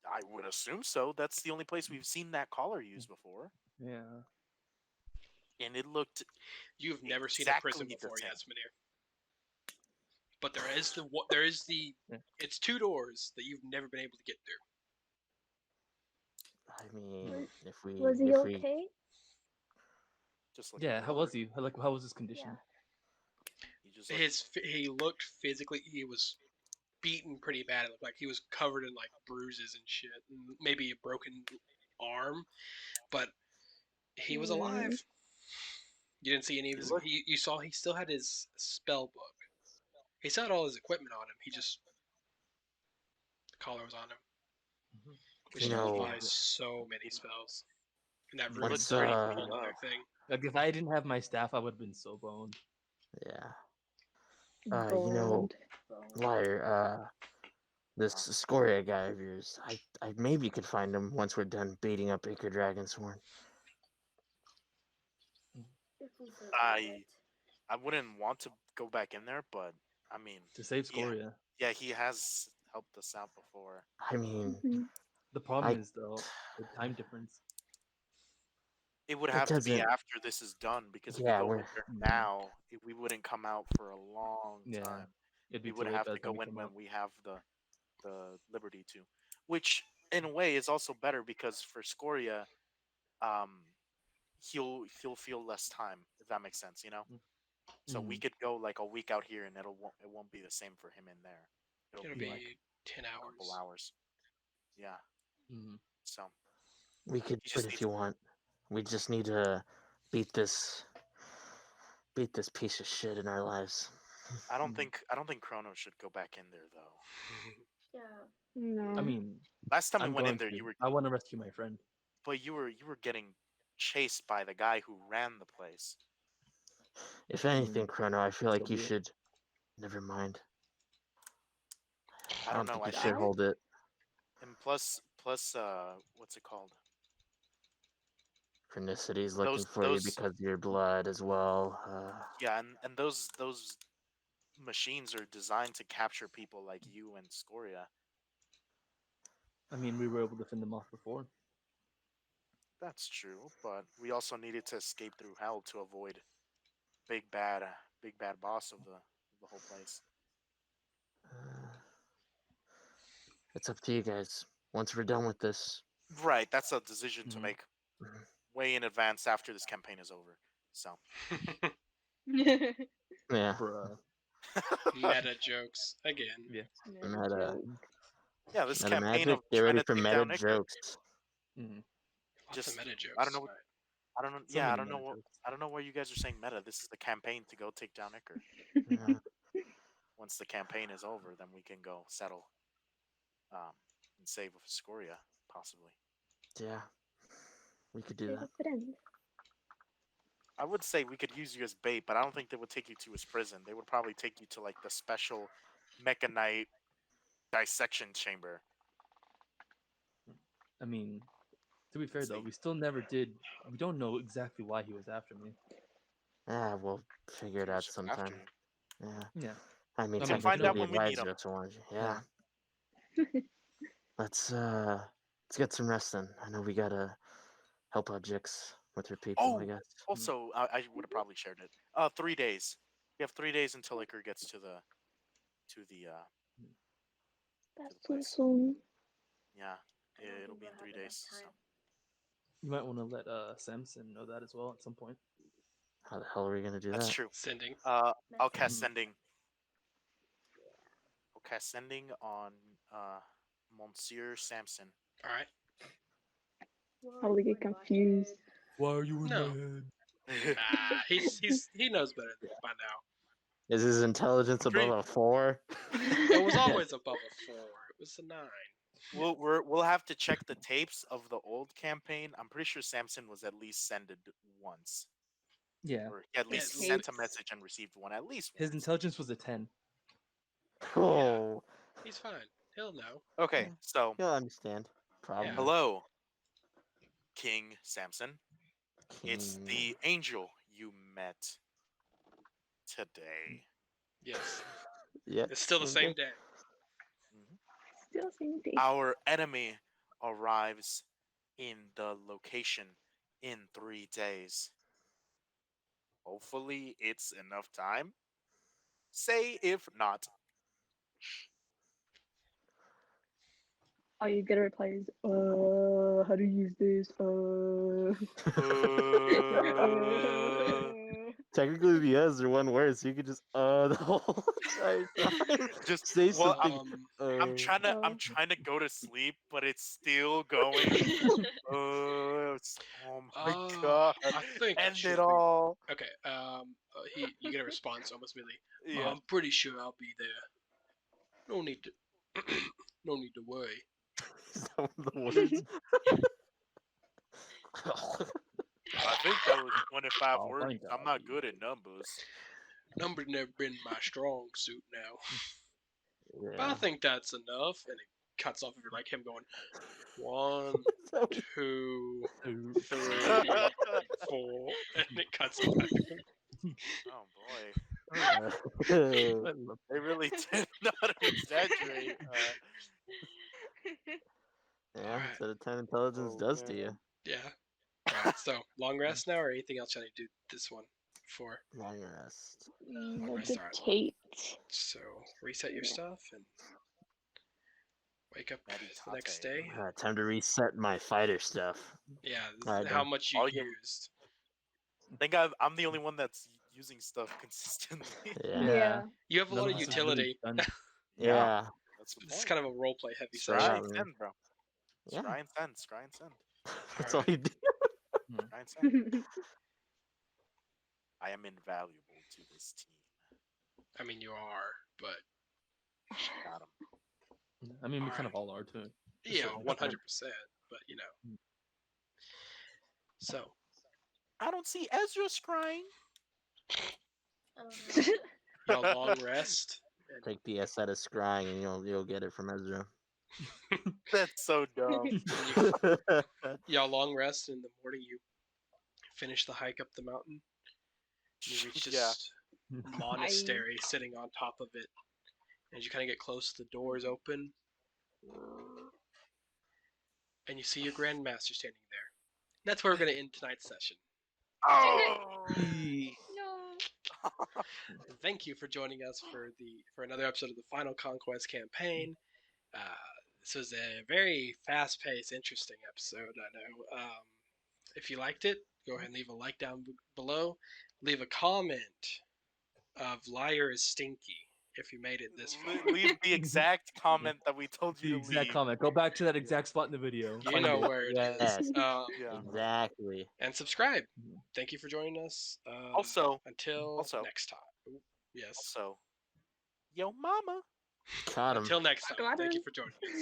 B: I would assume so. That's the only place we've seen that collar used before.
E: Yeah.
B: And it looked
A: You've never seen a prison
B: exactly the
A: before,
B: same.
A: Yasminir. But there is the
E: Yeah.
A: it's 2 doors that you've never been able to get through.
C: I mean, if we
H: Was he
C: if we
H: okay?
B: just like
E: Yeah. How was he? Like, how was his condition?
B: He just looked-
A: He looked physically, he was beaten pretty bad. It looked like he was covered in like bruises and shit, and maybe a broken arm, but he was alive. You didn't see any of his. You saw he still had his spell book. He still had all his equipment on him. He just the collar was on him, which
C: You know-
A: nullifies so many spells. And that room
C: What's,
A: is pretty a whole other thing.
E: Like, if I didn't have my staff, I would have been so boned.
C: yeah. You know, Liar, this Scoria guy of yours, I maybe could find him once we're done beating up Acre Dragon's Horn.
F: If we believe
B: I
F: it.
B: wouldn't want to go back in there, but I mean,
E: To save
B: Yeah.
E: Scoria.
B: yeah, he has helped us out before.
C: I mean,
H: Mhm.
E: The problem
C: I-
E: is, though, the time difference.
B: It would
C: It
B: have to be
C: doesn't-
B: after this is done because if
C: Yeah,
B: we go
C: we're-
B: in there now, we wouldn't come out for a long
E: Yeah.
B: time.
E: It'd be
B: We
E: too
B: would
E: late
B: have
E: by
B: to
E: the time
B: go
E: we
B: in
E: come
B: when
E: out.
B: we have the liberty to. which in a way is also better because for Scoria, um, he'll feel less time if that makes sense, you know. So we
E: Mhm.
B: could go like a week out here, and it won't be the same for him in there. It'll
A: It'll
B: be like
A: be 10
B: a couple
A: hours.
B: hours. Yeah.
E: Mhm.
B: So
C: We could
B: he
C: do it
B: just
C: if
B: needs.
C: you want. We just need to beat this beat this piece of shit in our lives.
B: I don't think Chrono should go back in there though.
F: Yeah.
H: No.
E: I mean,
B: Last time we
E: I'm
B: went in
E: going
B: there,
E: to. I want to rescue my friend.
B: but you were getting chased by the guy who ran the place.
C: If anything,
E: Mm,
C: Chrono, I feel
E: so
C: like you
E: be it.
C: should. Never mind.
B: I
C: I
B: don't
C: don't
B: know.
C: think you
B: I
C: should
B: think,
H: Die?
C: hold it.
B: and plus, what's it called?
C: Chronicity's looking for you
B: Those
C: because of your blood as well.
B: yeah, and those machines are designed to capture people like you and Scoria.
E: I mean, we were able to fend them off before.
B: That's true, but we also needed to escape through hell to avoid big bad boss of the whole place.
C: uh, it's up to you guys. Once we're done with this,
B: Right, that's a decision to
E: Mhm.
B: make way in advance after this campaign is over. So,
C: yeah,
E: Bruh.
A: Meta jokes again.
E: Yeah.
C: meta,
B: yeah, this
C: meta
B: campaign
C: magic.
B: of
C: Get
B: trying
C: ready
B: to
C: for
B: take
C: meta
B: down Icar,
C: jokes.
E: Mhm.
A: Lots of
B: just
A: meta
B: I
A: jokes
B: don't know.
A: tonight.
B: I don't know.
E: So
B: Yeah, I
E: many
B: don't know
E: meta jokes.
B: I don't know why you guys are saying meta. This is the campaign to go take down Icar.
C: Yeah,
B: Once the campaign is over, then we can go settle um, and save with Scoria, possibly.
C: yeah, we could do
H: Save
C: that.
H: a friend.
B: I would say we could use you as bait, but I don't think they would take you to his prison. They would probably take you to like the special mechanite dissection chamber.
E: I mean, to be fair though,
B: See,
E: we still never did. We don't know exactly why he was after me.
C: Yeah, we'll figure it
B: he was
C: out
B: just after
C: sometime.
B: you.
C: Yeah,
E: Yeah.
C: I mean,
E: I
B: We'll
E: mean,
B: find
C: technically
B: out
C: the
B: when we meet
C: advisor
B: him.
C: also wanted you.
E: Yeah.
C: Yeah, let's get some rest then. I know we gotta help out Jix with her people. I
B: Oh,
C: guess.
B: also, I would have probably shared it. 3 days. We have 3 days until Icar gets to the to the uh to
H: That's
B: the
H: too
B: place.
H: soon.
B: Yeah,
F: I don't
B: it'll
F: think
B: be
F: we'll
B: in
F: have
B: 3 days.
F: enough
B: So.
F: time.
E: You might want to let Samson know that as well at some point.
C: How the hell are we gonna do
B: That's
C: that?
B: true.
A: Sending.
B: I'll cast
F: Message.
B: sending. I'll cast sending on Monsieur Samson.
A: All right.
F: Whoa,
H: Probably
F: you
H: get
F: in my
H: confused.
F: head.
E: Why are you in
A: No.
E: my head?
A: He knows better than by now.
C: Is his intelligence
B: I'm pretty-
C: above a 4?
A: It was always above a 4. It was a 9.
B: we'll have to check the tapes of the old campaign. I'm pretty sure Samson was at least sended once,
E: Yeah.
B: or he at least
A: Yes.
B: sent a
H: Tapes.
B: message and received one at least
E: His
B: once.
E: intelligence was a 10.
C: Oh,
A: He's fine. He'll know.
B: Okay, so
C: you'll understand. Probably.
A: Yeah.
B: hello, King Samson. It's
C: King.
B: the angel you met today.
A: Yes.
C: Yes.
A: It's still the same day.
B: Mhm.
H: Still same day.
B: Our enemy arrives in the location in 3 days. Hopefully, it's enough time. Say if not.
H: All you get a reply is, how to use this?
B: Uh,
C: Technically, the U's are one word, so you could just the whole entire time.
B: just
C: Say
B: well,
C: something.
B: I'm trying to go to sleep, but it's still going. Oh my god!
A: I think it
B: End
A: should
B: it
A: be
B: all.
A: okay. You get a response almost immediately.
B: Yeah.
A: I'm pretty sure I'll be there. No need to, no need to worry.
C: Some of the words.
B: I think that was 25
E: I'll
B: words.
E: find
B: I'm
E: out.
B: not good at numbers.
A: Numbers never been my strong suit now, but I
C: Yeah.
A: think that's enough. And it cuts off of it like him going 1, 2, 3, 4, and it cuts off after him.
B: Oh boy,
E: I love
B: they really did not exaggerate.
C: Yeah,
A: Alright.
C: that's what a 10 intelligence
B: Oh,
C: does to
B: man.
C: you.
A: Yeah. So long rest now, or anything else I need to do this one for?
C: Long rest.
A: Long rest. Alright.
H: Meditate.
A: So reset your stuff and Wake up the next
B: Meditate.
A: day.
C: Time to reset my fighter stuff.
A: Yeah,
C: Alright,
A: how
C: then.
A: much you
B: All you-
A: used.
B: I think I'm the only one that's using stuff consistently.
C: Yeah.
A: You have a
E: None
A: lot
E: of
A: of
E: us is really
A: utility.
E: done.
C: Yeah.
B: That's the
A: This is
B: point.
A: kind of a roleplay heavy
C: Straight
A: session.
C: up,
B: Scry and
C: man.
B: send, bro.
C: Yeah.
B: Scry and send. Scry and send.
C: That's all
A: Alright.
C: you do.
B: Scry and send. I am invaluable to this team.
A: I mean, you are, but
B: Got him.
E: I mean, we kind
A: Alright.
E: of all are too.
A: yeah,
E: certain
A: 100%.
E: extent.
A: But so
B: I don't see Ezra scrying.
F: Oh, no.
A: y'all long rest.
C: Take the S out of scrying and you'll get it from Ezra.
B: That's so dumb.
A: Y'all long rest. In the morning, you finish the hike up the mountain. You reach this
B: Yeah.
A: monastery sitting on top of it. As you kind of get close, the doors open. And you see your grandmaster standing there. That's where we're going to end tonight's session.
B: Oh!
F: No.
A: Thank you for joining us for another episode of the Final Conquest campaign. This was a very fast-paced, interesting episode. I know. If you liked it, go ahead and leave a like down below. Leave a comment of "liar is stinky" if you made it this far.
B: Leave the exact comment that we told you
E: The
B: to
E: exact
B: leave.
E: comment. Go back to that exact spot in the video.
A: You
E: Find
A: know
E: it.
A: where it is.
C: Yes.
B: Yeah.
C: Exactly.
A: And subscribe. Thank you for joining us.
B: Also,
A: until next time. Ooh, yes.
B: Also, yo, mama.
C: Caught him.
A: Until next time.
H: Got
A: Thank you
H: him.
A: for joining us.